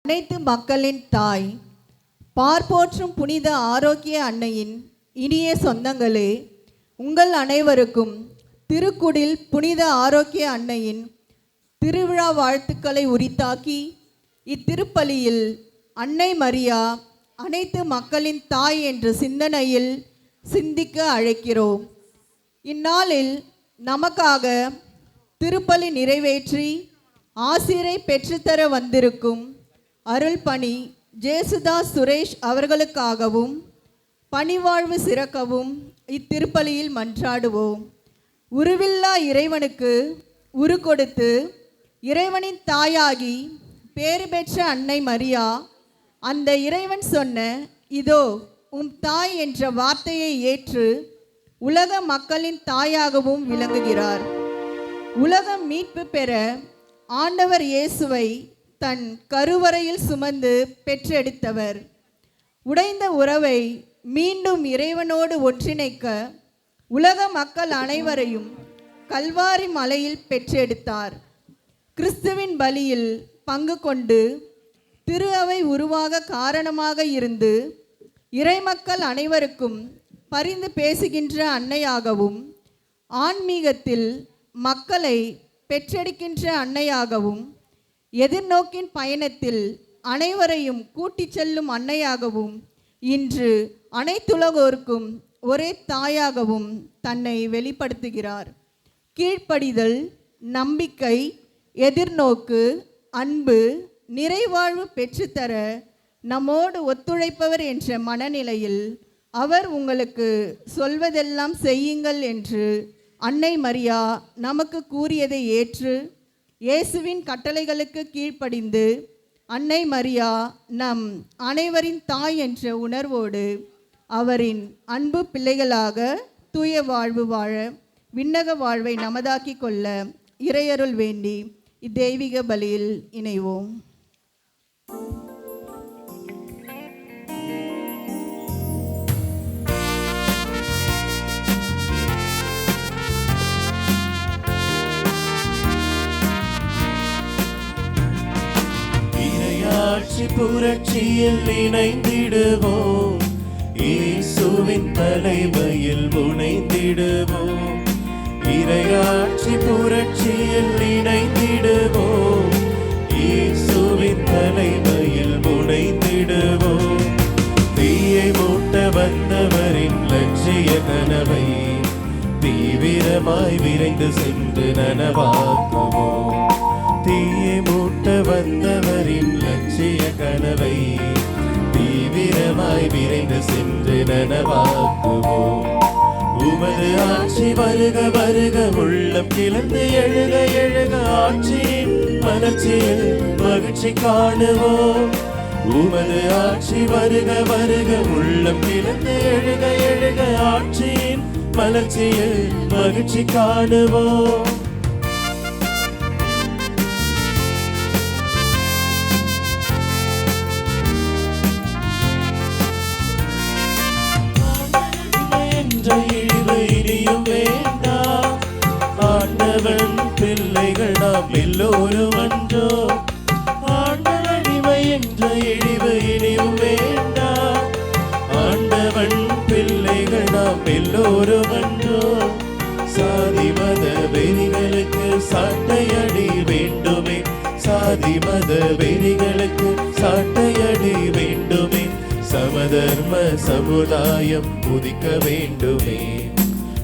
அனைத்து மக்களின் தாய், பார்ப்போற்றும் புனித ஆரோக்கிய அன்னையின் இனிய சொந்தங்களே, உங்கள் அனைவருக்கும் திருக்குடில் புனித ஆரோக்கிய அன்னையின் திருவிழா வாழ்த்துக்களை உரித்தாக்கி, இத்திருப்பலியில் அன்னை மரியா அனைத்து மக்களின் தாய் என்ற சிந்தனையில் சிந்திக்க அழைக்கிறோம். இந்நாளில் நமக்காக திருப்பலி நிறைவேற்றி ஆசிரை பெற்றுத்தர வந்திருக்கும் அருள்பணி ஜேசுதாஸ் சுரேஷ் அவர்களுக்காகவும் பணிவாழ்வு சிறக்கவும் இத்திருப்பலியில் மன்றாடுவோம். உருவில்லா இறைவனுக்கு உரு கொடுத்து இறைவனின் தாயாகி பேறு பெற்ற அன்னை மரியா அந்த இறைவன் சொன்ன இதோ உம் தாய் என்ற வார்த்தையை ஏற்று உலக மக்களின் தாயாகவும் விளங்குகிறார். உலகம் மீட்பு பெற ஆண்டவர் இயேசுவை தன் கருவறையில் சுமந்து பெற்றெடுத்தவர். உடைந்த உறவை மீண்டும் இறைவனோடு ஒன்றிணைக்க உலக மக்கள் அனைவரையும் கல்வாரி மலையில் பெற்றெடுத்தார். கிறிஸ்துவின் பலியில் பங்கு கொண்டு திரு அவை உருவாக காரணமாக இருந்து இறைமக்கள் அனைவருக்கும் பரிந்து பேசுகின்ற அன்னையாகவும், ஆன்மீகத்தில் மக்களை பெற்றெடுக்கின்ற அன்னையாகவும், எதிர்நோக்கின் பயணத்தில் அனைவரையும் கூட்டிச் செல்லும் அன்னையாகவும், இன்று அனைத்துலகோருக்கும் ஒரே தாயாகவும் தன்னை வெளிப்படுத்துகிறார். கீழ்ப்படிதல், நம்பிக்கை, எதிர்நோக்கு, அன்பு, நிறைவாழ்வு பெற்றுத்தர நம்மோடு ஒத்துழைப்பவர் என்ற மனநிலையில் அவர் உங்களுக்கு சொல்வதெல்லாம் செய்யுங்கள் என்று அன்னை மரியா நமக்கு கூறியதை ஏற்று இயேசுவின் கட்டளைகளுக்கு கீழ்ப்படிந்து அன்னை மரியா நம் அனைவரின் தாய் என்ற உணர்வோடு அவரின் அன்பு பிள்ளைகளாக தூய வாழ்வு வாழ விண்ணக வாழ்வை நமதாக்கி கொள்ள இறையருள் வேண்டி இத்தெய்வீக பலியில் இணைவோம். புரட்சியில் இணைந்திடுவோம், இயேசுவின் தலைமையில் முனைந்திடுவோம். இறையாட்சி புரட்சியில் இணைந்திடுவோம், இயேசுவின் தலைமையில் முனைந்திடுவோம். தீயை மூட்ட வந்தவரின் லட்சிய கனவை தீவிரமாய் விரைந்து சென்று நனவாக்குவோம். தீயை மூட்ட வந்தவரின் லட்சிய கனவை தீவிரமாய் விரைந்து சென்று நனவாக்குவோம். உமது ஆட்சி வருக வருக, உள்ளம் கிளந்து எழுக எழுக, ஆட்சியின் மலர்ச்சியில் மகிழ்ச்சி காணுவோம். உமது ஆட்சி வருக வருக, உள்ளம் கிளந்து எழுக எழுக, ஆட்சியின் மலர்ச்சியில் மகிழ்ச்சி காணுவோம். இனியும் வேண்டாம், ஆண்டவன் பிள்ளைகள் நாம் எல்லோரும் அன்றோ. ஆண்டவடிமை என்ற இழிவு இனியும் வேண்டாம், ஆண்டவன் பிள்ளைகள் நாம் எல்லோரும் அன்றோ. சாதி மத வெறிகளுக்கு சாட்டையடி வேண்டுமே, சாதி மத வெறிகளுக்கு சாட்டையடி வேண்டுமே. சமதர்ம சமுதாயம் உதிக்க வேண்டுமே,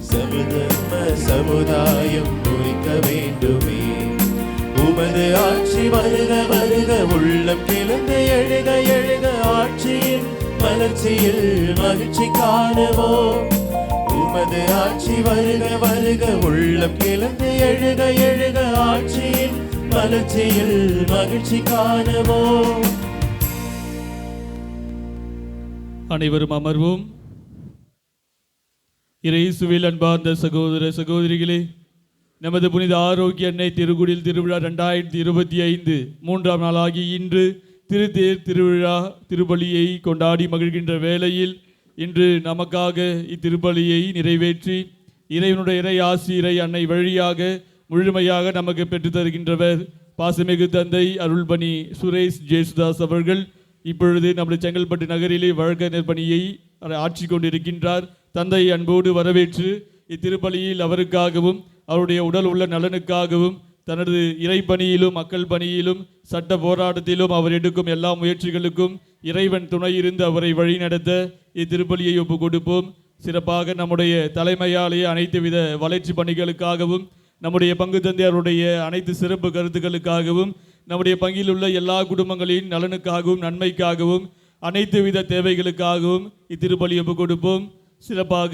சமதர்ம சமுதாயம் உதிக்க வேண்டுமே. உமது ஆட்சி வருக வருக, உள்ளம் கிளந்து எழுக எழுக, ஆட்சியின் மலர்ச்சியில் மகிழ்ச்சி காணுவோம். உமது ஆட்சி வருக வருக, உள்ளம் கிளந்து எழுக எழுக, ஆட்சியின் மலர்ச்சியில் மகிழ்ச்சி காணுவோம். அனைவரும் அமர்வோம். இயேசுவில் அன்பார்ந்த சகோதர சகோதரிகளே, நமது புனித ஆரோக்கிய அன்னை திருக்குடில் திருவிழா 2025 3ஆம் நாளாகி இன்று திருத்தேர் திருவிழா திருப்பலியை கொண்டாடி மகிழ்கின்ற வேளையில் இன்று நமக்காக இத்திருப்பலியை நிறைவேற்றி இறைவனுடைய இறை ஆசி இறை அன்னை வழியாக முழுமையாக நமக்கு பெற்றுத்தருகின்றவர் பாசமிகு தந்தை அருள்பணி சுரேஷ் ஜேசுதாஸ் அவர்கள் இப்பொழுது நம்முடைய செங்கல்பட்டு நகரிலே வழக்கறிஞர் பணியை ஆட்சி கொண்டிருக்கின்றார். தந்தை அன்போடு வரவேற்று இத்திருப்பலியில் அவருக்காகவும் அவருடைய உடல் உள்ள நலனுக்காகவும் தனது இறைப்பணியிலும் மக்கள் பணியிலும் சட்ட போராட்டத்திலும் அவர் எடுக்கும் எல்லா முயற்சிகளுக்கும் இறைவன் துணை இருந்து அவரை வழிநடத்த இத்திருப்பலியை ஒப்புக் கொடுப்போம். சிறப்பாக நம்முடைய தலைமையாலேய அனைத்து வித வளர்ச்சி பணிகளுக்காகவும் நம்முடைய பங்கு தந்தையருடைய அனைத்து சிறப்பு கருத்துக்களுக்காகவும் நம்முடைய பங்கில் உள்ள எல்லா குடும்பங்களின் நலனுக்காகவும் நன்மைக்காகவும் அனைத்து வித தேவைகளுக்காகவும் இத்திருப்பலி ஒப்புக் கொடுப்போம். சிறப்பாக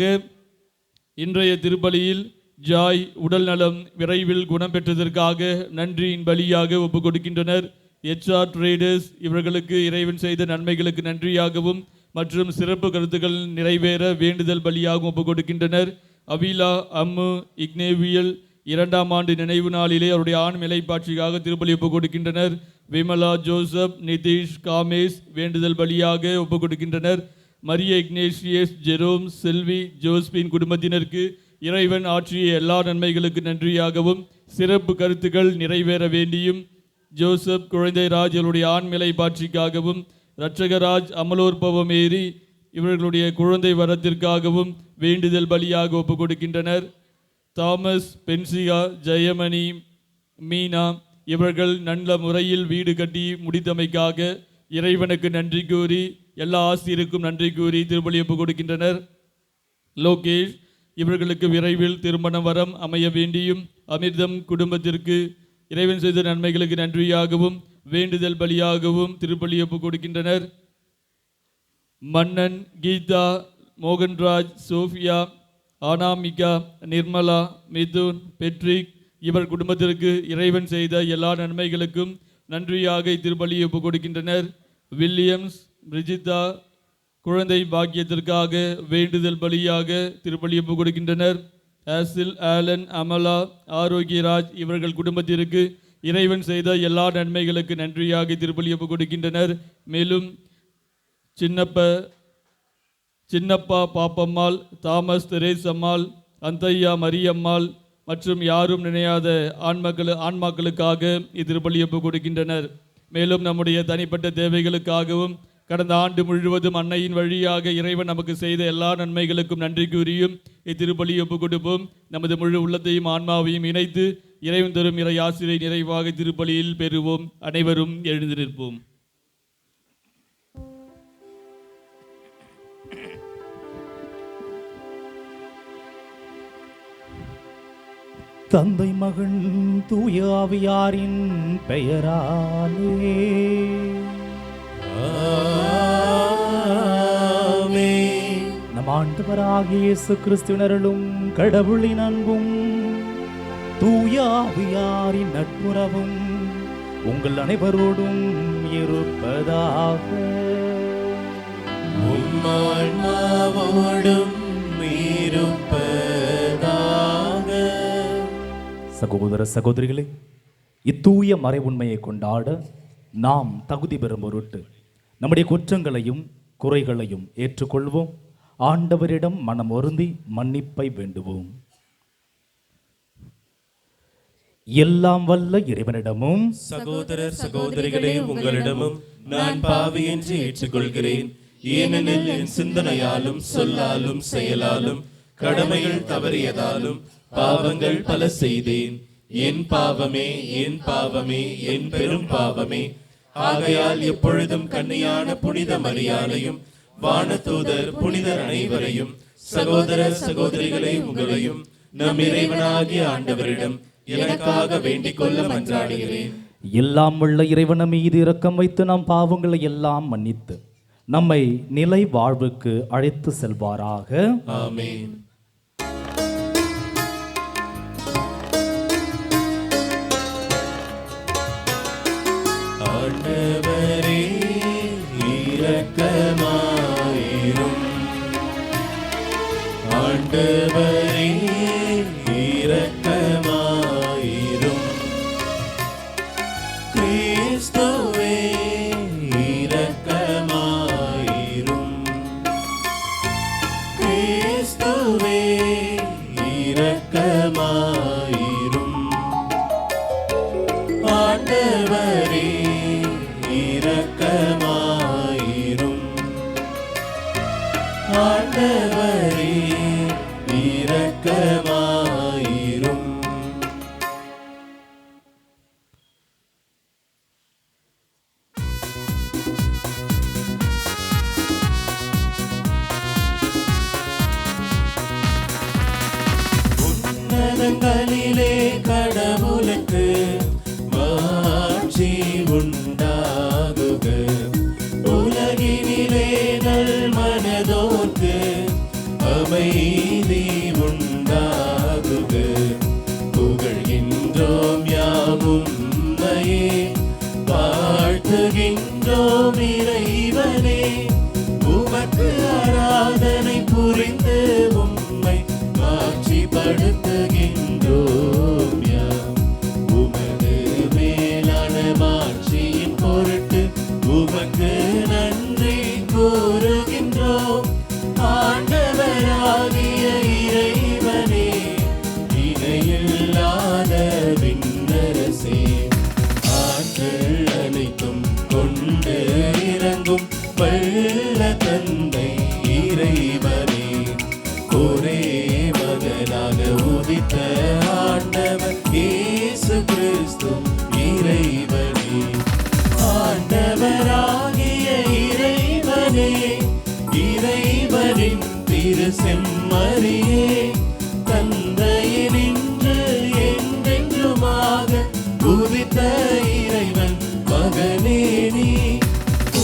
இன்றைய திருப்பலியில் ஜாய் உடல் நலம் விரைவில் குணம் பெற்றதற்காக நன்றியின் பலியாக ஒப்புக் கொடுக்கின்றனர். HR ட்ரேடர்ஸ் இவர்களுக்கு இறைவன் செய்த நன்மைகளுக்கு நன்றியாகவும் மற்றும் சிறப்பு கருத்துக்கள் நிறைவேற வேண்டுதல் பலியாகவும் ஒப்புக் கொடுக்கின்றனர். அவிலா அம்மு இக்னேவியல் 2ஆம் ஆண்டு நினைவு நாளிலே அவருடைய ஆண் நிலைப்பாட்சிக்காக திருப்பலி ஒப்புக் கொடுக்கின்றனர். விமலா ஜோசப் நிதிஷ் காமேஷ் வேண்டுதல் பலியாக ஒப்புக் கொடுக்கின்றனர். மரிய இக்னேஷியஸ் ஜெரோம் செல்வி ஜோஸ்பின் குடும்பத்தினருக்கு இறைவன் ஆற்றிய எல்லா நன்மைகளுக்கு நன்றியாகவும் சிறப்பு கருத்துக்கள் நிறைவேற வேண்டியும் ஜோசப் குழந்தை ராஜ் அவருடைய ஆண்மிலை பாட்சிக்காகவும் இரட்சகராஜ் அமலோற்பவமேறி இவர்களுடைய குழந்தை வரத்திற்காகவும் வேண்டுதல் பலியாக ஒப்புக் கொடுக்கின்றனர். தாமஸ் பென்சியா ஜெயமணி மீனா இவர்கள் நல்ல முறையில் வீடு கட்டி முடித்தமைக்காக இறைவனுக்கு நன்றி கூறி எல்லா ஆசிரியருக்கும் நன்றி கூறி திருப்பலி ஒப்புக் கொடுக்கின்றனர். லோகேஷ் இவர்களுக்கு விரைவில் திருமண வரம் அமைய வேண்டியும் அமிர்தம் குடும்பத்திற்கு இறைவன் செய்த நன்மைகளுக்கு நன்றியாகவும் வேண்டுதல் பலியாகவும் திருப்பலி ஒப்புக் கொடுக்கின்றனர். மன்னன் கீதா மோகன்ராஜ் சோஃபியா ஆனாமிகா நிர்மலா மிதுன் பெட்ரிக் இவர் குடும்பத்திற்கு இறைவன் செய்த எல்லா நன்மைகளுக்கும் நன்றியாக இத்திருப்பலி ஒப்புக் கொடுக்கின்றனர். வில்லியம்ஸ் பிரிஜிதா குழந்தை பாக்கியத்திற்காக வேண்டுதல் பலியாக திருப்பலி ஒப்புக் கொடுக்கின்றனர். ஆசில் ஆலன் அமலா ஆரோக்கியராஜ் இவர்கள் குடும்பத்திற்கு இறைவன் செய்த எல்லா நன்மைகளுக்கு நன்றியாக திருப்பலி ஒப்புக் கொடுக்கின்றனர். மேலும் சின்னப்பா பாப்பம்மாள் தாமஸ் தெரேஸ் அம்மாள் அந்தையா மரியம்மாள் மற்றும் யாரும் நினையாத ஆன்மாக்களுக்காக இத்திருப்பலி ஒப்புக் கொடுக்கின்றனர். மேலும் நம்முடைய தனிப்பட்ட தேவைகளுக்காகவும் கடந்த ஆண்டு முழுவதும் அன்னையின் வழியாக இறைவன் நமக்கு செய்த எல்லா நன்மைகளுக்கும் நன்றி கூறியும் இத்திருப்பலி ஒப்புக் கொடுப்போம். நமது முழு உள்ளத்தையும் ஆன்மாவையும் இணைத்து இறைவன் தரும் இறை ஆசிரியை நிறைவாக திருப்பலியில் பெறுவோம். அனைவரும் எழுந்து நிற்போம். தந்தை மகன் தூய ஆவியாரின் பெயராலே நம் ஆண்டவராகிய இயேசு கிறிஸ்துவினருளும் கடவுளின் அன்பும் தூய ஆவியாரின் நட்புறவும் உங்கள் அனைவரோடும் இருப்பதாக. உம்மான்மாவோடும் இருப்பதாக. சகோதர சகோதரிகளே, இத்தூய மறை உண்மையை கொண்டாட நாம் தகுதி பெறும் பொருட்டு நம்முடைய குற்றங்களையும் குறைகளையும் ஏற்றுக்கொள்வோம். ஆண்டவரிடம் மனம் வருந்தி மன்னிப்பை வேண்டுவோம். எல்லாம் வல்ல இறைவனிடமும் சகோதரர் சகோதரிகளே உங்களிடமும் நான் பாவி என்று ஏற்றுக்கொள்கிறேன். ஏனெனில் என் சிந்தனையாலும் சொல்லாலும் செயலாலும் கடமைகள் தவறியதாலும் பாவங்கள் பல செய்தேன். என் பாவமே என் பாவமே என் பெரும் பாவமே. ஆகையால் எப்பொழுதும் கன்னியான புனித மரியாதையும் வானதூதர் புனிதர் அனைவரையும் சகோதர சகோதரிகளை உங்களையும் நம் இறைவனாகிய ஆண்டவரிடம் எனக்காக வேண்டிக் கொள்ள மன்றாடுகிறேன். எல்லாம் உள்ள இறைவன மீது இரக்கம் வைத்து நம் பாவங்களை எல்லாம் மன்னித்து நம்மை நிலை வாழ்வுக்கு அழைத்து செல்வாராக. ஆமென். ஆண்டவரே இரக்கமாயிரும். ஆண்டவரே இரக்கமாயிரும். கிறிஸ்துவே இரக்கமாயிரும். கிறிஸ்துவே ஆண்டவரே இரக்கமாயிரும். உன்னதங்களிலே கடவுளுக்கு மாட்சி உண்டாகுக. உலகினிலே நல் மனதோர்க்கு அமைதி உண்டாகுக. புகழ்கின்றோம் யாம் உம்மையே, வாழ்த்துகின்றோம் இறைவனே. உமக்கு ஆராதனை புரிந்து உம்மை மாட்சிப்படுத்துகின்றோம் யாம். உமது மேலான மாட்சியின் பொருட்டு உமக்கு நன்றி கூறுகின்றோம். ஆண்டவராகிய இறைவனே, இணையில்லாத விண்ணரசே, ஆற்றல் அனைத்தும் கொண்டு இறங்கும் வல்ல தந்தை இறைவனே, ஒரே மகனாக உதித்த ஆண்டவர் இயேசு கிறிஸ்து இறைவனே. ஆண்டவராகிய இறைவனே, இறைவனின் திரு செம்மறியே, தந்தையினின்று என்றென்றுமாக உதித்த இறைவன் மகனே நீ.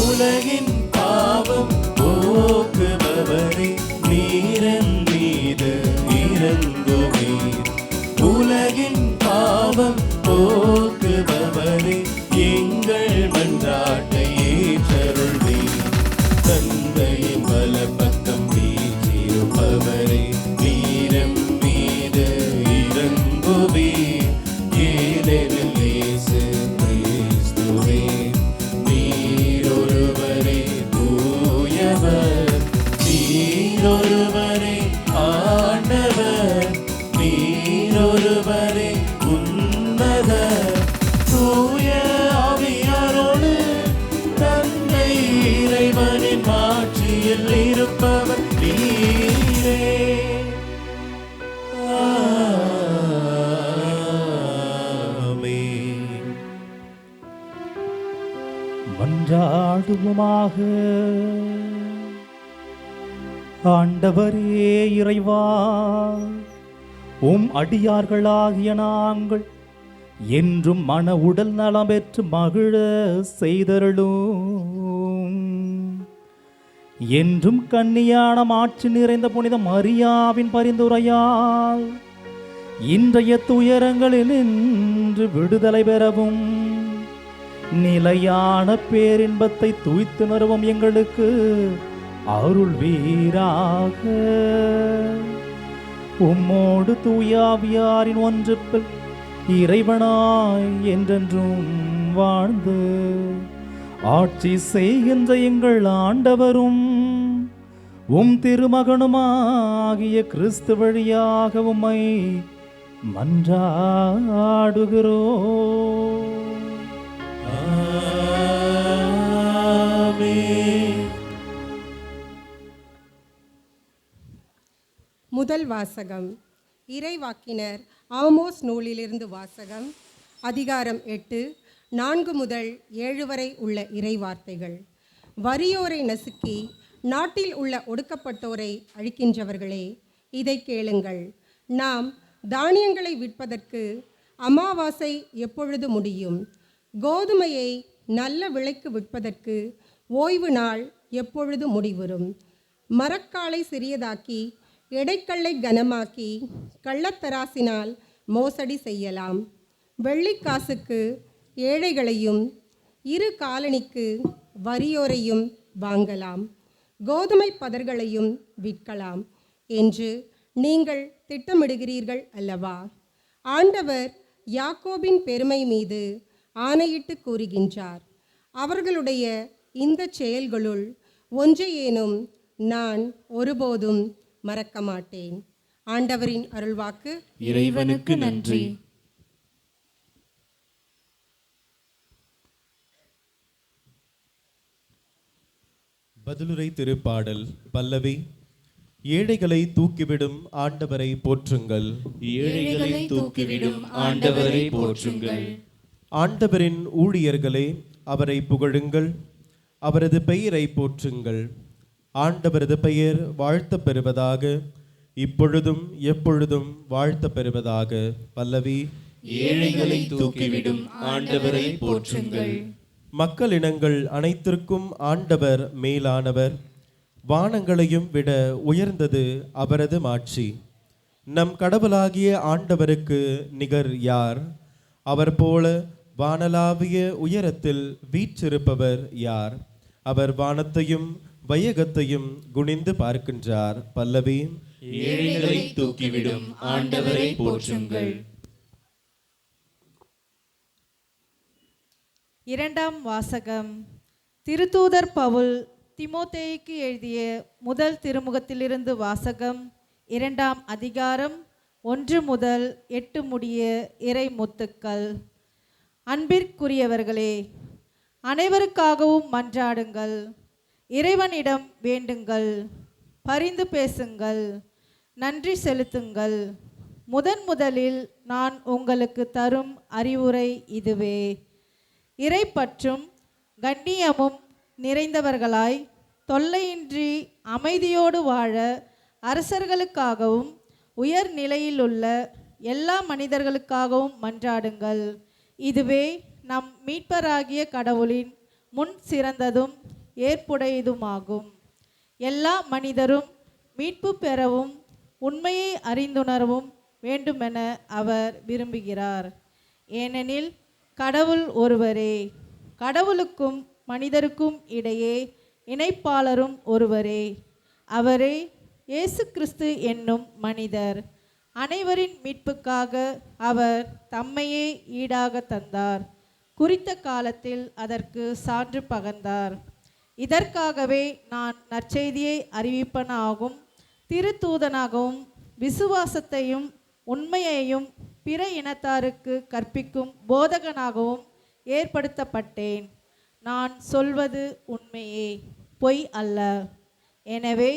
உலகின் பாவம் போக்குபவரே, நீரன் மீது இறங்குமே. உலகின் பாவம் போக்குபவரே, எங்கள் மன்றாட்டை ஏற்றருள்வே. தந்தையின் வலப்பக்கம் வீற்றிருப்பவரே, நீரம் மீது இறங்குவே. ஏனெனில் இயேசு கிறிஸ்துவே, நீரொருவரே தூயவர், நீரொருவரே ஆண்டவர், நீரொருவரே உன்னதர். தூய ஆவியாரோடு தந்தை இறைவனின் மாட்சியில் இருப்பவர் நீரே. ஆமென். மன்றாடுவோமாக. ஆண்டவரே இறைவா, உம் அடியார்களாகிய நாங்கள் என்றும் மன உடல் நலம் பெற்று மகிழ செய்தருளும். என்றும் கன்னியான மாட்சி நிறைந்த புனித மரியாவின் பரிந்துரையால் இன்றைய துயரங்களில் நின்று விடுதலை பெறவும், நிலையான பேரின்பத்தை தூய்த்து நிறுவும் எங்களுக்கு அருள் வீராக. உம்மோடு தூயாவியாரின் ஒன்றுப்பில் இறைவனாய் என்றென்றும் வாழ்ந்து ஆட்சி செய்கின்ற எங்கள் ஆண்டவரும் உம் திருமகனுமாகிய கிறிஸ்து வழியாக உம்மை மன்றாடுகிறோம். ஆமென். முதல் வாசகம். இறைவாக்கினர் ஆமோஸ் நூலிலிருந்து வாசகம். அதிகாரம் 8, 4 முதல் 7 வரை உள்ள இறைவார்த்தைகள். வறியோரை நசுக்கி நாட்டில் உள்ள ஒடுக்கப்பட்டோரை அழிக்கின்றவர்களே, இதை கேளுங்கள். நாம் தானியங்களை விற்பதற்கு அமாவாசை எப்பொழுது முடியும்? கோதுமையை நல்ல விலைக்கு விற்பதற்கு ஓய்வு நாள் எப்பொழுது முடிவுறும்? மரக்காலை சிறியதாக்கி எடைக்கல்லை கனமாக்கி கள்ளத்தராசினால் மோசடி செய்யலாம். வெள்ளிக்காசுக்கு ஏழைகளையும் 2 காலணிக்கு வறியோரையும் வாங்கலாம். கோதுமை பதர்களையும் விற்கலாம் என்று நீங்கள் திட்டமிடுகிறீர்கள் அல்லவா? ஆண்டவர் யாக்கோபின் பெருமை மீது ஆணையிட்டு கூறுகின்றார், அவர்களுடைய இந்த செயல்களுள் ஒன்றையேனும் நான் ஒருபோதும் மறக்க மாட்டேன். ஆண்டவரின் அருள்வாக்கு. இறைவனுக்கு நன்றி. பதிலுரை திருப்பாடல் பல்லவி. ஏழைகளை தூக்கிவிடும் ஆண்டவரை போற்றுங்கள். ஏழைகளை தூக்கிவிடும் ஆண்டவரை போற்றுங்கள். ஆண்டவரின் ஊழியர்களே, அவரை புகழுங்கள், அவரது பெயரை போற்றுங்கள். ஆண்டவரது பெயர் வாழ்த்த பெறுவதாக, இப்பொழுதும் எப்பொழுதும் வாழ்த்த பெறுவதாக. பல்லவி. ஏழைகளை தூக்கிவிடும் ஆண்டவரை போற்றுங்கள். மக்களினங்கள் அனைத்திற்கும் ஆண்டவர் மேலானவர், வானங்களையும் விட உயர்ந்தது அவரது மாட்சி. நம் கடவுளாகிய ஆண்டவருக்கு நிகர் யார்? அவர் போல வானளாவிய உயரத்தில் வீற்றிருப்பவர் யார்? அவர் வானத்தையும் வையகத்தையும் குனிந்து பார்க்கின்றார். பல்லவி. ஏழைகளை தூக்கிவிடும் ஆண்டவரை போற்றுங்கள். இரண்டாம் வாசகம். திருத்தூதர் பவுல் திமோத்தேயுக்கு எழுதிய முதல் திருமுகத்திலிருந்து வாசகம். 2ஆம் அதிகாரம் 1 முதல் 8 முடிய இறை முத்துக்கள். அன்பிற்குரியவர்களே, அனைவருக்காகவும் மன்றாடுங்கள், இறைவனிடம் வேண்டுங்கள், பரிந்து பேசுங்கள், நன்றி செலுத்துங்கள். முதலில் நான் உங்களுக்கு தரும் அறிவுரை இதுவே: இறைப்பற்றும் கண்ணியமும் நிறைந்தவர்களாய் தொல்லையின்றி அமைதியோடு வாழ அரசர்களுக்காகவும் உயர் நிலையிலுள்ள எல்லா மனிதர்களுக்காகவும் மன்றாடுங்கள். இதுவே நம் மீட்பராகிய கடவுளின் முன் சிறந்ததும் ஏற்புடையதுமாகும். எல்லா மனிதரும் மீட்பு பெறவும் உண்மையை அறிந்துணரவும் வேண்டுமென அவர் விரும்புகிறார். ஏனெனில் கடவுள் ஒருவரே, கடவுளுக்கும் மனிதருக்கும் இடையே இணைப்பாளரும் ஒருவரே. அவரே இயேசு கிறிஸ்து என்னும் மனிதர். அனைவரின் மீட்புக்காக அவர் தம்மையே ஈடாக தந்தார். குறித்த காலத்தில் அதற்கு சான்று பகர்ந்தார். இதற்காகவே நான் நற்செய்தியை அறிவிப்பனாகவும் திருத்தூதனாகவும் விசுவாசத்தையும் உண்மையையும் பிற இனத்தாருக்கு கற்பிக்கும் போதகனாகவும் ஏற்படுத்தப்பட்டேன். நான் சொல்வது உண்மையே, பொய் அல்ல. எனவே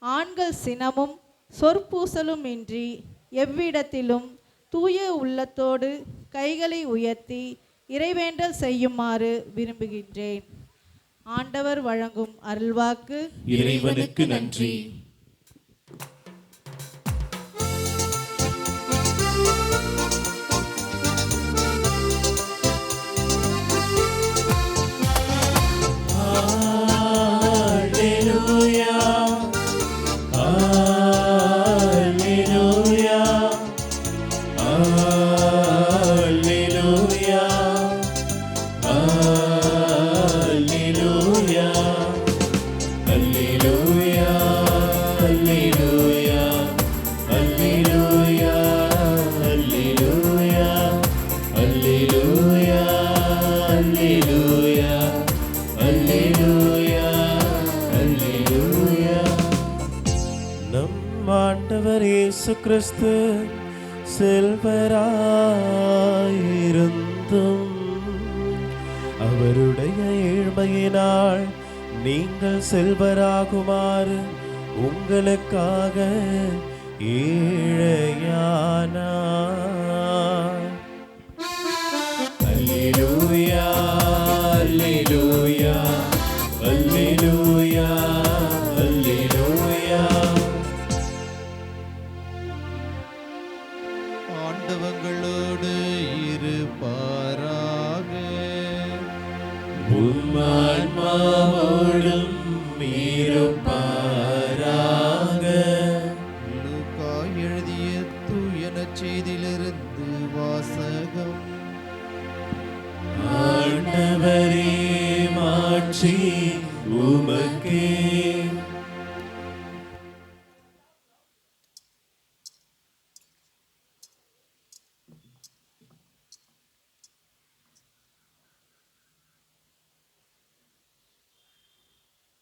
ஆண்கள் சினமும் சொற்பூசலும் இன்றி எவ்விடத்திலும் தூய உள்ளத்தோடு கைகளை உயர்த்தி இறைவேண்டல் செய்யுமாறு விரும்புகின்றேன். ஆண்டவர் வழங்கும் அருள்வாக்கு. இறைவனுக்கு நன்றி. நம் ஆண்டவர் இயேசு கிறிஸ்து செல்வராயிருந்தும் அவருடைய ஏழ்மையினால் நீங்கள் செல்வராகுமாறு உங்களுக்காக ஏழையானார். அல்லேலூயா, அல்லேலூயா, அல்லேலூயா, அல்லேலூயா. ஆண்டவங்களோடு இருப்பாராக. உம்மான்மாவோடும் இருப்பாராக. லூக்கா எழுதிய தூய நற்செய்தியிலிருந்து வாசகம். ஆண்டவரே, மாட்சி உமக்கே.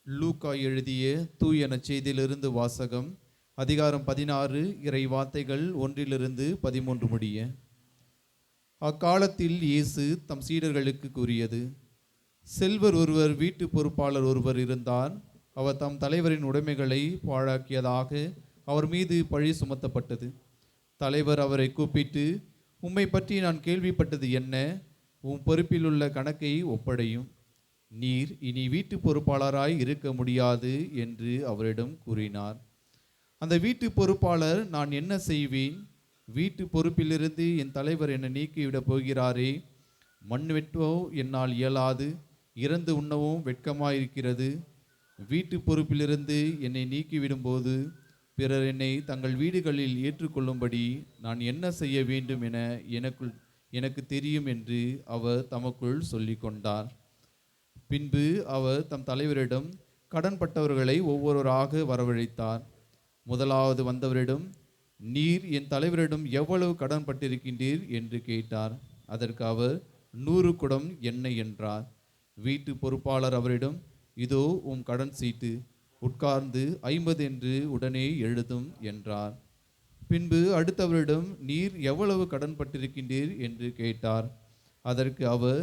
லூக்கா எழுதிய தூய நற்செய்தியிலிருந்து வாசகம். அதிகாரம் 16, இறை வார்த்தைகள் 1-13 முடிய. அக்காலத்தில் இயேசு தம் சீடர்களுக்கு கூறியது: செல்வர் ஒருவர் வீட்டு பொறுப்பாளர் ஒருவர் இருந்தார். அவர் தம் தலைவரின் உடைமைகளை பாழாக்கியதாக அவர் மீது பழி சுமத்தப்பட்டது. தலைவர் அவரை கூப்பிட்டு, உம்மை பற்றி நான் கேள்விப்பட்டது என்ன? உம் பொறுப்பிலுள்ள கணக்கை ஒப்படையும். நீர் இனி வீட்டு பொறுப்பாளராய் இருக்க முடியாது என்று அவரிடம் கூறினார். அந்த வீட்டு பொறுப்பாளர், நான் என்ன செய்வேன்? வீட்டு பொறுப்பிலிருந்து என் தலைவர் என்னை நீக்கிவிடப் போகிறாரே. மண் வெட்டவோ என்னால் இயலாது, இறந்து உண்ணவும் வெட்கமாயிருக்கிறது. வீட்டு பொறுப்பிலிருந்து என்னை நீக்கிவிடும்போது பிறர் என்னை தங்கள் வீடுகளில் ஏற்றுக்கொள்ளும்படி நான் என்ன செய்ய வேண்டும் என எனக்கு தெரியும் என்று அவர் தமக்குள் சொல்லி கொண்டார். பின்பு அவர் தம் தலைவரிடம் கடன்பட்டவர்களை ஒவ்வொருவராக வரவழைத்தார். முதலாவது வந்தவரிடம், நீர் என் தலைவரிடம் எவ்வளவு கடன் பட்டிருக்கின்றீர் என்று கேட்டார். அதற்கு அவர் 100 குடம் எண்ணெய் என்றார். வீட்டு பொறுப்பாளர் அவரிடம், இதோ உம் கடன் சீட்டு, உட்கார்ந்து 50 என்று உடனே எழுதும் என்றார். பின்பு அடுத்தவரிடம், நீர் எவ்வளவு கடன் பட்டிருக்கின்றீர் என்று கேட்டார். அதற்கு அவர்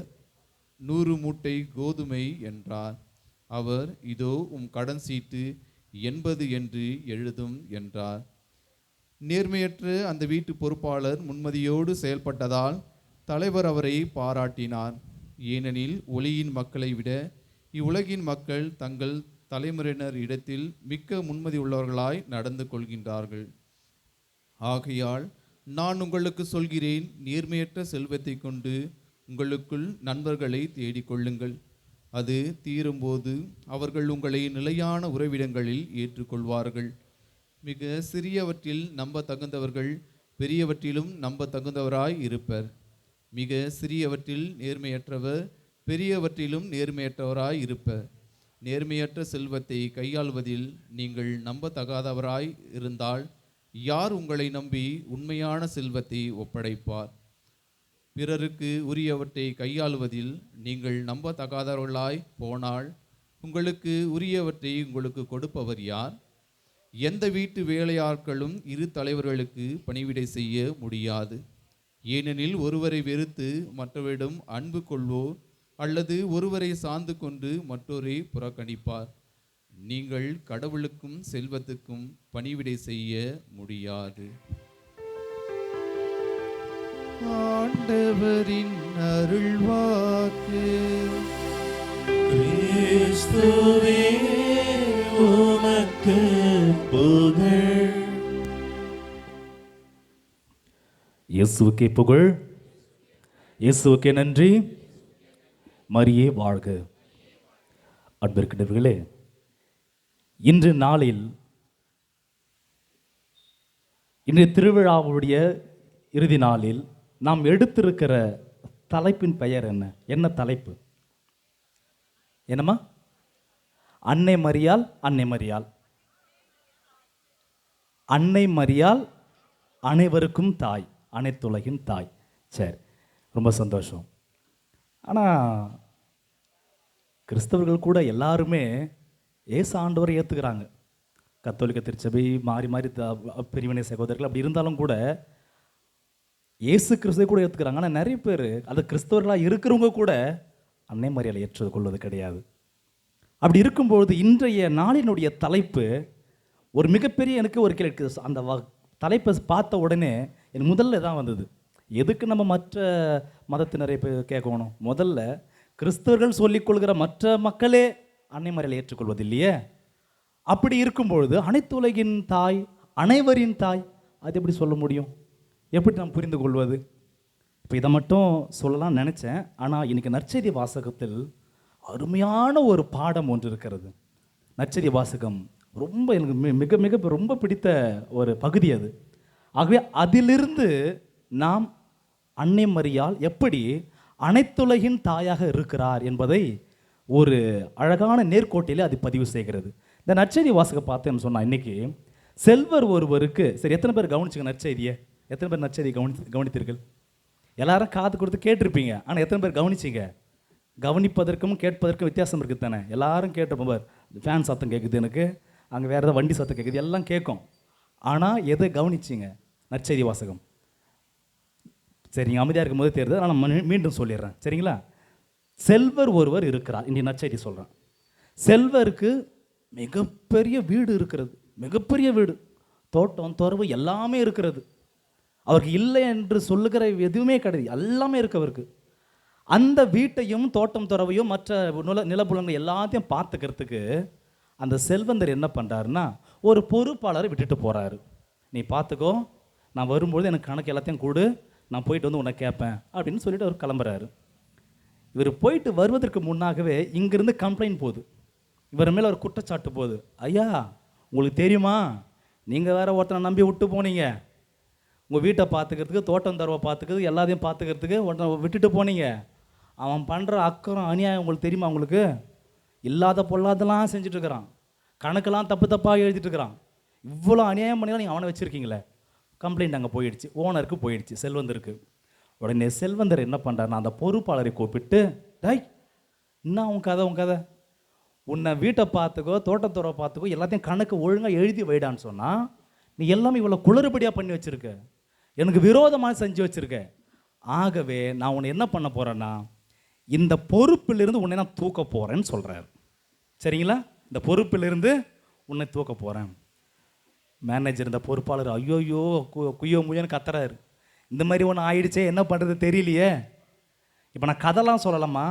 100 மூட்டை கோதுமை என்றார். அவர், இதோ உம் கடன் சீட்டு 80 என்று எழுதும் என்றார். நேர்மையற்ற அந்த வீட்டு பொறுப்பாளர் முன்மதியோடு செயல்பட்டதால் தலைவர் அவரை பாராட்டினார். ஏனெனில் ஒளியின் மக்களை விட இவ்வுலகின் மக்கள் தங்கள் தலைமுறையினர் இடத்தில் மிக்க முன்மதி உள்ளவர்களாய் நடந்து கொள்கின்றார்கள். ஆகையால் நான் உங்களுக்கு சொல்கிறேன், நேர்மையற்ற செல்வத்தை கொண்டு உங்களுக்குள் நண்பர்களை தேடிக்கொள்ளுங்கள். அது தீரும்போது அவர்கள் உங்களை நிலையான உறவிடங்களில் ஏற்றுக்கொள்வார்கள். மிக சிறியவற்றில் நம்ப தகுந்தவர்கள் பெரியவற்றிலும் நம்ப தகுந்தவராய் இருப்பர். மிக சிறியவற்றில் நேர்மையற்றவர் பெரியவற்றிலும் நேர்மையற்றவராய் இருப்பர். நேர்மையற்ற செல்வத்தை கையாள்வதில் நீங்கள் நம்பத்தகாதவராய் இருந்தால் யார் உங்களை நம்பி உண்மையான செல்வத்தை ஒப்படைப்பார்? பிறருக்கு உரியவற்றை கையாளுவதில் நீங்கள் நம்பத்தகாதவர்களாய் போனால் உங்களுக்கு உரியவற்றை உங்களுக்கு கொடுப்பவர் யார்? எந்த வீட்டு வேலையாட்களும் இரு தலைவர்களுக்கு பணிவிடை செய்ய முடியாது. ஏனெனில் ஒருவரை வெறுத்து மற்றவரிடம் அன்பு கொள்வோர் அல்லது ஒருவரை சார்ந்து கொண்டு மற்றோரை புறக்கணிப்பார். நீங்கள் கடவுளுக்கும் செல்வத்துக்கும் பணிவிடை செய்ய முடியாது. ஆண்டவரின் அருள்வாக்கு. கிறிஸ்துவே உமக்கு புகழ். இயேசுவுக்கே புகழ், இயேசுவுக்கே நன்றி, மரியே வாழ்க. அன்பிற்கின்றவர்களே, இன்று நாளில் இன்றைய திருவிழாவுடைய இறுதி நாளில் நாம் எடுத்திருக்கிற தலைப்பின் பெயர் என்ன? என்ன தலைப்பு? என்னம்மா? அன்னை மரியாள், அன்னை மரியாள், அன்னை மரியாள் அனைவருக்கும் தாய், அனைத்துலகின் தாய். சரி, ரொம்ப சந்தோஷம். ஆனால் கிறிஸ்தவர்கள் கூட எல்லாருமே ஏசு ஆண்டவரை ஏற்றுக்கிறாங்க. கத்தோலிக்க திருச்சபை மாறி மாறி பிரிவினை சகோதரர்கள் அப்படி இருந்தாலும் கூட இயேசு கிறிஸ்துவை கூட ஏற்றுக்கிறாங்க. ஆனால் நிறைய பேர் அது கிறிஸ்தவர்களாக இருக்கிறவங்க கூட அன்னை மரியாதை ஏற்றுக்கொள்வது கிடையாது. அப்படி இருக்கும்பொழுது இன்றைய நாளினுடைய தலைப்பு ஒரு மிகப்பெரிய, எனக்கு ஒரு கேள்வி, அந்த தலைப்பை பார்த்த உடனே என் முதல்ல தான் வந்தது, எதுக்கு நம்ம மற்ற மதத்தினரை கேட்கணும்? முதல்ல கிறிஸ்தவர்கள் சொல்லிக்கொள்கிற மற்ற மக்களே அன்னை மரியாதை ஏற்றுக்கொள்வது இல்லையே. அப்படி இருக்கும்பொழுது அனைத்து உலகின் தாய், அனைவரின் தாய், அது எப்படி சொல்ல முடியும்? எப்படி நாம் புரிந்து கொள்வது? இப்போ இதை மட்டும் சொல்லலாம் நினச்சேன். ஆனால் இன்னைக்கு நற்செய்தி வாசகத்தில் அருமையான ஒரு பாடம் ஒன்று இருக்கிறது. நற்செய்தி வாசகம் ரொம்ப எனக்கு மிக மிக ரொம்ப பிடித்த ஒரு பகுதி அது. ஆகவே அதிலிருந்து நாம் அன்னை மரியாள் எப்படி அனைத்துலகின் தாயாக இருக்கிறார் என்பதை ஒரு அழகான நேர்கோட்டிலே அது பதிவு செய்கிறது. இந்த நற்செய்தி வாசகம் பார்த்தேன்னு சொன்னால் இன்னைக்கு செல்வர் ஒருவருக்கு, சரி எத்தனை பேர் கவனிச்சுங்க நற்செய்தியை? எத்தனை பேர் நற்செய்தியை கவனித்தீர்கள்? எல்லாரும் காது கொடுத்து கேட்டிருப்பீங்க. ஆனால் எத்தனை பேர் கவனிச்சிங்க? கவனிப்பதற்கும் கேட்பதற்கும் வித்தியாசம் இருக்குது தானே? எல்லாரும் கேட்டிருப்போம். பார், ஃபேன் சத்தம் கேட்குது, எனக்கு அங்கே வேறு ஏதாவது வண்டி சத்தம் கேட்குது, எல்லாம் கேட்கும். ஆனால் எதை கவனிச்சிங்க? நற்செய்தி வாசகம். சரி, நீங்கள் அமைதியாக இருக்கும்போது தெரியுது, நான் மீண்டும் சொல்லிடுறேன், சரிங்களா? செல்வர் ஒருவர் இருக்கிறார். இன்றைய நற்செய்தி சொல்கிறேன். செல்வருக்கு மிகப்பெரிய வீடு இருக்கிறது, மிகப்பெரிய வீடு, தோட்டம் துறவு எல்லாமே இருக்கிறது. அவருக்கு இல்லை என்று சொல்லுகிற எதுவுமே கிடையாது, எல்லாமே இருக்கு அவருக்கு. அந்த வீட்டையும் தோட்டம் துறவையும் மற்ற நிலப்புலங்கள் எல்லாத்தையும் பார்த்துக்கிறதுக்கு அந்த செல்வந்தர் என்ன பண்ணுறாருன்னா ஒரு பொறுப்பாளரை விட்டுட்டு போகிறாரு. நீ பார்த்துக்கோ, நான் வரும்பொழுது எனக்கு கணக்கு எல்லாத்தையும் கொடு, நான் போயிட்டு வந்து உன்னை கேட்பேன் அப்படின்னு சொல்லிட்டு அவர் கிளம்புறாரு. இவர் போயிட்டு வருவதற்கு முன்னாகவே இங்கிருந்து கம்ப்ளைண்ட் போகுது, இவர் மேலே ஒரு குற்றச்சாட்டு போகுது. ஐயா, உங்களுக்கு தெரியுமா, நீங்கள் வேற ஒருத்தனை நம்பி விட்டு போனீங்க, உங்கள் வீட்டை பார்த்துக்கிறதுக்கு தோட்டம் தரவை பார்த்துக்கிறது எல்லாத்தையும் பார்த்துக்கிறதுக்கு ஒருத்தனை விட்டுட்டு போனீங்க. அவன் பண்ணுற அக்கறம் அநியாயம் உங்களுக்கு தெரியுமா? உங்களுக்கு இல்லாத பொல்லாதெல்லாம் செஞ்சுட்ருக்கிறான், கணக்கெல்லாம் தப்பு தப்பாக எழுதிட்டுருக்கிறான், இவ்வளோ அநியாயம் பண்ணிலாம் நீங்கள் அவனை வச்சுருக்கீங்களே. கம்ப்ளைண்ட் அங்கே போயிடுச்சு, ஓனருக்கு போயிடுச்சு, செல்வந்தருக்கு. உடனே செல்வந்தர் என்ன பண்ணுறாருன்னா அந்த பொறுப்பாளரை கூப்பிட்டு, டாய் என்ன உன் கதை, உன்னை வீட்டை பார்த்துக்கோ தோட்டத்துறை பார்த்துக்கோ எல்லாத்தையும் கணக்கு ஒழுங்காக எழுதி வைடான்னு சொன்னால் நீ எல்லாமே இவ்வளோ குளறுபடியாக பண்ணி வச்சுருக்க, எனக்கு விரோதமாக செஞ்சு வச்சுருக்க. ஆகவே நான் உன்னை என்ன பண்ண போகிறேன்னா இந்த பொறுப்பிலிருந்து உன்னை நான் தூக்க போகிறேன்னு சொல்கிறார். சரிங்களா? இந்த பொறுப்பிலிருந்து உன்னை தூக்க போகிறேன். மேனேஜர், இந்த பொறுப்பாளர் ஐயோயோ குய்யோ முயன்னு கத்துறாரு. இந்த மாதிரி ஒன்று ஆயிடுச்சே, என்ன பண்ணுறது தெரியலையே. இப்போ நான் கதைலாம் சொல்லலாமா,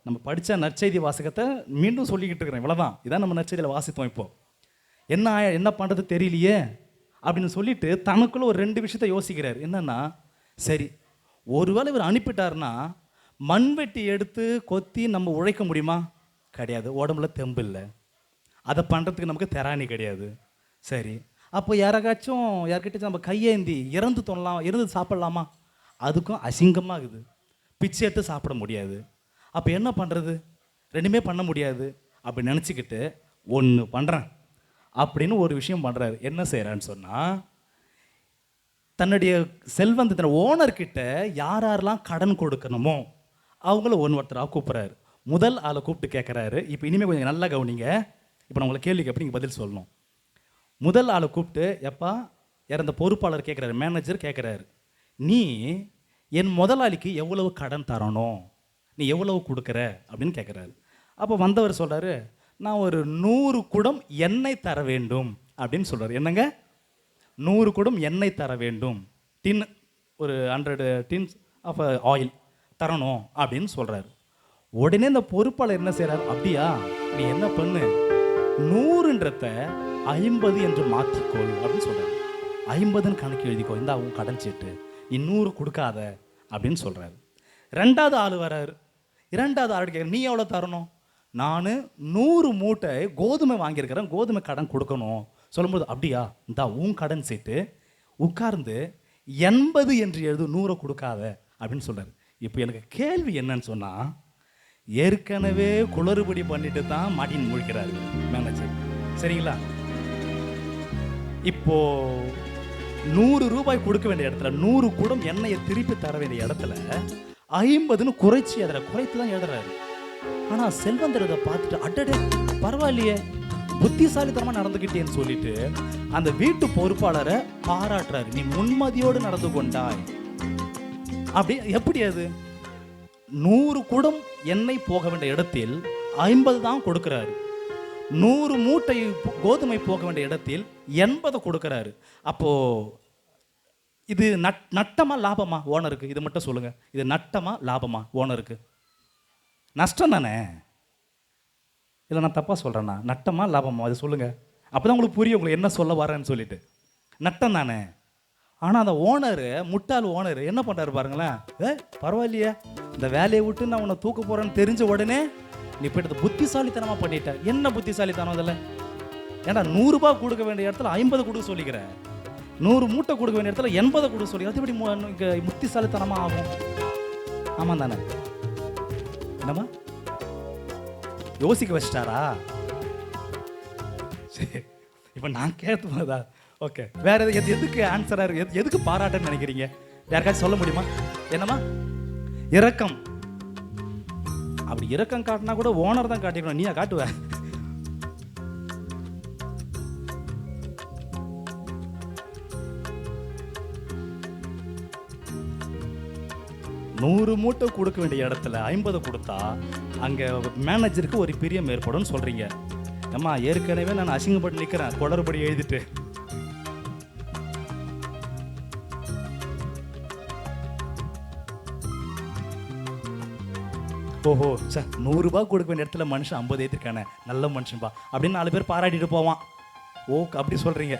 நம்ம படித்த நற்செய்தி வாசகத்தை மீண்டும் சொல்லிக்கிட்டு இருக்கிறேன், இவ்வளோதான். இதான் நம்ம நற்செய்தியில் வாசித்தோம். இப்போது என்ன பண்ணுறது தெரியலையே அப்படின்னு சொல்லிட்டு தனக்குள்ளே ஒரு 2 விஷயத்தை யோசிக்கிறார். என்னென்னா, சரி ஒருவேளை இவர் அனுப்பிட்டாருன்னா மண்வெட்டி எடுத்து கொத்தி நம்ம உழைக்க முடியுமா? கிடையாது, உடம்புல தெம்பு இல்லை, அதை பண்ணுறதுக்கு நமக்கு திராணி கிடையாது. சரி, அப்போ யார்கிட்ட நம்ம கையேந்தி இறந்து சாப்பிட்லாமா? அதுக்கும் அசிங்கமாகுது, பிச்சை எடுத்து சாப்பிட முடியாது. அப்போ என்ன பண்ணுறது? 2மே பண்ண முடியாது. அப்படி நினச்சிக்கிட்டு ஒன்று பண்ணுறேன் அப்படின்னு ஒரு விஷயம் பண்ணுறாரு. என்ன செய்கிறான்னு சொன்னால், தன்னுடைய செல்வந்தத்தின் ஓனர்கிட்ட யாரெல்லாம் கடன் கொடுக்கணுமோ அவங்கள ஒருத்தராக கூப்பிட்றாரு. முதல் ஆளை கூப்பிட்டு கேட்குறாரு. இப்போ இனிமேல் கொஞ்சம் நல்லா கவனிங்க, இப்போ நான் உங்களை கேள்வி கேட்பேன், நீங்கள் பதில் சொல்லணும். முதல் ஆளை கூப்பிட்டு, எப்பா இறந்த பொறுப்பாளர் கேட்குறாரு, மேனேஜர் கேட்குறாரு, நீ என் முதலாளிக்கு எவ்வளவு கடன் தரணும், நீ எவ்வளவு கொடுக்குற அப்படின்னு கேட்குறாரு. அப்போ வந்தவர் சொல்கிறாரு, நான் ஒரு 100 குடம் எண்ணெய் தர வேண்டும் அப்படின்னு சொல்கிறார். என்னங்க, 100 குடம் எண்ணெய் தர வேண்டும், டின் ஒரு 100 டின்ஸ் ஆஃப் ஆயில் தரணும் அப்படின்னு சொல்கிறாரு. உடனே இந்த பொறுப்பாளர் என்ன செய்கிறார், அப்படியா நீ என்ன பண்ணு, 100ன்றத 50 என்று மாற்றிக்கொள் அப்படின்னு சொல்கிறார். 50ன்னு கணக்கு எழுதிக்கோ, இந்த அவங்க கடன் சீட்டு, 200 கொடுக்காத அப்படின்னு சொல்கிறாரு. 2வது ஆள் வர்றாரு. 2வது ஆள் கேட்குற, நீ எவ்வளோ தரணும்? நான் 100 மூட்டை கோதுமை வாங்கியிருக்கிறேன், கோதுமை கடன் கொடுக்கணும் சொல்லும்போது, அப்படியா இந்த உன் கடன் சீட்டு, உட்கார்ந்து 80 என்று எழுது, 100 கொடுக்காத அப்படின்னு சொல்கிறார். இப்போ எனக்கு கேள்வி என்னன்னு சொன்னால், ஏற்கனவே குளறுபடி பண்ணிட்டு தான் மாட்டின்னு முழிக்கிறாரு மேனேஜர். சரிங்களா? இப்போ 100 ரூபாய் கொடுக்க வேண்டிய இடத்துல 100 குடம் எண்ணெயை திருப்பி தர வேண்டிய இடத்துல 50ன்னு குறைத்து தான் எழுதுறாரு. ஆனால் செல்வந்தர் இதை பார்த்துட்டு, அடடே பரவாயில்லையே புத்திசாலித்தனமாக நடந்துக்கிட்டேன்னு சொல்லிட்டு அந்த வீட்டு பொறுப்பாளரை பாராட்டுறாரு. நீ முன்மதியோடு நடந்து கொண்டாய். அப்படி எப்படி அது? 100 குடம் எண்ணெய் போக வேண்டிய இடத்தில் 50 தான் கொடுக்கிறாரு. 100 மூட்டை கோதுமை போக வேண்டிய இடத்தில் 80 கொடுக்கிறாரு. அப்போ இது நட்டமா லாபமா ஓனருக்கு? இது மட்டும் சொல்லுங்க, இது நட்டமா லாபமா ஓனருக்கு? நஷ்டம் தானே. இல்லை நான் தப்பாக சொல்கிறேண்ணா? நட்டமா லாபமா அது சொல்லுங்கள், அப்போ தான் உங்களுக்கு புரியும் உங்களுக்கு என்ன சொல்ல வரேன்னு சொல்லிட்டு. நட்டம் தானே. ஆனால் அந்த ஓனரு, முட்டாள் ஓனரு என்ன பண்ணுறாரு பாருங்களேன், பரவாயில்லையே இந்த வேலையை விட்டு நான் உன்னை தூக்க போகிறேன்னு தெரிஞ்ச உடனே நீ போய்ட்டு புத்திசாலித்தனமாக பண்ணிட்ட. என்ன புத்திசாலித்தனம் அதில்? ஏன்னா 100 ரூபாய் கொடுக்க வேண்டிய இடத்துல 50 கொடுக்க சொல்லிக்கிறேன், 100 மூட்டை கொடுக்க வேண்டிய இடத்துல 80 கொடுக்க சொல்லி, அது எப்படி புத்திசாலித்தனமாக ஆகும்? ஆமாம் தானே? என்னம்மா யோசிக்க வச்சிட்டாரா? சரி, இப்போ நான் கேட்பதா? ஓகே, வேற எதுக்கு ஆன்சரா இருக்கு? எதுக்கு பாராட்டுன்னு நினைக்கிறீங்க? யாருக்காச்சும் சொல்ல முடியுமா? என்னம்மா? இரக்கம். அப்படி இரக்கம் காட்டினா கூட ஓனர் தான் காட்டிக்கணும், நீயா காட்டுவ? நூறு மூட்டை கொடுக்க வேண்டிய இடத்துல 50 கொடுத்தா அங்கே மேனேஜருக்கு ஒரு பிரியம் ஏற்படும் சொல்கிறீங்க. ஏம்மா ஏற்கனவே நான் அசிங்கப்பட்டு நிற்கிறேன் குளறுபடி எழுதிட்டு. ஓஹோ சே, 100 ரூபாய் கொடுக்க வேண்டிய இடத்துல மனுஷன் 50 ஏற்றிருக்கானே, நல்ல மனுஷன்பா அப்படின்னு 4 பேர் பாராட்டிட்டு போவான். ஓ அப்படி சொல்கிறீங்க.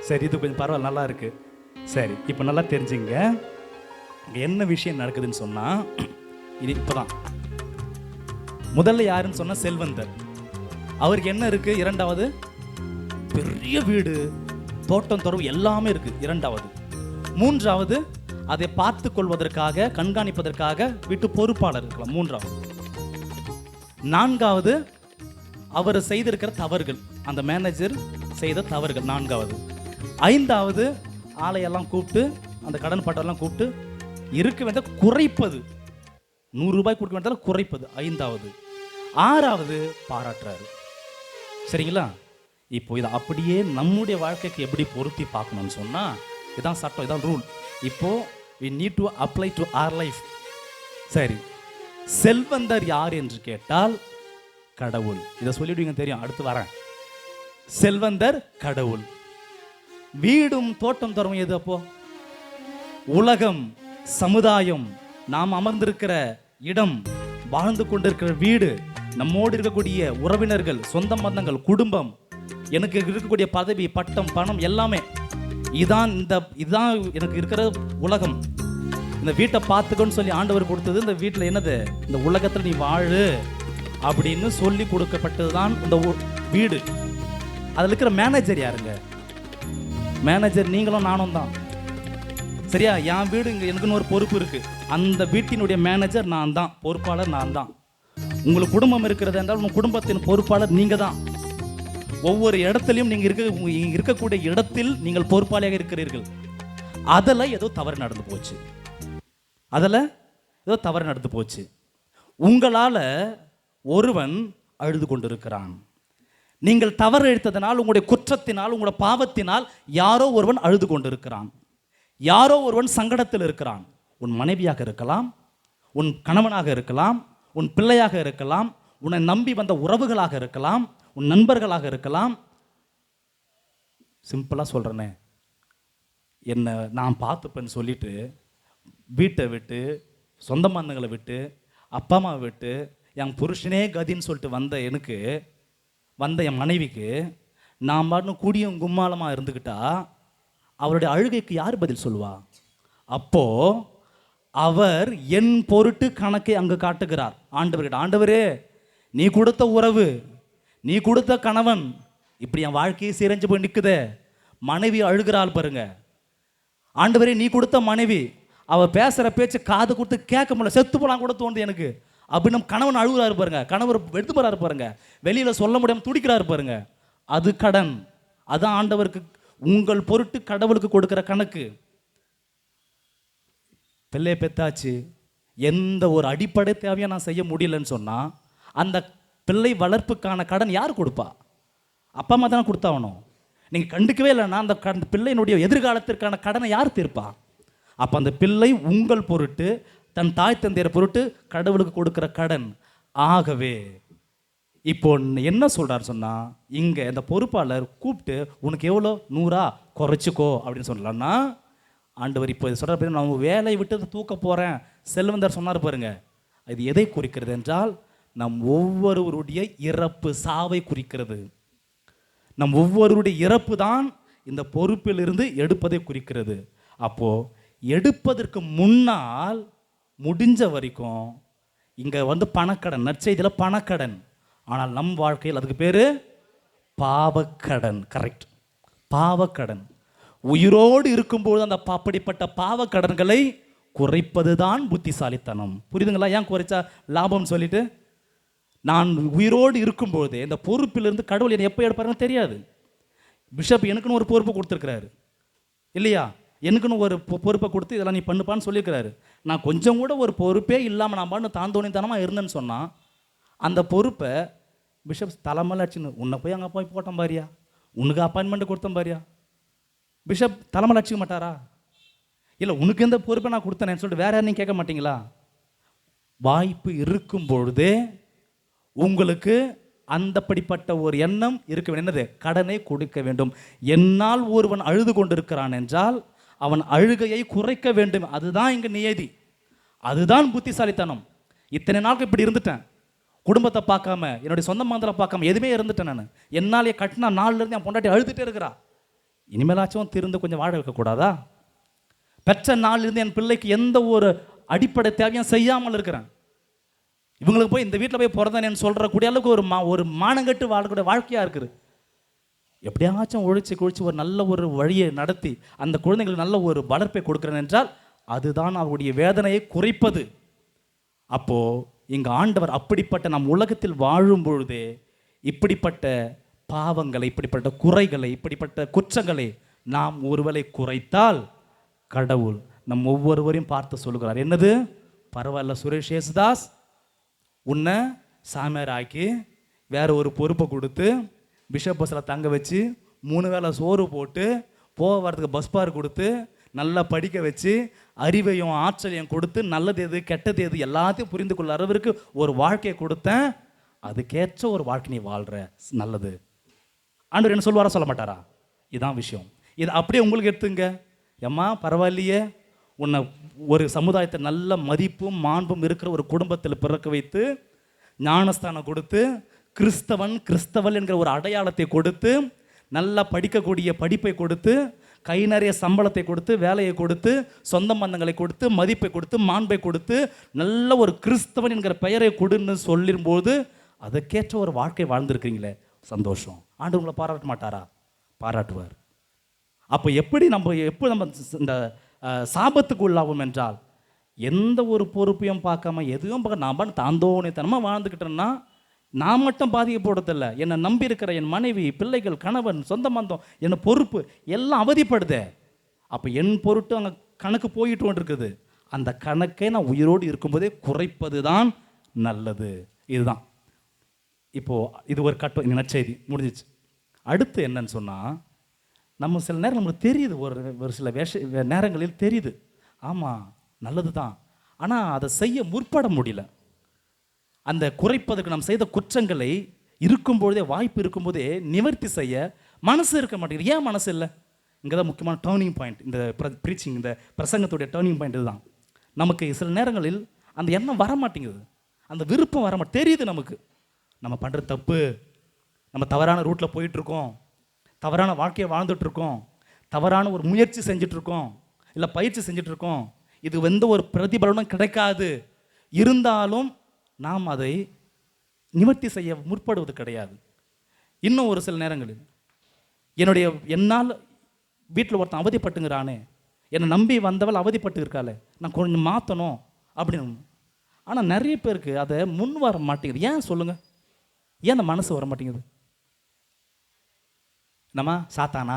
சரி, இது கொஞ்சம் பரவாயில்ல, நல்லா இருக்கு. சரி, இப்போ நல்லா தெரிஞ்சுங்க இங்கே என்ன விஷயம் நடக்குதுன்னு சொன்னால், இது இப்போதான் முதல்ல யாருன்னு சொன்னால் செல்வந்தர். அவருக்கு என்ன இருக்கு? இரண்டாவது பெரிய வீடு, தோட்டம் துறவு எல்லாமே இருக்கு. இரண்டாவது. மூன்றாவது அதை பார்த்து கொள்வதற்காக, கண்காணிப்பதற்காக வீட்டு பொறுப்பாளர் இருக்கலாம். மூன்றாவது. நான்காவது அவர் செய்திருக்கிற தவறுகள், அந்த மேனேஜர் செய்த தவறுகள். நான்காவது. ஐந்தாவது ஆளையெல்லாம் கூப்பிட்டு, அந்த கடன் பட்டெல்லாம் கூப்பிட்டு இருக்க வேண்டிய குறைப்பது, 100 ரூபாய் கொடுக்க வேண்டியதால் குறைப்பது. ஐந்தாவது. ஆறாவது பாராட்டுறாரு. சரிங்களா? இப்போ இதை அப்படியே நம்முடைய வாழ்க்கைக்கு எப்படி பொருத்தி பார்க்கணும்னு சொன்னால், இதான் சட்டம், இதான் ரூல். இப்போ we need to apply to our life. சரி, செல்வந்தர் யார் என்று கேட்டால் கடவுள். இதை சொல்லிடுவீங்க, தெரியும், அடுத்து வரேன். செல்வந்தர் கடவுள். வீடும் தோட்டம் தரும் எது? அப்போ உலகம், சமுதாயம், நாம் அமர்ந்திருக்கிற இடம், வாழ்ந்து கொண்டிருக்கிற வீடு, நம்மோடு இருக்கக்கூடிய உறவினர்கள், சொந்த பந்தங்கள், குடும்பம், எனக்கு இருக்கக்கூடிய பதவி, பட்டம், பணம் எல்லாமே இதுதான் எனக்கு இருக்கிற உலகம். இந்த வீட்டை பார்த்துக்கன்னு சொல்லி ஆண்டவர் கொடுத்தது. இந்த வீட்டில் என்னது? இந்த உலகத்தில் நீ வாழு அப்படின்னு சொல்லி கொடுக்கப்பட்டது தான் இந்த வீடு. அதில் இருக்கிற மேனேஜர் யாருங்க? மேனேஜர் நீங்களும் நானும் தான். சரியா? என் வீடு இங்கே எனக்குன்னு ஒரு பொறுப்பு இருக்கு. அந்த வீட்டினுடைய மேனேஜர் நான் தான், பொறுப்பாளர் நான் தான். உங்களுக்கு குடும்பம் இருக்கிறது என்றால் உங்கள் குடும்பத்தின் பொறுப்பாளர் நீங்க தான். ஒவ்வொரு இடத்துலையும் நீங்கள் இருக்கக்கூடிய இடத்தில் நீங்கள் பொறுப்பாளியாக இருக்கிறீர்கள். அதில் ஏதோ தவறு நடந்து போச்சு. உங்களால் ஒருவன் அழுது கொண்டிருக்கிறான். நீங்கள் தவறு எடுத்ததனால், உங்களுடைய குற்றத்தினால், உங்களுடைய பாவத்தினால் யாரோ ஒருவன் அழுது கொண்டிருக்கிறான். யாரோ ஒருவன் சங்கடத்தில் இருக்கிறான். உன் மனைவியாக இருக்கலாம், உன் கணவனாக இருக்கலாம், உன் பிள்ளையாக இருக்கலாம், உன்னை நம்பி வந்த உறவுகளாக இருக்கலாம், உன் நண்பர்களாக இருக்கலாம். சிம்பிளாக சொல்கிறேனே, என்னை நான் பார்த்துப்பேன்னு சொல்லிட்டு வீட்டை விட்டு, சொந்த பந்தங்களை விட்டு, அப்பா அம்மாவை விட்டு, என் புருஷனே கதின்னு சொல்லிட்டு வந்த என் மனைவிக்கு நான் பாட்டு கூடியும் கும்மாளமாக இருந்துக்கிட்டா அவருடைய அழுகைக்கு யார் பதில் சொல்லுவா? அப்போ அவர் என் பொருட்டு கணக்கை அங்கு காட்டுகிறார். ஆண்டவர்கிட்ட, ஆண்டவரே நீ கொடுத்த உறவு, நீ கொடுத்த கணவன் இப்படி என் வாழ்க்கையை சிறைஞ்சு போய் நிற்குதே. மனைவி அழுகிறாள் பாருங்க. ஆண்டவரே நீ கொடுத்த மனைவி, அவள் பேசுகிற பேச்சு காது கொடுத்து கேட்க முடியல, செத்து போலாம் கூட தோணுது எனக்கு அப்படின்னு கணவன் அழுகுறாரு பாருங்க. கணவர் எடுத்து போறாரு பாருங்க, வெளியில் சொல்ல முடியாமல் துடிக்கிறாரு பாருங்க. அது கடன். அதான் ஆண்டவருக்கு உங்கள் பொருட்டு கடவுளுக்கு கொடுக்கிற கணக்கு. பிள்ளை பெத்தாச்சு, எந்த ஒரு அடிப்படை தேவையாக நான் செய்ய முடியலன்னு சொன்னால் அந்த பிள்ளை வளர்ப்புக்கான கடன் யார் கொடுப்பா? அப்பா அம்மா தானே கொடுத்தாகணும். நீங்கள் கண்டுக்கவே இல்லைன்னா அந்த பிள்ளையினுடைய எதிர்காலத்திற்கான கடனை யார் தீர்ப்பா? அப்போ அந்த பிள்ளை உங்கள் பொருட்டு, தன் தாய் தந்தையர் பொருட்டு கடவுளுக்கு கொடுக்குற கடன். ஆகவே இப்போ என்ன சொல்கிறார் சொன்னால், இங்கே இந்த பொறுப்பாளர் கூப்பிட்டு உனக்கு எவ்வளோ 100 குறைச்சிக்கோ அப்படின்னு சொல்லலாம்னா, ஆண்டவர் இப்போ சொல்கிற நான் வேலையை விட்டு தூக்க போகிறேன் செல்வந்தர் சொன்னார் பாருங்க. இது எதை குறிக்கிறது என்றால், நம் ஒவ்வொருவருடைய இறப்பு, சாவை குறிக்கிறது. நம் ஒவ்வொருவருடைய இறப்பு தான் இந்த பொறுப்பிலிருந்து எடுப்பதை குறிக்கிறது. அப்போது எடுப்பதற்கு முன்னால் முடிஞ்ச வரைக்கும் இங்கே பணக்கடன், நற்செய்தியில் பணக்கடன். ஆனால் நம் வாழ்க்கையில் அதுக்கு பேர் பாவக்கடன். கரெக்ட், பாவக்கடன். உயிரோடு இருக்கும்போது அந்த அப்படிப்பட்ட பாவக்கடன்களை குறைப்பது தான் புத்திசாலித்தனம். புரியுதுங்களா? ஏன் குறைச்சா லாபம்னு சொல்லிட்டு, நான் உயிரோடு இருக்கும்போது இந்த பொறுப்பிலிருந்து கடவுள் என்னை எப்போ எடுப்பாருன்னு தெரியாது. பிஷப் எனக்குன்னு ஒரு பொறுப்பு கொடுத்துருக்கிறாரு இல்லையா? எனக்குன்னு ஒரு பொறுப்பை கொடுத்து இதெல்லாம் நீ பண்ணுப்பான்னு சொல்லியிருக்கிறாரு. நான் கொஞ்சம் கூட ஒரு பொறுப்பே இல்லாமல் நான் பாட்டு தாந்தோணித்தனமாக இருந்தேன்னு சொன்னால் அந்த பொறுப்பை பிஷப் தலைமையில் அடிச்சுன்னு, உன்னை போய் அங்கே போய் போட்டோம் பாரியா, உனக்கு அப்பாயின்மெண்ட் கொடுத்தோம் பாரியா, பிஷப் தலைமையில் அடிச்சுக்க மாட்டாரா? இல்லை உனக்கு எந்த பொறுப்பை நான் கொடுத்தேன்னு சொல்லிட்டு வேற யாரும் கேட்க மாட்டீங்களா? வாய்ப்பு இருக்கும் பொழுதே உங்களுக்கு அந்தப்படிப்பட்ட ஒரு எண்ணம் இருக்க வேண்டும். என்னது? கடனை கொடுக்க வேண்டும். என்னால் ஒருவன் அழுது கொண்டிருக்கிறான் என்றால் அவன் அழுகையை குறைக்க வேண்டும். அதுதான் இங்க நியதி, அதுதான் புத்திசாலித்தனம். இத்தனை நாளுக்கு இப்படி இருந்துட்டேன், குடும்பத்தை பார்க்காம, என்னுடைய சொந்த மாந்தரை பார்க்காம எதுவுமே இருந்துட்டேன் நான். என்னாலே கட்டின நாள்ல இருந்து என் பொண்டாட்டி அழுதுட்டே இருக்கிறா. இனிமேலாச்சும் திருந்து கொஞ்சம் வாழ வைக்கக்கூடாதா? பெற்ற நாளிலிருந்து என் பிள்ளைக்கு எந்த ஒரு அடிப்படை தேவையும் செய்யாமல் இருக்கிறேன். இவங்களுக்கு போய் இந்த வீட்டில் போய் பிறந்தேன்னு சொல்கிற கூடிய அளவுக்கு ஒரு மானங்கட்டு வாழக்கூடிய வாழ்க்கையாக இருக்குது. எப்படியாச்சும் ஒழிச்சு ஒரு நல்ல ஒரு வழியை நடத்தி அந்த குழந்தைங்களுக்கு நல்ல ஒரு வளர்ப்பை கொடுக்குறேன் என்றால் அதுதான் அவருடைய வேதனையை குறைப்பது. அப்போது இங்கே ஆண்டவர் அப்படிப்பட்ட நம் உலகத்தில் வாழும் பொழுதே இப்படிப்பட்ட பாவங்களை, இப்படிப்பட்ட குறைகளை, இப்படிப்பட்ட குற்றங்களை நாம் ஒருவேளை குறைத்தால் கடவுள் நம் ஒவ்வொருவரையும் பார்த்து சொல்லுகிறார், என்னது, பரவாயில்ல சுரேஷ் யேசுதாஸ், உன்னை சாமியார் ஆக்கி வேற ஒரு பொறுப்பை கொடுத்து பிஷப் பஸ்ஸில் தங்க வச்சு 3 வேளை சோறு போட்டு வரதுக்கு பஸ் பார் கொடுத்து நல்லா படிக்க வச்சு அறிவையும் ஆற்றலையும் கொடுத்து நல்லது எது கெட்டது எது எல்லாத்தையும் புரிந்து கொள்ள அளவிற்கு ஒரு வாழ்க்கையை கொடுத்தேன். அதுக்கேற்ற ஒரு வாழ்க்கை நீ வாழ்கிற, நல்லது. ஆண்டவர் என்ன சொல்லுவாரா, சொல்ல மாட்டாரா? இதுதான் விஷயம். இது அப்படியே உங்களுக்கு எடுத்துங்க. எம்மா பரவாயில்லையே, உன்னை ஒரு சமுதாயத்தை நல்ல மதிப்பும் மாண்பும் இருக்கிற ஒரு குடும்பத்தில் பிறக்க வைத்து ஞானஸ்தானம் கொடுத்து கிறிஸ்தவன் என்கிற ஒரு அடையாளத்தை கொடுத்து நல்லா படிக்கக்கூடிய படிப்பை கொடுத்து கை நிறைய சம்பளத்தை கொடுத்து வேலையை கொடுத்து சொந்த பந்தங்களை கொடுத்து மதிப்பை கொடுத்து மாண்பை கொடுத்து நல்ல ஒரு கிறிஸ்தவன் என்கிற பெயரை கொடுன்னு சொல்லும்போது அதுக்கேற்ற ஒரு வாழ்க்கை வாழ்ந்துருக்கீங்களே, சந்தோஷம். ஆண்டவர் உங்களை பாராட்ட மாட்டாரா? பாராட்டுவார். அப்போ எப்படி நம்ம இந்த சாபத்துக்கு உள்ளாகும் என்றால் எந்த ஒரு பொறுப்பையும் பார்க்காம எதுவும் பார்க்க நாம் தாந்தோணித்தனமாக வாழ்ந்துக்கிட்டோன்னா நான் மட்டும் பாதிக்கப்படுறதில்ல, என்னை நம்பி இருக்கிற என் மனைவி, பிள்ளைகள், கணவன், சொந்த பந்தம், என்ன பொறுப்பு எல்லாம் அவதிப்படுதே. அப்போ என் பொருட்டு அங்கே கணக்கு போயிட்டு கொண்டிருக்குது. அந்த கணக்கை நான் உயிரோடு இருக்கும்போதே குறைப்பது தான் நல்லது. இதுதான் இப்போது இது ஒரு நற்செய்தி முடிஞ்சிச்சு. அடுத்து என்னன்னு சொன்னால், நம்ம சில நேரம் நமக்கு தெரியுது, ஒரு சில நேரங்களில் தெரியுது, ஆமாம் நல்லது தான், ஆனால் அதை செய்ய முற்பட முடியல. அந்த குறைப்பதற்கு நாம் செய்த குற்றங்களை இருக்கும்பொழுதே, வாய்ப்பு இருக்கும்போதே நிவர்த்தி செய்ய மனசு இருக்க மாட்டேங்குது. ஏன் மனசு இல்லை? இங்கே தான் முக்கியமான டேர்னிங் பாயிண்ட். இந்த ப்ரீச்சிங், இந்த பிரசங்கத்துடைய டேர்னிங் பாயிண்ட் இதுதான். நமக்கு சில நேரங்களில் அந்த எண்ணம் வர மாட்டேங்குது, அந்த விருப்பம் வர மாட்டேங்குது. தெரியுது நமக்கு நம்ம பண்ணுற தப்பு, நம்ம தவறான ரூட்டில் போயிட்டுருக்கோம், தவறான வாழ்க்கையை வாழ்ந்துட்டுருக்கோம், தவறான ஒரு முயற்சி செஞ்சிட்ருக்கோம், இல்லை பயிற்சி செஞ்சிட்ருக்கோம், இது எந்த ஒரு பிரதிபலனும் கிடைக்காது. இருந்தாலும் நாம் அதை நிவர்த்தி செய்ய முற்படுவது கிடையாது. இன்னும் ஒரு சில நேரங்களில் என்னால் வீட்டில் ஒருத்தன் அவதிப்பட்டுங்கிறானே, என்னை நம்பி வந்தவள் அவதிப்பட்டு இருக்காளே, நான் கொஞ்சம் மாற்றணும் அப்படின்னு. ஆனால் நிறைய பேருக்கு அதை முன் வர மாட்டேங்குது. ஏன் சொல்லுங்கள்? ஏன் அந்த மனசு வர மாட்டேங்குது? நம்ம சாத்தான்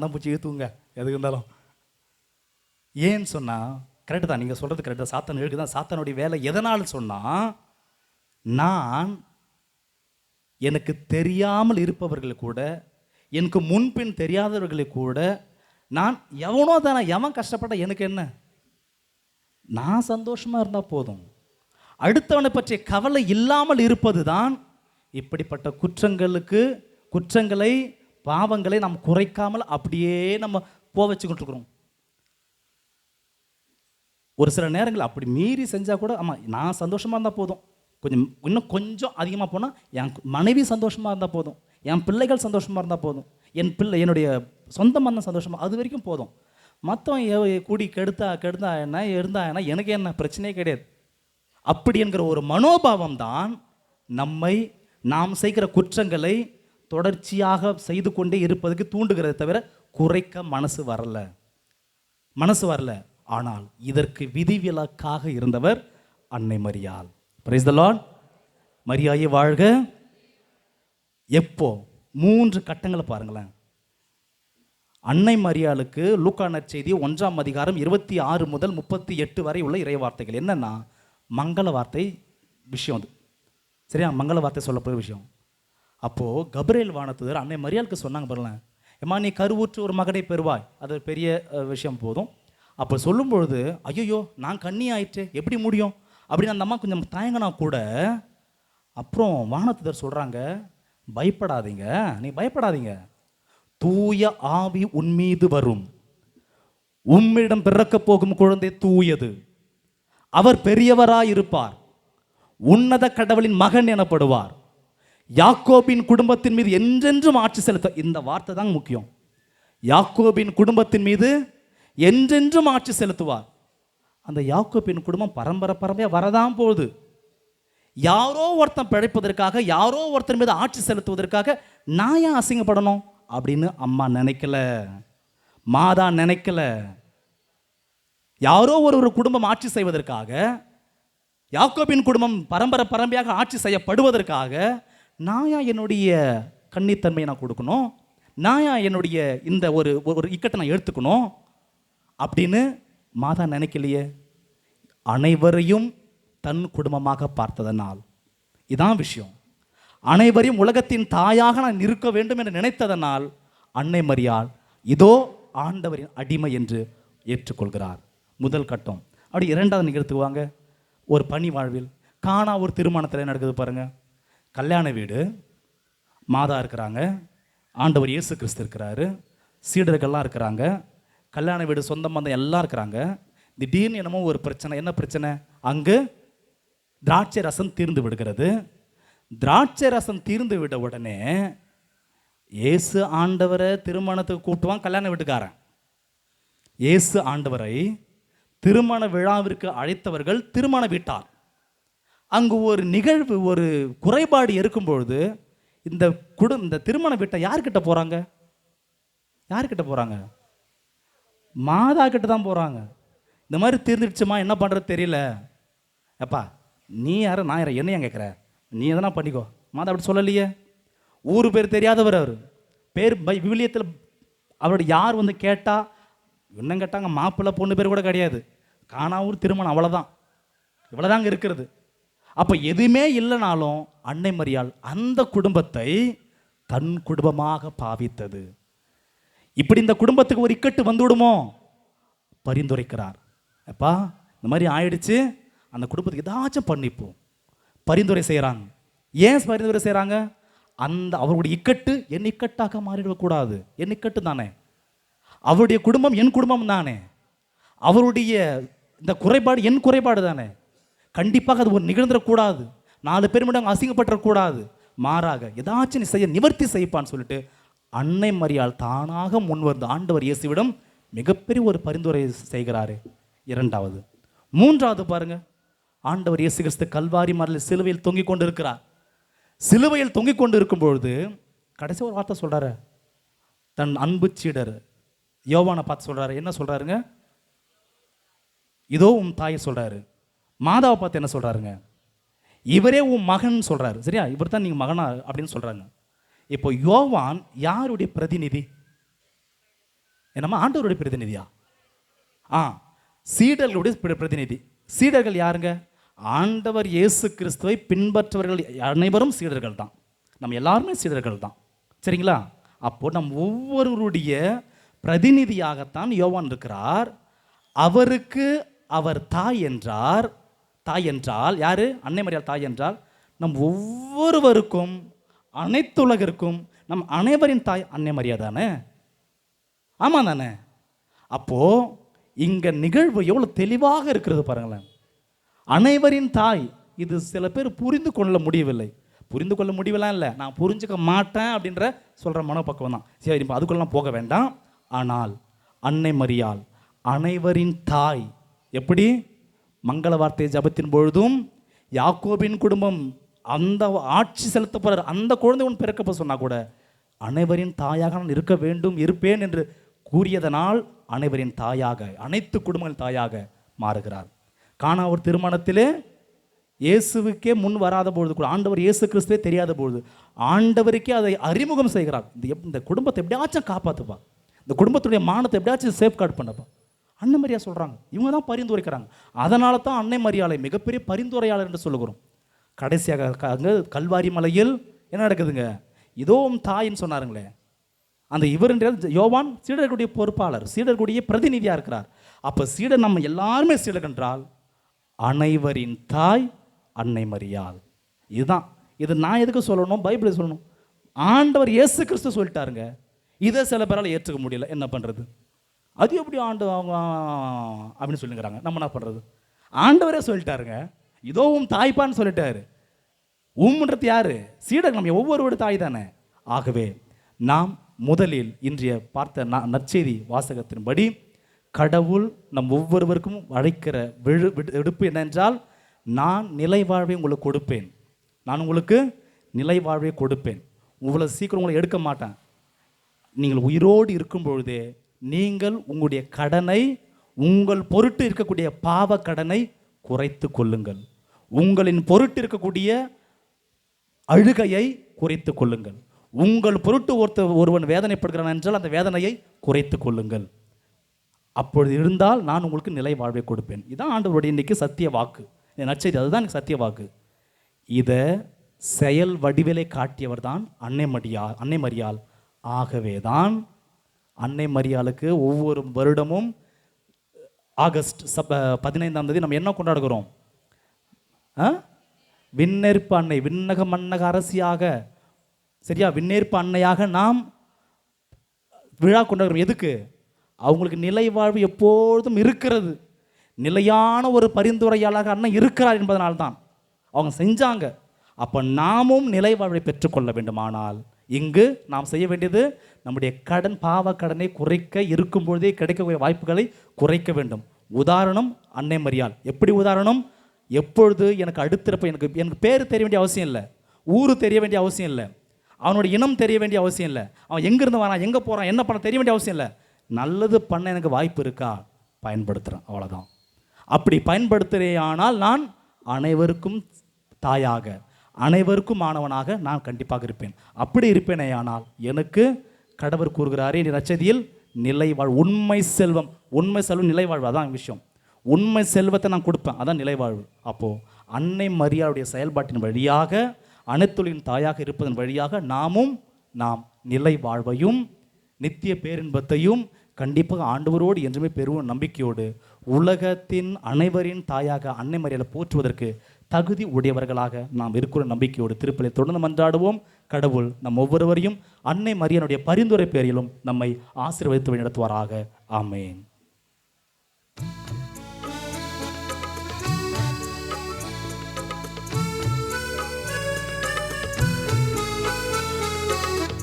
தான் பூச்சி ஏற்றுங்க எதுக்கு இருந்தாலும். ஏன்னு சொன்னால் கரெக்டு தான், நீங்கள் சொல்கிறது கரெக்டு தான், சாத்தான் இழுக்கு தான். சாத்தானுடைய வேலை எதனால் சொன்னால், நான் எனக்கு தெரியாமல் இருப்பவர்களை கூட, எனக்கு முன்பின் தெரியாதவர்களை கூட நான் எவனோ தானே, எவன் கஷ்டப்பட்ட எனக்கு என்ன, நான் சந்தோஷமாக இருந்தால் போதும். அடுத்தவனை பற்றிய கவலை இல்லாமல் இருப்பது தான் இப்படிப்பட்ட குற்றங்களை பாவங்களை நாம் குறைக்காமல் அப்படியே நம்ம வச்சுக்கிட்டு இருக்கிறோம். ஒரு சில நேரங்கள் அப்படி மீறி செஞ்சால் கூட, ஆமாம் நான் சந்தோஷமாக இருந்தால் போதும், இன்னும் கொஞ்சம் அதிகமாக போனால் என் மனைவி சந்தோஷமாக இருந்தால் போதும், என் பிள்ளைகள் சந்தோஷமாக இருந்தால் போதும், என்னுடைய சொந்த மந்தம் சந்தோஷமாக, அது வரைக்கும் போதும். மற்றவன் கூடி கெடுத்தா என்ன இருந்தா என்ன, எனக்கு என்ன பிரச்சனையே கிடையாது. அப்படி என்கிற ஒரு மனோபாவம் தான் நாம் செய்கிற குற்றங்களை தொடர்ச்சியாக செய்து கொண்டே இருப்பதுக்கு தூண்டுகிறத தவிர குறைக்க மனசு வரல. ஆனால் இதற்கு விதிவிலக்காக இருந்தவர் அன்னை மரியாள். Praise the Lord. மரியாயே வாழ்க. எப்போ 3 கட்டங்களை பாருங்களேன். அன்னை மரியாளுக்கு லூக்கா நற்செய்தி 1ஆம் அதிகாரம் 26 முதல் 38 வரை உள்ள இறை வார்த்தைகள் என்னன்னா, மங்கள வார்த்தை விஷயம் அது, சரியா? மங்கள வார்த்தை சொல்லப்படுற விஷயம். அப்போது கபிரியேல் வானதூதர் அன்னை மரியாளுக்கு சொன்னாங்க, பாருங்களேன், ஏம்மா நீ கருவுற்று ஒரு மகனை பெறுவாய், அது ஒரு பெரிய விஷயம் போதும். அப்போ சொல்லும்பொழுது, ஐயோ நான் கன்னி ஆயிடுச்சு எப்படி முடியும் அப்படின்னு அந்த அம்மா கொஞ்சம் தயங்கினா கூட அப்புறம் வானதூதர் சொல்கிறாங்க, பயப்படாதீங்க, நீ பயப்படாதீங்க, தூய ஆவி உன்மீது வரும், உம்மிடம் பிறக்கப் போகும் குழந்தை தூயது, அவர் பெரியவராயிருப்பார், உன்னத கடவுளின் மகன் எனப்படுவார், யாக்கோபின் குடும்பத்தின் மீது என்றென்றும் ஆட்சி செலுத்த. இந்த வார்த்தை தான் முக்கியம். யாக்கோபின் குடும்பத்தின் மீது என்றென்றும் ஆட்சி செலுத்துவார். அந்த யாக்கோபின் குடும்பம் பரம்பரையாக வரதான் போகுது. யாரோ ஒருத்தன் பிழைப்பதற்காக, யாரோ ஒருத்தர் மீது ஆட்சி செலுத்துவதற்காக நான் ஏன் அசிங்கப்படணும் அப்படின்னு அம்மா நினைக்கல, மாதா நினைக்கல. யாரோ ஒரு குடும்பம் ஆட்சி செய்வதற்காக, யாக்கோபின் குடும்பம் பரம்பரையாக ஆட்சி செய்யப்படுவதற்காக நான் ஏன் என்னுடைய கன்னித்தன்மையை நான் கொடுக்கணும், நான் ஏன் என்னுடைய இந்த ஒரு இக்கட்டை நான் எடுத்துக்கணும் அப்படின்னு மாதா நினைக்கலையே. அனைவரையும் தன் குடும்பமாக பார்த்ததனால், இதான் விஷயம். அனைவரையும் உலகத்தின் தாயாக நான் இருக்க வேண்டும் என்று நினைத்ததனால் அன்னை மரியாள் இதோ ஆண்டவரின் அடிமை என்று ஏற்றுக்கொள்கிறார். முதல் கட்டம். அப்படி இரண்டாவது நிகழ்த்துக்கு வாங்க. ஒரு பணி வாழ்வில் காணா ஒரு திருமணத்தில் நடக்குது பாருங்க. கல்யாண வீடு, மாதா இருக்கிறாங்க, ஆண்டவர் இயேசு கிறிஸ்து இருக்கிறாரு, சீடர்கள்லாம் இருக்கிறாங்க, கல்யாண வீடு சொந்த பந்தம் எல்லாம் இருக்கிறாங்க. திடீர்னு என்னமோ ஒரு பிரச்சனை. என்ன பிரச்சனை? அங்கு திராட்சை ரசம் தீர்ந்து விடுகிறது. திராட்சை ரசம் தீர்ந்து விட உடனே இயேசு ஆண்டவரை திருமணத்துக்கு கூட்டுவான் கல்யாண வீட்டுக்காரன். இயேசு ஆண்டவரை திருமண விழாவிற்கு அழைத்தவர்கள் திருமண வீட்டார். அங்கு ஒரு நிகழ்வு, ஒரு குறைபாடு இருக்கும்பொழுது இந்த திருமண வீட்டை யார்கிட்ட போகிறாங்க? யார்கிட்ட போகிறாங்க? மாதா கிட்ட தான் போகிறாங்க. இந்த மாதிரி தீர்ந்துடுச்சுமா, என்ன பண்ணுறது தெரியல. அப்பா நீ யார, நான் யார, என்ன கேட்குற, நீ எதனா பண்ணிக்கோ. மாதா அப்படி சொல்லலையே. ஊர் பேர் தெரியாதவர், அவர் பேர் விவிலியத்தில் அவருடைய யார் வந்து கேட்டால் இன்னும் கேட்டாங்க, மாப்பிள்ளை பொண்ணு பேர் கூட கிடையாது, காணாவூர் திருமணம், அவ்வளோதான், இவ்வளோதாங்க இருக்கிறது. அப்போ எதுவுமே இல்லைனாலும் அன்னை மரியாள் அந்த குடும்பத்தை தன் குடும்பமாக பாவித்தது. இப்படி இந்த குடும்பத்துக்கு ஒரு இக்கட்டு வந்துவிடுமோ பரிந்துரைக்கிறார். அப்பா இந்த மாதிரி ஆயிடுச்சு, அந்த குடும்பத்துக்கு ஏதாச்சும் பண்ணிப்போம் பரிந்துரை செய்கிறாங்க. ஏன் பரிந்துரை செய்கிறாங்க? அந்த அவருடைய இக்கட்டு என் இக்கட்டாக மாறிடக்கூடாது. என் இக்கட்டு தானே, அவருடைய குடும்பம் என் குடும்பம் தானே, அவருடைய இந்த குறைபாடு என் குறைபாடு தானே. கண்டிப்பாக அது ஒரு நிகழ்ந்துடக்கூடாது, 4 பேர் மட்டும் அசிங்கப்பட்டுறக்கூடாது. மாறாக ஏதாச்சும் நீ செய்ய நிவர்த்தி செய்ப்பான்னு சொல்லிட்டு அன்னை மரியாள் தானாக முன்வந்து ஆண்டவர் இயேசுவிடம் மிகப்பெரிய ஒரு பரிந்துரை செய்கிறாரு. இரண்டாவது. மூன்றாவது பாருங்க, ஆண்டவர் இயேசு கிறிஸ்து கல்வாரி மரத்தில் சிலுவையில் தொங்கிக் கொண்டு இருக்கிறார். சிலுவையில் தொங்கிக் கொண்டு இருக்கும் பொழுது கடைசி ஒரு வார்த்தை சொல்றாரு. தன் அன்பு சீடர் யோவானை பார்த்து சொல்றாரு. என்ன சொல்றாருங்க? இதோ உன் தாயை சொல்றாரு. மாதாவை பார்த்து என்ன சொல்றாருங்க? இவரே உன் மகன் சொல்றாரு. சரியா? இவர் தான் நீங்க மகனா அப்படின்னு சொல்றாங்க. இப்போ யோவான் யாருடைய பிரதிநிதி? என்னம்மா, ஆண்டவருடைய பிரதிநிதியா? சீடர்களுடைய பிரதிநிதி. சீடர்கள் யாருங்க? ஆண்டவர் இயேசு கிறிஸ்துவை பின்பற்றவர்கள் அனைவரும் சீடர்கள் தான். நம்ம எல்லாருமே சீடர்கள் தான். சரிங்களா? அப்போ நம் ஒவ்வொருவருடைய பிரதிநிதியாகத்தான் யோவான் இருக்கிறார். அவருக்கு அவர் தாய் என்றார். தாய் என்றால் யாரு? அன்னை மரியாள் தாய் என்றால் நம் ஒவ்வொருவருக்கும், அனைத்து உலகிற்கும் நம் அனைவரின் தாய் அன்னை மரியாள் தானே. ஆமாம் தானே? அப்போ இங்க நிகழ்வு எவ்வளவு தெளிவாக இருக்கிறது பாருங்களேன். அனைவரின் தாய். இது சில பேர் புரிந்து கொள்ள முடியவில்லை. புரிந்து கொள்ள முடியலாம் இல்லை, நான் புரிஞ்சுக்க மாட்டேன் அப்படின்ற சொல்கிற மனப்பக்குவம் தான். சரி, இப்போ அதுக்குள்ளலாம் போக வேண்டாம். ஆனால் அன்னை மரியாள் அனைவரின் தாய். எப்படி? மங்கள வார்த்தை ஜபத்தின் பொழுதும் யாக்கோபின் குடும்பம் அந்த ஆட்சி செலுத்த போகிற அந்த குழந்தை ஒன்று பிறக்கப்போ சொன்னால் கூட அனைவரின் தாயாக நான் இருக்க வேண்டும், இருப்பேன் என்று கூறியதனால் அனைவரின் தாயாக, அனைத்து குடும்பங்களின் தாயாக மாறுகிறார். காணா ஒரு திருமணத்திலே இயேசுவுக்கே முன் வராத பொழுது கூட, ஆண்டவர் இயேசு கிறிஸ்துவே தெரியாத பொழுது ஆண்டவருக்கே அதை அறிமுகம் செய்கிறார். இந்த குடும்பத்தை எப்படியாச்சும் காப்பாற்றுப்பா, இந்த குடும்பத்துடைய மானத்தை எப்படியாச்சும் சேஃப்கார்டு பண்ணப்பா. அன்னை மரியா சொல்கிறாங்க. இவங்க தான் பரிந்துரைக்கிறாங்க. அதனால தான் அன்னை மரியாளை மிகப்பெரிய பரிந்துரையாளர் என்று சொல்லுகிறோம். கடைசியாக அங்கே கல்வாரி மலையில் என்ன நடக்குதுங்க? இதோ தாயின்னு சொன்னாருங்களே, அந்த இவருன்ற யோவான் சீடர்களுடைய பொறுப்பாளர், சீடர்களுடைய பிரதிநிதியாக இருக்கிறார். அப்போ சீடர் நம்ம எல்லாருமே சீடர் என்றால் அனைவரின் தாய் அன்னை மரியாள். இதுதான் இது நான் எதுக்கு சொல்லணும்? பைபிளை சொல்லணும். ஆண்டவர் இயேசு கிறிஸ்து சொல்லிட்டாருங்க. இதை சில பேரால் ஏற்றுக்க முடியல. என்ன பண்ணுறது? அது எப்படி அவங்க அப்படின்னு சொல்லுங்கிறாங்க. நம்ம என்ன பண்ணுறது? ஆண்டவரே சொல்லிட்டாருங்க. இதோ தாய்ப்பான்னு சொல்லிட்டாரு. உம்ன்றது யாரு? சீடர். நம்ம ஒவ்வொருவரோட தாய் தானே. ஆகவே நாம் முதலில் இன்றைய பார்த்த நற்செய்தி வாசகத்தின்படி கடவுள் நம் ஒவ்வொருவருக்கும் அழைக்கிற விடுப்பு என்னென்றால், நான் நிலை வாழ்வை உங்களுக்கு கொடுப்பேன். நான் உங்களுக்கு நிலை வாழ்வை கொடுப்பேன். இவ்வளோ சீக்கிரம் உங்களை எடுக்க மாட்டேன். நீங்கள் உயிரோடு இருக்கும் பொழுதே நீங்கள் உங்களுடைய கடனை, உங்கள் பொருட்டு இருக்கக்கூடிய பாவ கடனை குறைத்து கொள்ளுங்கள். உங்களின் பொருட்டு இருக்கக்கூடிய அழுகையை குறைத்து கொள்ளுங்கள். உங்கள் பொருட்டு ஒருவன் வேதனைப்படுகிறான் என்றால் அந்த வேதனையை குறைத்து கொள்ளுங்கள். அப்பொழுது இருந்தால் நான் உங்களுக்கு நிலை வாழ்வை கொடுப்பேன். இதுதான் ஆண்டவருடைய இன்னைக்கு சத்திய வாக்கு, நற்செய்தி. அதுதான் எனக்கு சத்திய வாக்கு. இதை செயல் வடிவிலை காட்டியவர் தான் அன்னை மரியாள். ஆகவே தான் அன்னை மரியாளுக்கு ஒவ்வொரு வருடமும் ஆகஸ்ட் 15ஆம் தேதி நம்ம என்ன கொண்டாடுகிறோம்? விண்ணேற்பு அன்னை, விண்ணக மன்னக அரசியாக, சரியா, விண்ணேற்பு அன்னையாக நாம் விழா கொண்டாடுறோம். எதுக்கு? அவங்களுக்கு நிலை வாழ்வு எப்பொழுதும் இருக்கிறது. நிலையான ஒரு பரிந்துரையாளராக அண்ணன் இருக்கிறார் என்பதனால்தான் அவங்க செஞ்சாங்க. அப்போ நாமும் நிலை வாழ்வை பெற்றுக்கொள்ள வேண்டுமானால் இங்கு நாம் செய்ய வேண்டியது நம்முடைய கடன், பாவ கடனை குறைக்க இருக்கும் பொழுதே கிடைக்கக்கூடிய வாய்ப்புகளை குறைக்க வேண்டும். உதாரணம் அன்னை மரியாள். எப்படி உதாரணம்? எப்பொழுது எனக்கு அடுத்திருப்ப எனக்கு பேர் தெரிய வேண்டிய அவசியம் இல்லை, ஊர் தெரிய வேண்டிய அவசியம் இல்லை, அவனோட இனம் தெரிய வேண்டிய அவசியம் இல்லை, அவன் எங்கேருந்து வரான், எங்கே போகிறான், என்ன பண்ண தெரிய வேண்டிய அவசியம் இல்லை. நல்லது பண்ண எனக்கு வாய்ப்பு இருக்கா, பயன்படுத்துகிறேன், அவ்வளோதான். அப்படி பயன்படுத்துகிறேயானால் நான் அனைவருக்கும் தாயாக, அனைவருக்கும் மாணவனாக நான் கண்டிப்பாக இருப்பேன். அப்படி இருப்பேனே ஆனால் எனக்கு கடவுள் கூறுகிறாரே நற்செய்தியில் நிலை வாழ்வு, உண்மை செல்வம். உண்மை செல்வம் நிலை வாழ்வு, அதான் விஷயம். உண்மை செல்வத்தை நான் கொடுப்பேன், அதான் நிலை வாழ்வு. அப்போது அன்னை மரியாளுடைய செயல்பாட்டின் வழியாக, அனைத்துலகின் தாயாக இருப்பதன் வழியாக நாம் நிலை வாழ்வையும் நித்திய பேரின்பத்தையும் கண்டிப்பாக ஆண்டவரோடு என்றுமே பெறுவோம் நம்பிக்கையோடு உலகத்தின் அனைவரின் தாயாக அன்னை மரியாளை போற்றுவதற்கு தகுதி உடையவர்களாக நாம் இருக்கிற நம்பிக்கையோடு திருப்பலியை தொடர்ந்து மன்றாடுவோம். கடவுள் நம் ஒவ்வொருவரையும் அன்னை மரியாளுடைய பரிந்துரை பேரிலும் நம்மை ஆசீர்வதித்து வழிநடத்துவாராக. ஆமென்.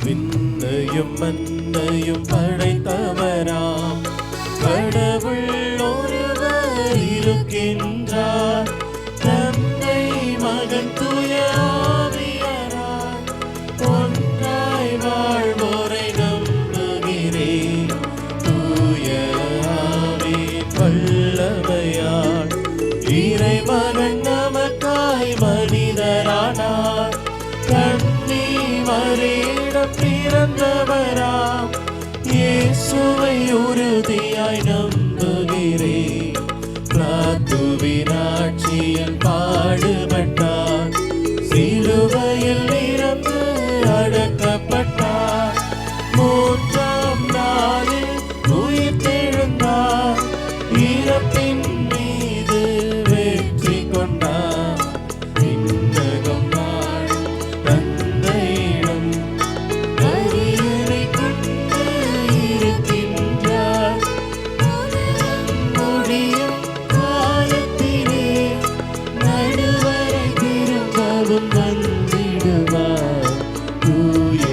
விண்ணையும் மண்ணையும் படைத்தவராம் கடவுள் ஒருவர் இருக்கின்றார். தந்தை, மகன், தூய ஆவியாராய் ஒன்றாய் வாழ்வோரை நம்புகிறேன். தூய ஆவியின் வல்லமையால் இறைமகன் நமக்காய் மனிதரானார். கன்னி மரியிடம் பிறந்தவராம் இயேசுவை உறுதியாய் நம்புகிறேன். பிளாத்துவின் ஆட்சியில் பாடுபட்டார், சிலுவையில் இறந்து அடக்கப்பட்டார். மூன்றாம் நாளில் உயிர்த்தெழுந்தார், இறப்பின் மீது வெற்றி கொண்டார். விண்ணகம் வாழும் தந்தையிடம் அரியணை கொண்டு இருக்கின்றார். முடியும் காலத்திலே நடுவரை திரும்பவும் வந்திடுவார். தூய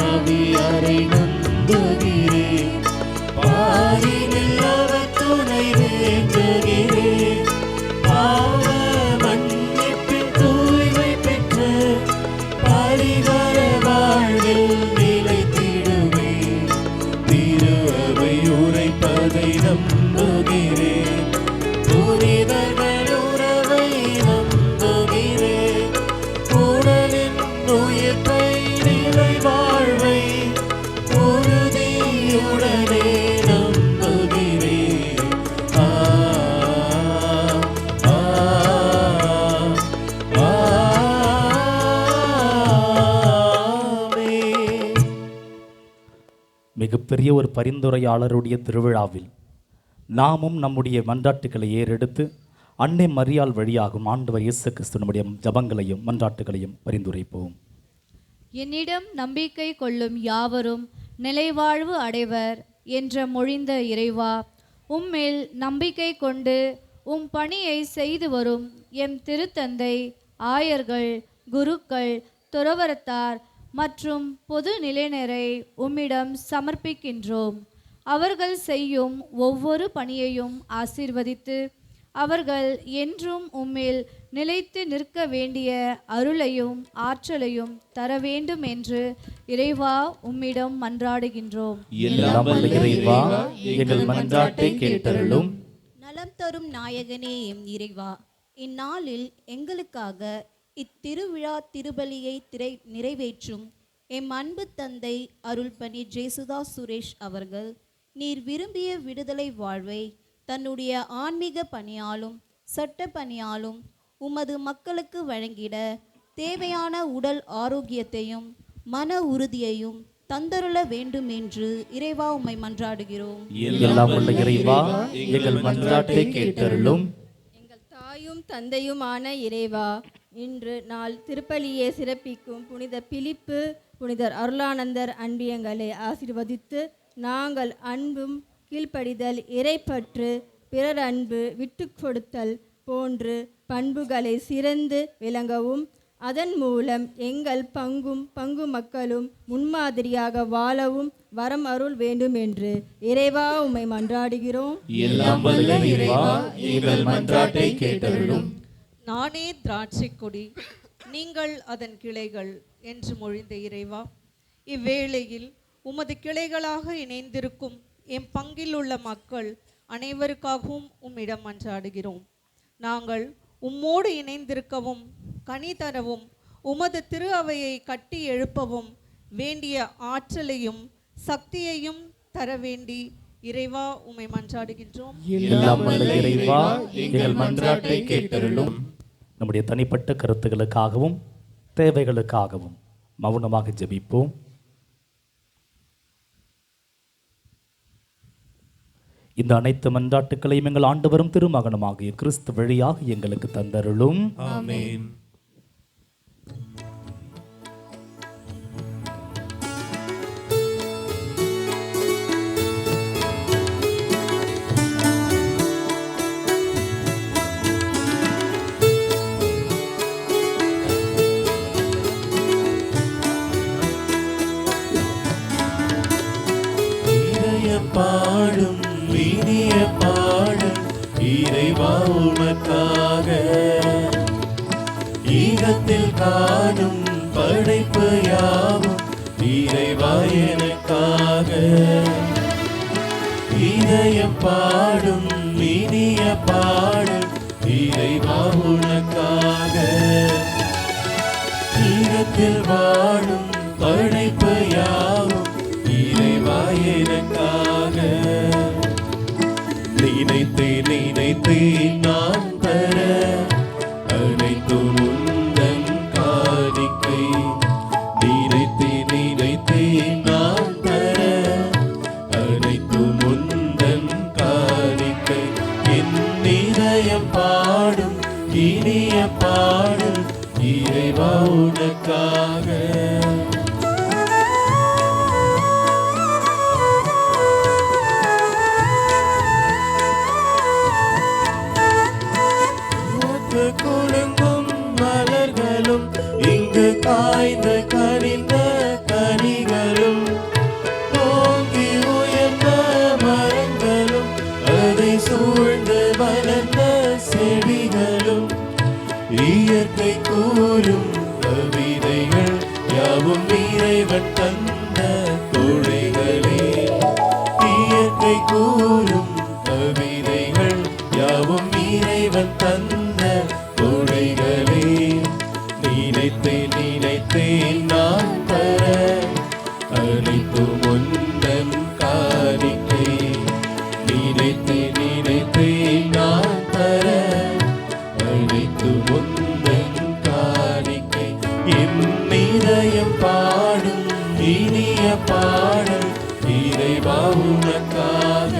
ஆவியாரை நம்புகிறேன், பாரினில் அவர் துணை வேண்டுகிறேன். பாவ மன்னிப்பின் தூய்மை பெற்று பரிகார வாழ்வில் நிலைத்திடுவேன். திரு அவை உரைப்பதை நம்புகிறேன், புனிதர்கள் உறவை நம்புகிறேன். உடலின் உயிர்ப்பை, நிலை வாழ்வை உறுதியுடனே நம்புகிறேன். ஆமென். மிகப்பெரிய ஒரு பரிந்துரையாளருடைய திருவிழாவில் நாமும் நம்முடைய மன்றாட்டுக்களை ஏறெடுத்து அன்னை மரியாள் வழியாகும் ஆண்டவர் இயேசு கிறிஸ்து நம்முடைய ஜபங்களையும் மன்றாட்டுகளையும் பரிந்துரைப்போம். என்னிடம் நம்பிக்கை கொள்ளும் யாவரும் நிலைவாழ்வு அடைவர் என்ற மொழிந்த இறைவா, உம்மேல் நம்பிக்கை கொண்டு உம் பணியை செய்து வரும் எம் திருத்தந்தை, ஆயர்கள், குருக்கள், துறவரத்தார் மற்றும் பொது நிலையினரை உம்மிடம் சமர்ப்பிக்கின்றோம். அவர்கள் செய்யும் ஒவ்வொரு பணியையும் ஆசீர்வதித்து அவர்கள் என்றும் உம்மில் நிலைத்து நிற்க வேண்டிய அருளையும் ஆற்றலையும் தர வேண்டும் என்று இறைவா உம்மிடம் மன்றாடுகின்றோம். எல்லாம் வல்ல இறைவா, எங்கள் மன்றாட்டை கேட்டருளும். நலம் தரும் நாயகனே எம் இறைவா, இந்நாளில் எங்களுக்காக இத்திருவிழா திருபலியை நிறைவேற்றும் எம் அன்பு தந்தை அருள்பணி ஜேசுதாஸ் சுரேஷ் அவர்கள் நீர் விரும்பிய விடுதலை வாழ்வை தன்னுடைய ஆன்மீக பணியாலும் சட்ட பணியாலும் உமது மக்களுக்கு வழங்கிட தேவையான உடல் ஆரோக்கியத்தையும் மன உறுதியையும் தந்தருள வேண்டும் என்று இறைவா உம்மை மன்றாடுகிறோம். எல்லாம் வல்ல இறைவா, எங்கள் மன்றாட்டை கேட்டருளும். எங்கள் தாயும் தந்தையுமான இறைவா, இன்று நாள் திருப்பலியை சிறப்பிக்கும் புனித பிலிப்பு, புனிதர் அருளானந்தர் அன்பியங்களை ஆசீர்வதித்து நாங்கள் அன்பும் கீழ்ப்படிதல், இறைப்பற்று, பிறர் அன்பு, விட்டு கொடுத்தல் போன்று பண்புகளை சிறந்து விளங்கவும் அதன் மூலம் எங்கள் பங்கு மக்களும் முன்மாதிரியாக வாழவும் வரம் அருள் வேண்டும் என்று இறைவா உம்மை மன்றாடுகிறோம். எல்லாம் வல்ல இறைவா, எங்கள் மன்றாட்டை கேட்டருளும். நானே திராட்சை கொடி, நீங்கள் அதன் கிளைகள் என்று மொழிந்த இறைவா, இவ்வேளையில் உமது கிளைகளாக இணைந்திருக்கும் எம் பங்கில் உள்ள மக்கள் அனைவருக்காகவும் உம்மிடம் மன்றாடுகிறோம். நாங்கள் உம்மோடு இணைந்திருக்கவும் கனி தரவும் உமது திரு அவையை கட்டி எழுப்பவும் வேண்டிய ஆற்றலையும் சக்தியையும் தர வேண்டி இறைவா உம்மை மன்றாடுகின்றோம். எல்லாம் வல்ல இறைவா, எங்கள் மன்றாட்டை கேட்டருளும். நம்முடைய தனிப்பட்ட கருத்துக்களுக்காகவும் தேவைகளுக்காகவும் மௌனமாக ஜெபிப்போம். இந்த அனைத்து மன்றாட்டுக்களையும் எங்கள் ஆண்டவரும் திருமகனுமாகிய கிறிஸ்து வழியாக எங்களுக்கு தந்தருளும். ஆமென். பாடும் இனிய பாடும் இறைவா உனக்காக, ஈகத்தில் காணும் படைப்பு யாவும் இறைவா எனக்காக. இதயம் பாடும் இனிய பாடும் இறைவா உனக்காக, ஈகத்தில் வாடும் படைப்பு யாவும் இறைவா எனக்காக. நினைத்தேன் நான் தர அனைத்தும் உந்தன் காணிக்கை. நினைத்தேன் நான் தர அனைத்தும் உந்தன் காணிக்கை. என் இதயம் பாடும் இனிய பாடும் இறைவா உனக்காக. குலுங்கும் மலர்களும் இங்கு காய்ந்த கனிந்த கனிகளும், ஓங்கி உயர்ந்த மரங்களும் அதை சூழ்ந்து வளர்ந்த செடிகளும், இயற்கை கூறும் கவிதைகள் யாவும் இறைவன் தந்த கொடைகளே. இயற்கை கூறும் கவிதைகள் யாவும் இறைவன் தந்த கொடைகளே. நினைத்தேன் நான் தர அனைத்தும் உந்தன் காணிக்கை. நினைத்தேன் நான் தர அனைத்தும் உந்தன் காணிக்கை. என் இதயம் பாடும் இனிய பாடல் இறைவா உனக்காக,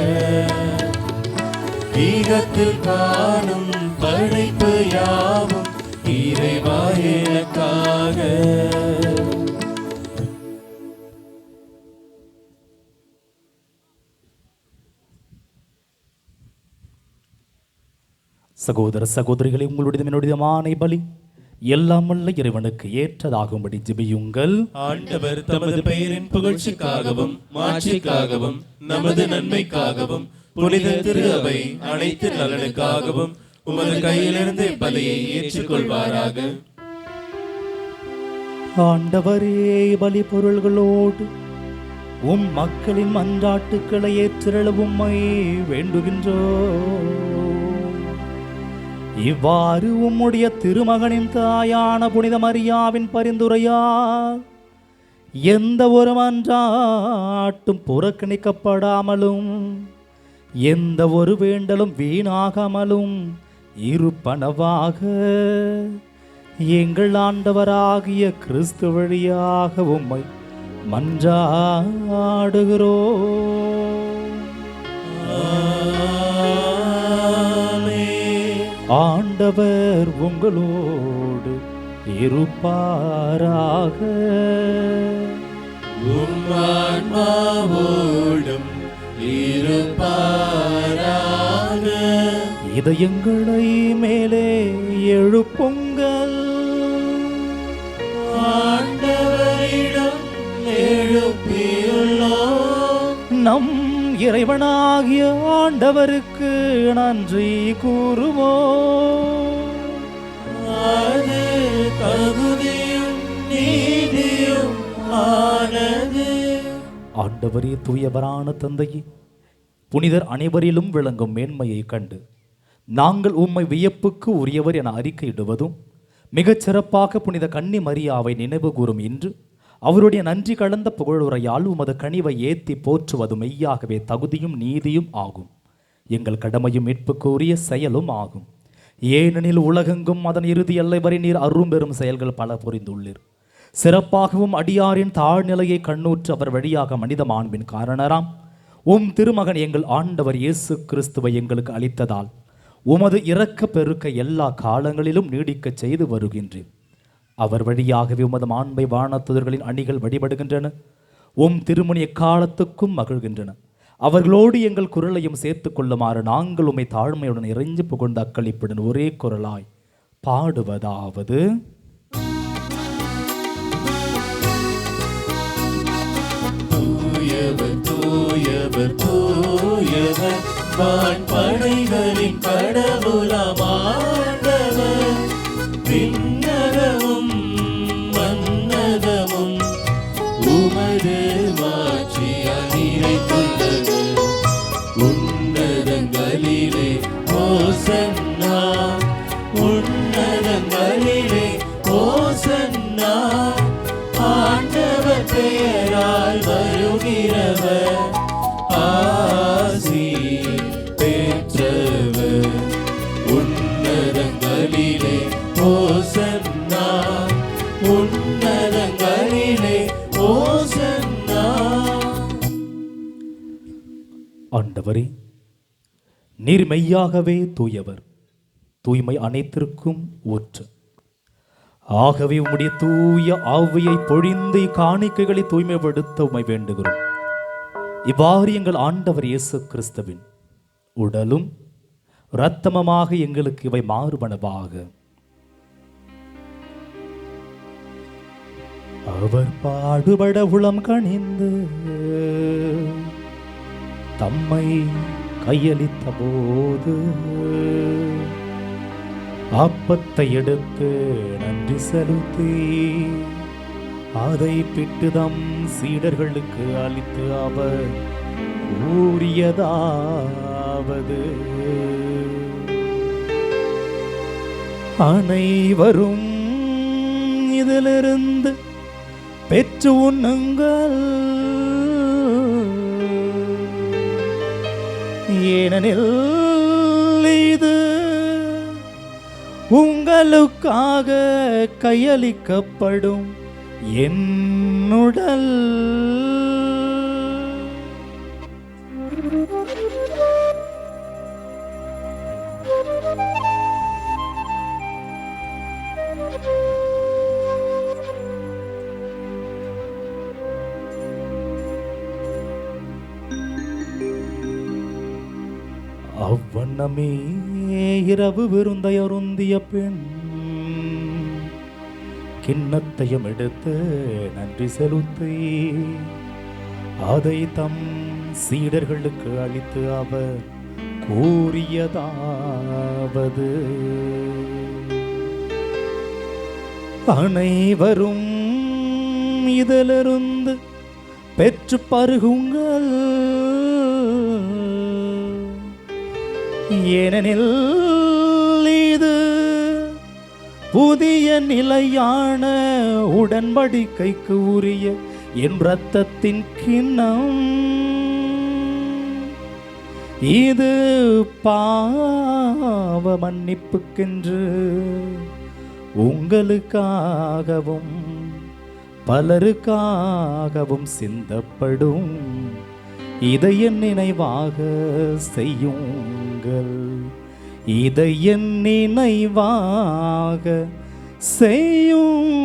ஈகத்தில் காணும் படைப்பு யாவும் இறைவா எனக்காக. சகோதர சகோதரிகளை, உங்களுடைய என்னுடையமான பலி எல்லாம் வல்ல இறைவனுக்கு ஏற்றதாகும்படி ஜெபியுங்கள். ஆண்டவர் தமது பெயரின் புகழ்ச்சிக்காகவும் மாட்சிக்காகவும் நமது நன்மைக்காகவும் புனித திரு அவை அனைத்து நலனுக்காகவும் உமது கையிலிருந்து பலியை ஏற்றுக்கொள்வாராக. ஆண்டவரே, பலி பொருள்களோடு உம் மக்களின் மன்றாட்டுக்களை ஏற்றிரள உம்மை வேண்டுகின்றோ. இவ்வாறு உம்முடைய திருமகனின் தாயான புனித மரியாவின் பரிந்துரையா எந்த ஒரு மன்றாட்டும் புறக்கணிக்கப்படாமலும் எந்த ஒரு வேண்டலும் வீணாகாமலும் இருப்பனவாக எங்கள் ஆண்டவராகிய கிறிஸ்து வழியாக உம்மை மன்றாடுகிறோம். ஆண்டவர் உங்களோடு இருப்பாராக. உம் ஆன்மாவோடும் இருப்பாராக. இதயங்களை மேலே எழுப்புங்கள். ஆண்டவரிடம் எழுப்பியுள்ளோம். நம் இறைவனாகிய ஆண்டவருக்கு நன்றி கூறுவோம். அது தகுதியும் நீதியும் ஆனது. ஆண்டவரே, தூயவரான தந்தையே, புனிதர் அனைவரிலும் விளங்கும் மேன்மையை கண்டு நாங்கள் உம்மை வியப்புக்கு உரியவர் என அறிக்கையிடுவதும், மிகச் சிறப்பாக புனித கன்னி மரியாவை நினைவு கூறும் இன்று அவருடைய நன்றி கலந்த புகழுரையால் உமது கனிவை ஏத்தி போற்றுவதும் மெய்யாகவே தகுதியும் நீதியும் ஆகும். எங்கள் கடமையும் மீட்புக்கு உரிய செயலும் ஆகும். ஏனெனில் உலகெங்கும் அதன் இறுதி எல்லை வரை நீர் அரும்பெரும் செயல்கள் பல புரிந்துள்ளீர். சிறப்பாகவும் அடியாரின் தாழ்நிலையை கண்ணூற்று அவர் வழியாக மனித மாண்பின் காரணராம் உம் திருமகன் எங்கள் ஆண்டவர் இயேசு கிறிஸ்துவை எங்களுக்கு அளித்ததால் உமது இரக்க பெருக்க எல்லா காலங்களிலும் நீடிக்கச் செய்து வருகின்றேன். அவர் வழியாகவே உமது மாண்பை வானத்துதர்களின் அணிகள் வழிபடுகின்றன. உம் திருமணி எக்காலத்துக்கும் மகிழ்கின்றன. அவர்களோடு எங்கள் குரலையும் சேர்த்துக் கொள்ளுமாறு நாங்கள் உம்மை தாழ்மையுடன் இறைஞ்சு புகழ்ந்து அக்களிப்புடன் ஒரே குரலாய் பாடுவதாவது: தூயவர் தூயவர் தூயவர் வான்படைகளின் கடவுளாம் ஆண்டவர். விண்ணகமும் மன்னகமும் உமது மாட்சியால் நிறைந்துள்ளது. உன்னதங்களிலே ஓசன்னா, உன்னதங்களிலே ஓசன்னா. ஆண்டவர் பெயரால் வருகிறவர் ஆசி பெற்றவர். உன்னதங்களிலே ஓசன்னா, உன்னதங்களிலே ஓசன்னா. ஆண்டவரே, நீர் மெய்யாகவே தூயவர், தூய்மை அனைத்திற்கும் ஊற்று. ஆகவே உம்முடைய தூய ஆவியை பொழிந்து காணிக்கைகளை தூய்மைப்படுத்த உம்மை வேண்டுகிறோம். இவ்வாறு எங்கள் ஆண்டவர் இயேசு கிறிஸ்துவின் உடலும் இரத்தமமாக எங்களுக்கு இவை மாறுபனவாக. அவர் பாடுபட உளம் கனிந்து தம்மை கையளித்த போது அப்பத்தை எடுத்து நன்றி செலுத்தி அதை பிட்டு தம் சீடர்களுக்கு அளித்து அவர் கூறியதாவது: அனைவரும் இதிலிருந்து பெற்று உண்ணுங்கள், ஏனெனில் இது உங்களுக்காக கையளிக்கப்படும் என் உடல். அவ்வண்ணமே இரவு விருந்தை அருந்திய பெண் கிண்ணத்தையும் எடுத்து நன்றி செலுத்தி அதை தம் சீடர்களுக்கு அளித்து அவர் கூறியதாவது: அனைவரும் இதிலிருந்து பெற்று பருகுங்கள், ஏனெனில் இது புதிய நிலையான உடன்படிக்கைக்கு உரிய என் இரத்தத்தின் கிண்ணம். இது பாவ மன்னிப்புக்கென்று உங்களுக்காகவும் பலருக்காகவும் சிந்தப்படும். இதை என் நினைவாக செய்யுங்கள், இதை என் நினைவாக செய்யுங்கள்.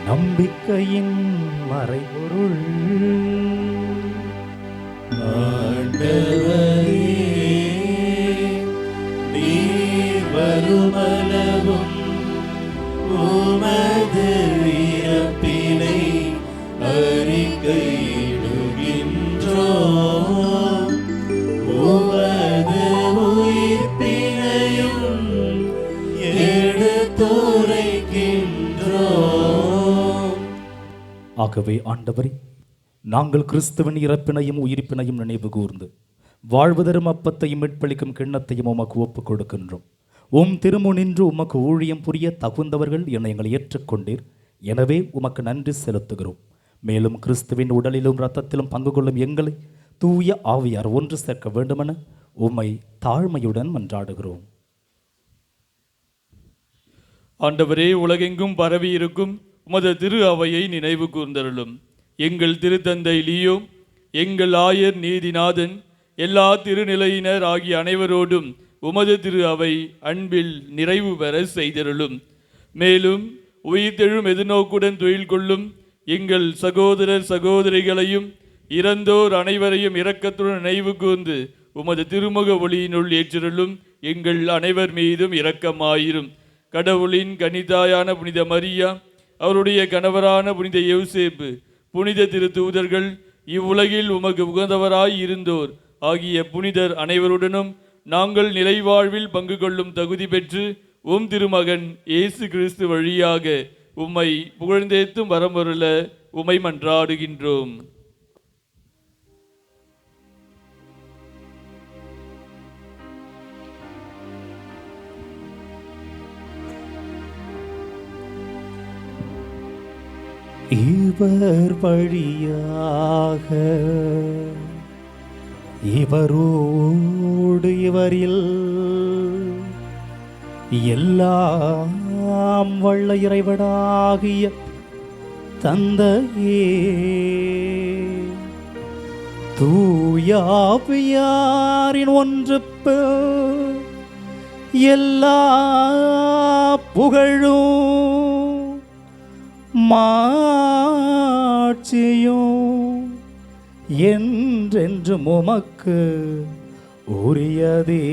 நம்பிக்கையின் மறைபொருள். ஆண்டவரே, நீர் வருமளவும் உமது இறப்பினை அறிக்கையிடுகின்றோம், உமது உயிர்ப்பினையும் எடுத்துரைக்கின்றோம். ஆகவே ஆண்டவரே, நாங்கள் கிறிஸ்துவின் இறப்பினையும் உயிர்ப்பினையும் நினைவு கூர்ந்து வாழ்வு தரும் அப்பத்தையும் மீட்பளிக்கும் கிண்ணத்தையும் உமக்கு ஒப்புக் கொடுக்கின்றோம். உம் திருமுனின்று உமக்கு ஊழியம் புரிய தகுந்தவர்கள் என எங்களை ஏற்றுக்கொண்டீர். எனவே உமக்கு நன்றி செலுத்துகிறோம். மேலும் கிறிஸ்துவின் உடலிலும் இரத்தத்திலும் பங்கு கொள்ளும் எங்களை தூய ஆவியார் ஒன்று சேர்க்க வேண்டுமென உம்மை தாழ்மையுடன் மன்றாடுகிறோம். ஆண்டவரே, உலகெங்கும் பரவி இருக்கும் உமது திரு அவையை நினைவு கூர்ந்தருளும். எங்கள் திருத்தந்தை லியோ, எங்கள் ஆயர் நீதிநாதன், எல்லா திருநிலையினர் ஆகிய அனைவரோடும் உமது திரு அவை அன்பில் நிறைவு பெற செய்தருளும். மேலும் உயிர்த்தெழும் எதிர்நோக்குடன் தொழில் கொள்ளும் எங்கள் சகோதரர் சகோதரிகளையும் இறந்தோர் அனைவரையும் இரக்கத்துடன் நினைவு கூர்ந்து உமது திருமுக ஒளியினுள் ஏற்றருளும். எங்கள் அனைவர் மீதும் இரக்கமாயிரும். கடவுளின் கன்னிதாயான புனித மரியா, அவருடைய கணவரான புனித யோசேப்பு, புனித திருத்தூதர்கள், இவ்வுலகில் உமக்கு உகந்தவராய் இருந்தோர் ஆகிய புனிதர் அனைவருடனும் நாங்கள் நிலைவாழ்வில் பங்கு கொள்ளும் தகுதி பெற்று உம் திருமகன் இயேசு கிறிஸ்து வழியாக உம்மை புகழ்ந்தேத்தும் வரமருள உம்மை மன்றாடுகின்றோம். இவர் வழியாக இவரோடு இவரில் எல்லாம் வல்ல இறைவனாகிய தந்தையே, தூயாவியாரின் ஒன்றுப்பு எல்லா புகழும் மாட்சியும் என்றென்றும் உமக்கு உரியதே.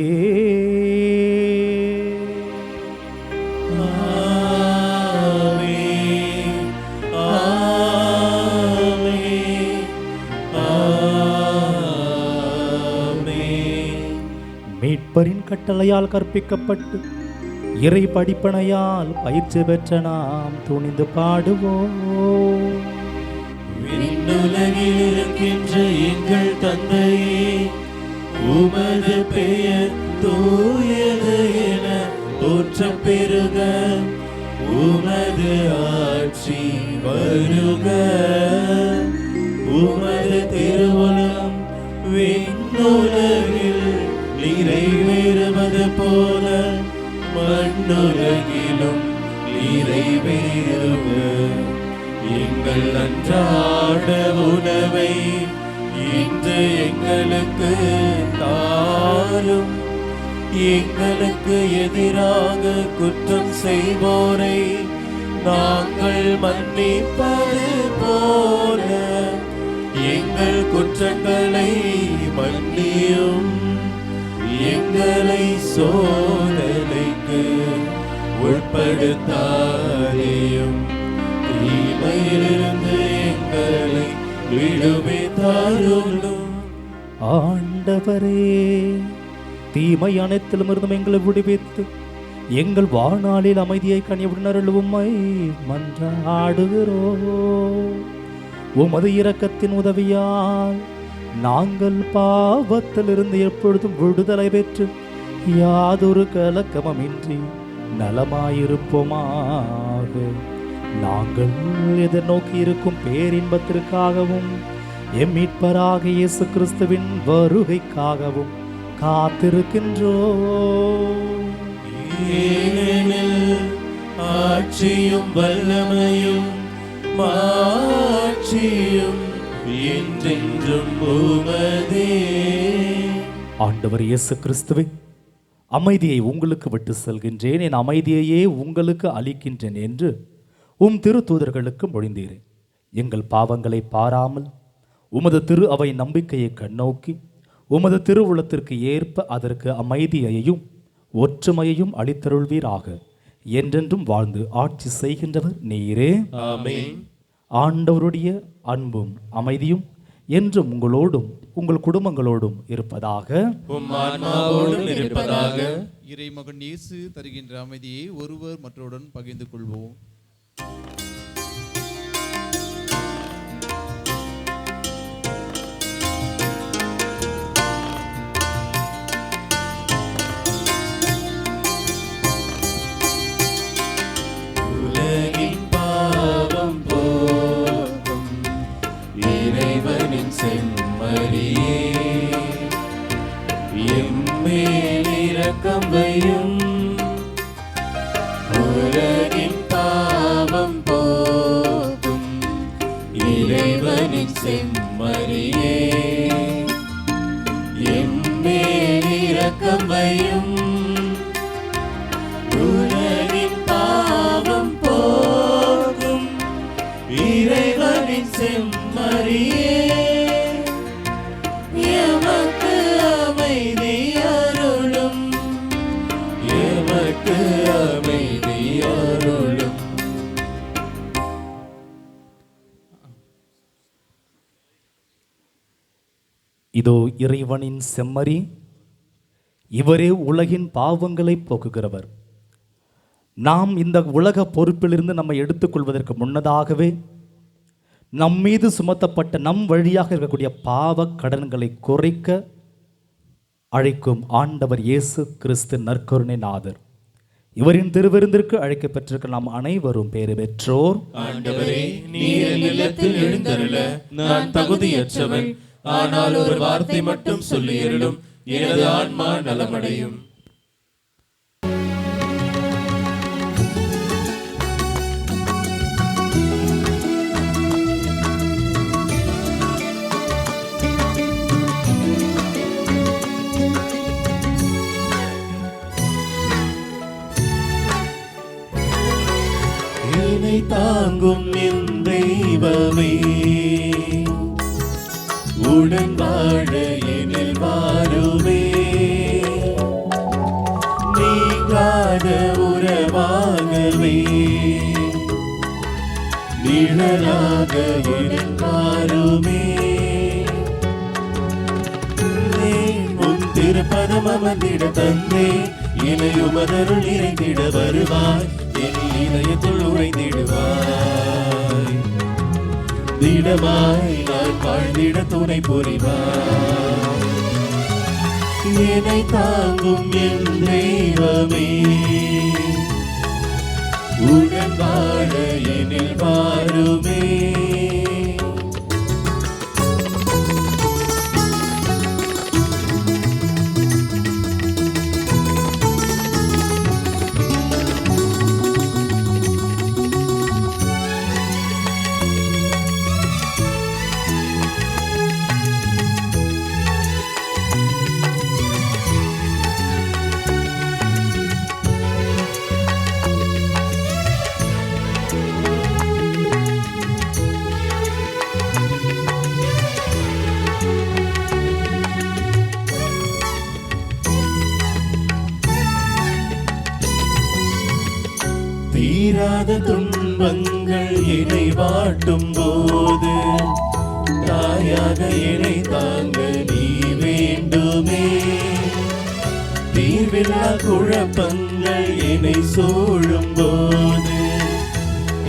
ஆமென், ஆமென், ஆமென். மீட்பரின் கட்டளையால் கற்பிக்கப்பட்டு இறை படிப்பனையால் பயிற்சி பெற்ற நாம் துணிந்து பாடுவோம். விண்ணுலகில் இருக்கின்ற எங்கள் தந்தையே, உமது பெயர் தூயது என போற்றப் பெறுக, உமது ஆட்சி வருக, உமது திருவுளம் விண்ணுலகில் நிறைவேறுவது போல மண்ணுலகிலும் நிறைவேறுக. எங்கள் அன்றாட உணவை இன்று எங்களுக்கு தாரும். எங்களுக்கு எதிராக குற்றம் செய்வோரை நாங்கள் மன்னிப்பது போல எங்கள் குற்றங்களை மன்னியும். எங்களை சோதனைக்கு உட்படுத்தாதேயும். தீமையிலிருந்து எங்களை விடுவித்தாருளும். ஆண்டவரே, தீமை அனைத்திலும் இருந்தும் எங்களை விடுவித்து எங்கள் வாழ்நாளில் அமைதியை கனிவுடன் உம்மை மன்றாடுகிறோம். உமது இரக்கத்தின் உதவியால் நாங்கள் பாவத்திலிருந்து எப்பொழுதும் விடுதலை பெற்று யாதொரு கலக்கமின்றி நலமாயிருப்போமாக. நாங்கள் எதிர்நோக்கி இருக்கும் பேரின்பத்திற்காகவும் எம் மீட்பராகிய இயேசு கிறிஸ்துவின் வருகைக்காகவும் காத்திருக்கின்றோம். ஏனெனில் ஆட்சியும் வல்லமையும் மாட்சியும் என்றென்றும் உமதே. ஆண்டவர் இயேசு கிறிஸ்துவே, அமைதியை உங்களுக்கு விட்டு செல்கின்றேன், என் அமைதியையே உங்களுக்கு அளிக்கின்றேன் என்று உம் திரு தூதர்களுக்கு மொழிந்தீரேன். எங்கள் பாவங்களை பாராமல் உமது திரு அவை நம்பிக்கையை கண்ணோக்கி உமது திருவுளத்திற்கு ஏற்ப அதற்கு அமைதியையும் ஒற்றுமையையும் அளித்தருள்வீராக. என்றென்றும் வாழ்ந்து ஆட்சி செய்கின்றவர் நீரே. ஆமென். ஆண்டவருடைய அன்பும் அமைதியும் என்றும் உங்களோடும் உங்கள் குடும்பங்களோடும் இருப்பதாக. உம் ஆன்மாவோடும் இருப்பதாக. இறைமகன் இயேசு தருகின்ற அமைதியை ஒருவர் மற்றவருடன் பகிர்ந்து கொள்வோம். உலகின் பாவம் போக்கும் இறைவனின் செம்மறியே, எம்மேல் இரக்கம் வையும். உலகின் பாவம் போக்கும் இறைவனின் செம்மறியே, எம்மேல் இரக்கம் வையும். உலகின் பாவம் போக்கும் இறைவனின் செம்மறியே, எமக்கு அமைதி அருளும். எமக்கு அமைதி அருளும். இதோ இறைவனின் செம்மறி, இவரே உலகின் பாவங்களை போக்குகிறவர். நாம் இந்த உலக பொறுப்பிலிருந்து நம்மை எடுத்துக்கொள்வதற்கு முன்னதாகவே நம் மீது சுமத்தப்பட்ட நம் வழியாக இருக்கக்கூடிய பாவ கடன்களை குறைக்க அழைக்கும் ஆண்டவர் இயேசு கிறிஸ்து நற்கருணை நாதர். இவரின் திருவிருந்திற்கு அழைக்க பெற்றிருக்க நாம் அனைவரும் பேறு பெற்றோர். ஆண்டவரே, நீர் என் இல்லத்தில் எழுந்தருள நான் தகுதியற்றவன். ஆனால் ஒரு வார்த்தை மட்டும் சொல்லி அருளும், எனது ஆன்மா நலமடையும். என்னை தாங்கும் என் தெய்வமே, உடன் வாழ எனில் வாருமே. நீங்காத உறவாகவே நிழலாக எனில் வாருமே. உன் திருப்பதம் அமர்ந்திட தந்தே, இணையுமதருள் நிறைந்திட வருவாய். என் இதயத்துள் உறைந்திடுவாய். திடமாய் நான் வாழ்ந்திட துணை புரிவாய். என்னை தாங்கும் என் தெய்வமே, உடன் வாழ எனில் வாருமே. தீராத துன்பங்கள் என்னை வாட்டும் போது தாயாக என்னை தாங்க நீ வேண்டுமே. தீர்வில்லா குழப்பங்கள் என்னை சூழும் போது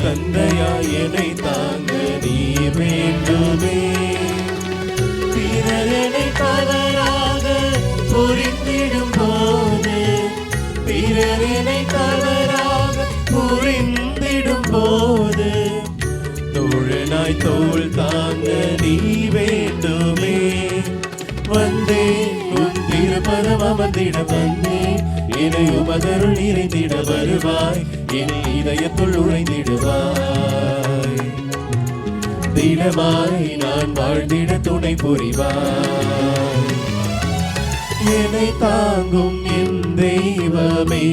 தந்தையாய் என்னை தாங்க நீ வேண்டுமே. பிறர் என்னை தவறாக புரிந்திடும் போது பிறர் என்னை தவறாக புரிந்திடும் போது தோழனாய் தோள் தாங்க நீ வேண்டுமே. வந்தேன் உன் திருப்பதம் அமர்ந்திட வந்தேன் என்னை உமதருள் நிறைந்திட வருவாய் என் இதயத்துள் உழைந்திடுவாய். திடமாய் நான் வாழ்ந்திட துணை புரிவாய். என்னை தாங்கும் என் தெய்வமே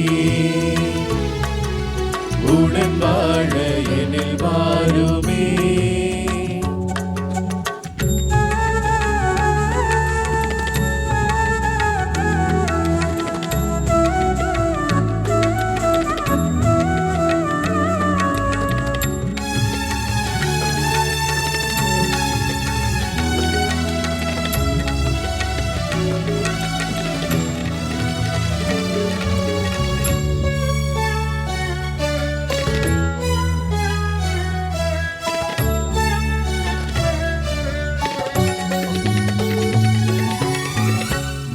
உடன் வாழ என்னில் வாருமே.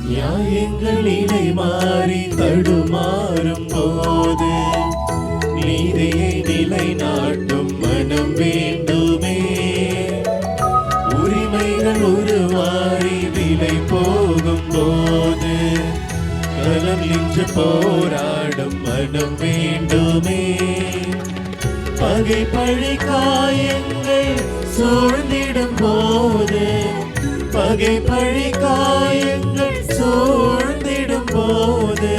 நியாயங்களிலே மாறி தடுமாறும் போது நீதியை நிலைநாட்டும் மனம் வேண்டுமே. உரிமைகள் உருவாரி விலை போகும் போது களம் நின்று போராடும் மனம் வேண்டுமே. பகை பழி காயங்கள் சூழ்ந்திடும் போது பகை பழி காயங்கள் சூழ்ந்திடும் போது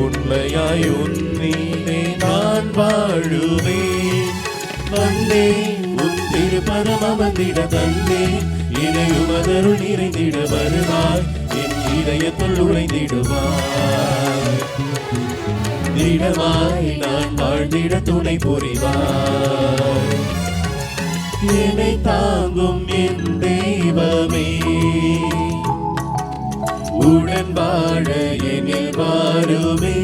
உண்மையாய் உன்னிலே நான் வாழுவேன். வந்தேன் உன் திருப்பதம் அமர்ந்திட தந்தேன் என்னை உமதருள் நிறைந்திட வருவாய் என் இதயத்துள் உழைந்திடுவாய். திடமாய் நான் வாழ்ந்திட துணை புரிவாய். என்னை தாங்கும் என் தெய்வமே உடன் வாழ என்னில் வாருமே.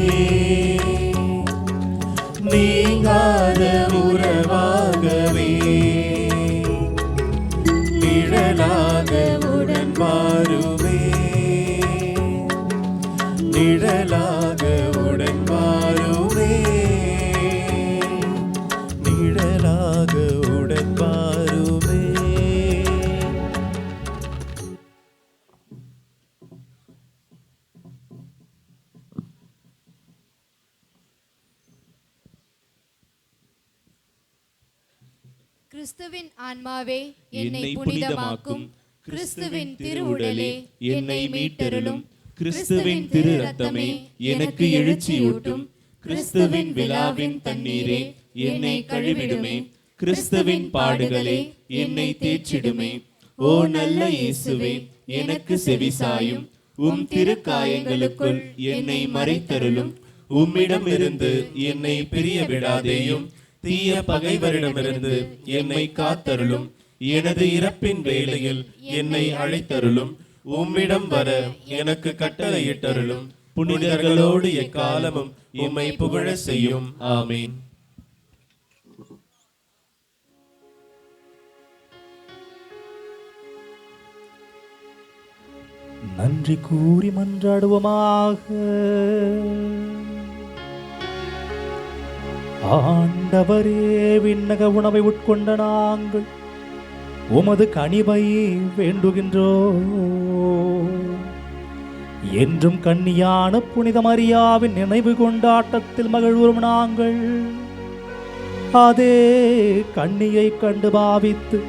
நீங்காத உறவாகவே நிழலாக உடன் வாருமே. நிழலாக உடன் வாருமே. நிழலாக உடன் வாருமே. கிறிஸ்துவின் ஆன்மாவே என்னை புனிதமாக்கும். கிறிஸ்துவின் திருவுடலே என்னை மீட்டருளும். கிறிஸ்துவின் திரு ரத்தமே எனக்கு எழுச்சியூட்டும். கிறிஸ்துவின் விழாவின் தண்ணீரே என்னை கழுவிடுமே. கிறிஸ்துவின் பாடுகளே என்னை தேற்றிடுமே. ஓ நல்ல இயேசுவே எனக்கு செவிசாயும். உம் திருக்காயங்களுக்குள் என்னை மறைத்தருளும். உம்மிடமிருந்து என்னை பிரிய விடாதேயும். தீய பகைவரிடமிருந்து என்னை காத்தருளும். எனது இறப்பின் வேளையில் என்னை அழைத்தருளும். உம்மிடம் வர எனக்கு கட்டளையிட்டருளும். புனிதர்களோடு எக்காலமும் உம்மை புகழ செய்யும். ஆமீன். நன்றி கூறி மன்றாடுவோமாக. ஆண்டவரே, விண்ணக உணவை உட்கொண்ட நாங்கள் உமது கனிவை வேண்டுகின்றோம். என்றும் கன்னியான புனித மரியாவின் நினைவு கொண்டாட்டத்தில் மகிழ்வுறும் நாங்கள் அதே கன்னியை கண்டு பாவித்து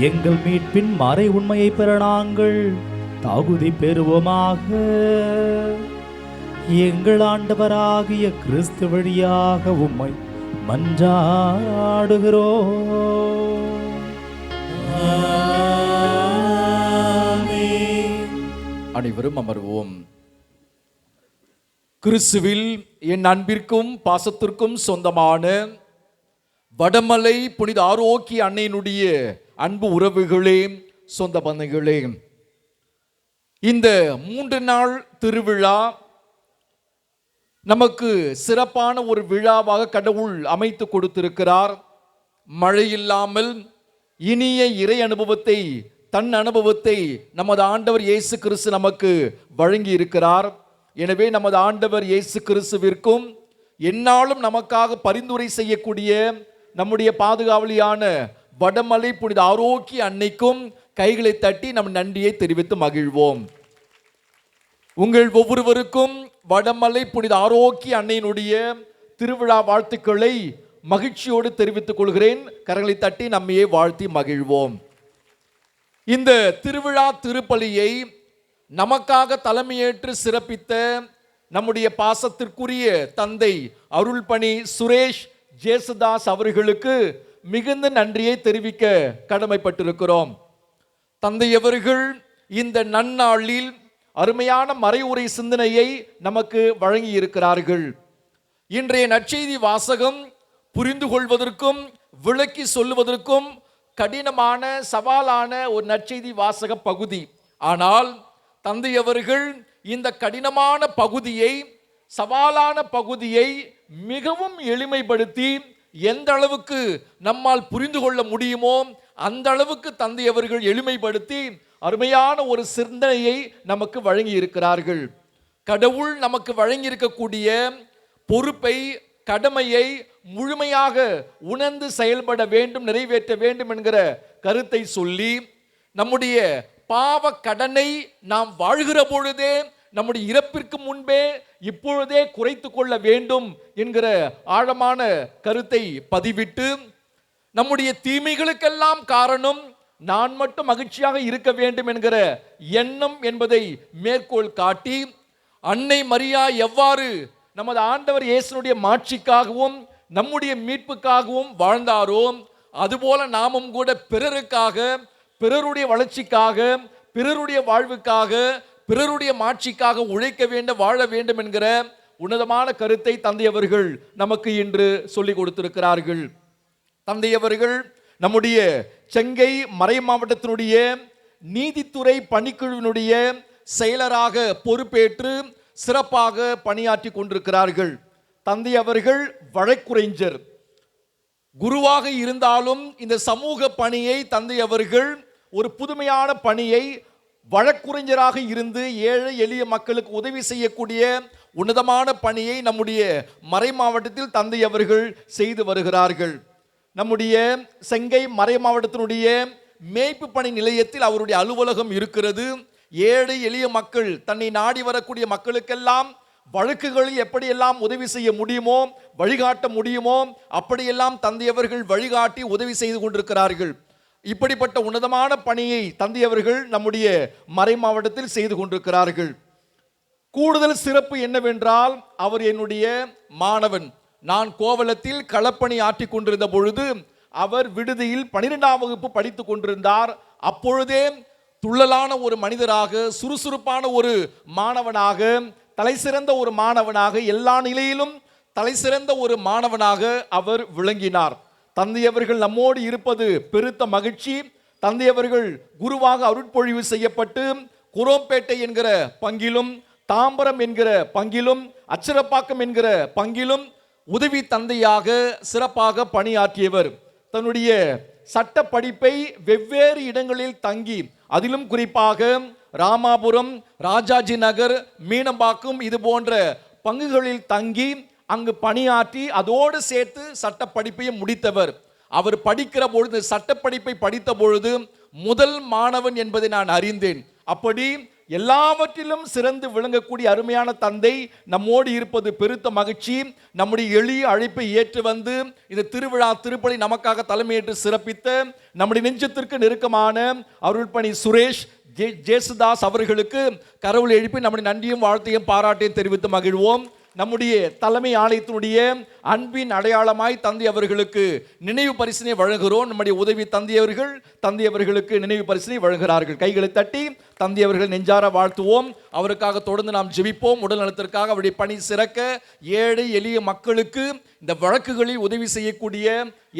எங்கள் மீட்பின் மறை உண்மையை பெற நாங்கள் தகுதி பெறுவோமாக. எங்கள் ஆண்டவராகிய கிறிஸ்து வழியாக உம்மை மன்றாடுகிறோம். அனைவரும் அமர்வோம். கிறிஸ்துவில் என் அன்பிற்கும் பாசத்திற்கும் சொந்தமான வடமலை புனித ஆரோக்கிய அன்னையினுடைய அன்பு உறவுகளே, சொந்த பந்தங்களே, இந்த 3 நாள் திருவிழா நமக்கு சிறப்பான ஒரு விழாவாக கடவுள் அமைத்து கொடுத்திருக்கிறார். மழை இல்லாமல் இனிய இறை அனுபவத்தை, தன் அனுபவத்தை நமது ஆண்டவர் இயேசு கிறிஸ்து நமக்கு வழங்கி இருக்கிறார். எனவே நமது ஆண்டவர் இயேசு கிறிஸ்துவிற்கும் எந்நாளும் நமக்காக பரிந்துரை செய்யக்கூடிய நம்முடைய பாதுகாவலியான வடமலை புனித ஆரோக்கிய அன்னைக்கும் கைகளை தட்டி நம் நன்றியை தெரிவித்து மகிழ்வோம். உங்கள் ஒவ்வொருவருக்கும் வடமலை புனித ஆரோக்கிய அன்னையினுடைய திருவிழா வாழ்த்துக்களை மகிழ்ச்சியோடு தெரிவித்துக் கொள்கிறேன். கரங்களை தட்டி நம்மையே வாழ்த்தி மகிழ்வோம். இந்த திருவிழா திருப்பலியை நமக்காக தலைமையேற்று சிறப்பித்த நம்முடைய பாசத்திற்குரிய தந்தை அருள்பணி சுரேஷ் ஜேசுதாஸ் அவர்களுக்கு மிகுந்த நன்றியை தெரிவிக்க கடமைப்பட்டிருக்கிறோம். தந்தை அவர்கள் இந்த நன்னாளில் அருமையான மறைவுரை சிந்தனையை நமக்கு வழங்கி இருக்கிறார்கள். இன்றைய நற்செய்தி வாசகம் புரிந்து கொள்வதற்கும் விளக்கி சொல்லுவதற்கும் கடினமான சவாலான ஒரு நற்செய்தி வாசக பகுதி. ஆனால் தந்தை அவர்கள் இந்த கடினமான பகுதியை, சவாலான பகுதியை மிகவும் எளிமைப்படுத்தி எந்த அளவுக்கு நம்மால் புரிந்து கொள்ள முடியுமோ அந்த அளவுக்கு தந்தை அவர்கள் எளிமைப்படுத்தி அருமையான ஒரு சிந்தனையை நமக்கு வழங்கி இருக்கிறார்கள். கடவுள் நமக்கு வழங்கி இருக்கக்கூடிய பொறுப்பை, கடமையை முழுமையாக உணர்ந்து செயல்பட வேண்டும், நிறைவேற்ற வேண்டும் என்கிற கருத்தை சொல்லி, நம்முடைய பாவ கடனை நாம் வாழ்கிற பொழுதே, நம்முடைய இறப்பிற்கு முன்பே இப்பொழுதே குறைத்து கொள்ள வேண்டும் என்கிற ஆழமான கருத்தை பதிவிட்டு, நம்முடைய தீமைகளுக்கெல்லாம் காரணம் நான் மட்டும் மகிழ்ச்சியாக இருக்க வேண்டும் என்கிற எண்ணம் என்பதை மேற்கோள் காட்டி, அன்னை மரியா எவ்வாறு நமது ஆண்டவர் இயேசுனுடைய மாட்சிக்காகவும் நம்முடைய மீட்புக்காகவும் வாழ்ந்தாரோ அதுபோல நாமும் கூட பிறருக்காக, பிறருடைய வளர்ச்சிக்காக, பிறருடைய வாழ்வுக்காக, பிறருடைய மாட்சிக்காக உழைக்க வேண்டும், வாழ வேண்டும் என்கிற உன்னதமான கருத்தை தந்தை அவர்கள் நமக்கு இன்று சொல்லிக் கொடுத்திருக்கிறார்கள். தந்தை அவர்கள் நம்முடைய செங்கை மறை மாவட்டத்தினுடைய நீதித்துறை பணிக்குழுவினுடைய செயலராக பொறுப்பேற்று சிறப்பாக பணியாற்றி கொண்டிருக்கிறார்கள். தந்தை அவர்கள் வழக்குரைஞர், குருவாக இருந்தாலும் இந்த சமூக பணியை தந்தை அவர்கள் ஒரு புதுமையான பணியை, வழக்குரைஞராக இருந்து ஏழை எளிய மக்களுக்கு உதவி செய்யக்கூடிய உன்னதமான பணியை நம்முடைய மறை மாவட்டத்தில் தந்தை அவர்கள் செய்து வருகிறார்கள். நம்முடைய செங்கை மறை மாவட்டத்தினுடைய மேய்ப்பு பணி நிலையத்தில் அவருடைய அலுவலகம் இருக்கிறது. ஏழை எளிய மக்கள், தன்னை நாடி வரக்கூடிய மக்களுக்கெல்லாம் வழக்குகளில் எப்படியெல்லாம் உதவி செய்ய முடியுமோ, வழிகாட்ட முடியுமோ அப்படியெல்லாம் தந்தையவர்கள் வழிகாட்டி உதவி செய்து கொண்டிருக்கிறார்கள். இப்படிப்பட்ட உன்னதமான பணியை தந்தையவர்கள் நம்முடைய மறை மாவட்டத்தில் செய்து கொண்டிருக்கிறார்கள். கூடுதல் சிறப்பு என்னவென்றால், அவர் என்னுடைய மாணவன். நான் கோவலத்தில் களப்பணி ஆற்றி கொண்டிருந்த பொழுது அவர் விடுதியில் 12ஆம் வகுப்பு படித்து கொண்டிருந்தார். அப்பொழுதே துள்ளலான ஒரு மனிதராக, சுறுசுறுப்பான ஒரு மாணவனாக, தலைசிறந்த ஒரு மாணவனாக, எல்லா நிலையிலும் தலைசிறந்த ஒரு மாணவனாக அவர் விளங்கினார். தந்தையவர்கள் நம்மோடு இருப்பது பெருத்த மகிழ்ச்சி. தந்தையவர்கள் குருவாக அருட்பொழிவு செய்யப்பட்டு குரோம்பேட்டை என்கிற பங்கிலும், தாம்பரம் என்கிற பங்கிலும், அச்சரப்பாக்கம் என்கிற பங்கிலும் உதவி தந்தையாக சிறப்பாக பணியாற்றியவர். தன்னுடைய சட்ட படிப்பை வெவ்வேறு இடங்களில் தங்கி, அதிலும் குறிப்பாக ராமாபுரம், ராஜாஜி நகர், மீனம்பாக்கம் இது போன்ற பங்குகளில் தங்கி அங்கு பணியாற்றி அதோடு சேர்த்து சட்ட படிப்பையும் முடித்தவர். அவர் படிக்கிற பொழுது, சட்டப்படிப்பை படித்த பொழுது முதல் மாணவன் என்பதை நான் அறிந்தேன். அப்படி எல்லாவற்றிலும் சிறந்து விளங்கக்கூடிய அருமையான தந்தை நம்மோடு இருப்பது பெருத்த மகிழ்ச்சி. நம்முடைய எளிய அழைப்பை ஏற்று வந்து இந்த திருவிழா திருப்பலி நமக்காக தலைமையேற்று சிறப்பித்த நம்முடைய நெஞ்சத்திற்கு நெருக்கமான அருள்பணி சுரேஷ் ஜேசுதாஸ் அவர்களுக்கு கரவுள் எழுப்பி நம்முடைய நன்றியும் வாழ்த்தையும் பாராட்டையும் தெரிவித்து மகிழ்வோம். நம்முடைய தலைமை ஆலயத்தினுடைய அன்பின் அடையாளமாய் தந்தை அவர்களுக்கு நினைவு பரிசினை வழங்குகிறோம். நம்முடைய உதவி தந்தை அவர்களுக்கு நினைவு பரிசினை வழங்குகிறார்கள். கைகளை தட்டி தந்தை அவர்கள் நெஞ்சார வாழ்த்துவோம். அவருக்காக தொடர்ந்து நாம் ஜெபிப்போம். உடல் நலத்திற்காக அவருடைய பணி சிறக்க, ஏழை எளிய மக்களுக்கு இந்த வழக்குகளில் உதவி செய்யக்கூடிய,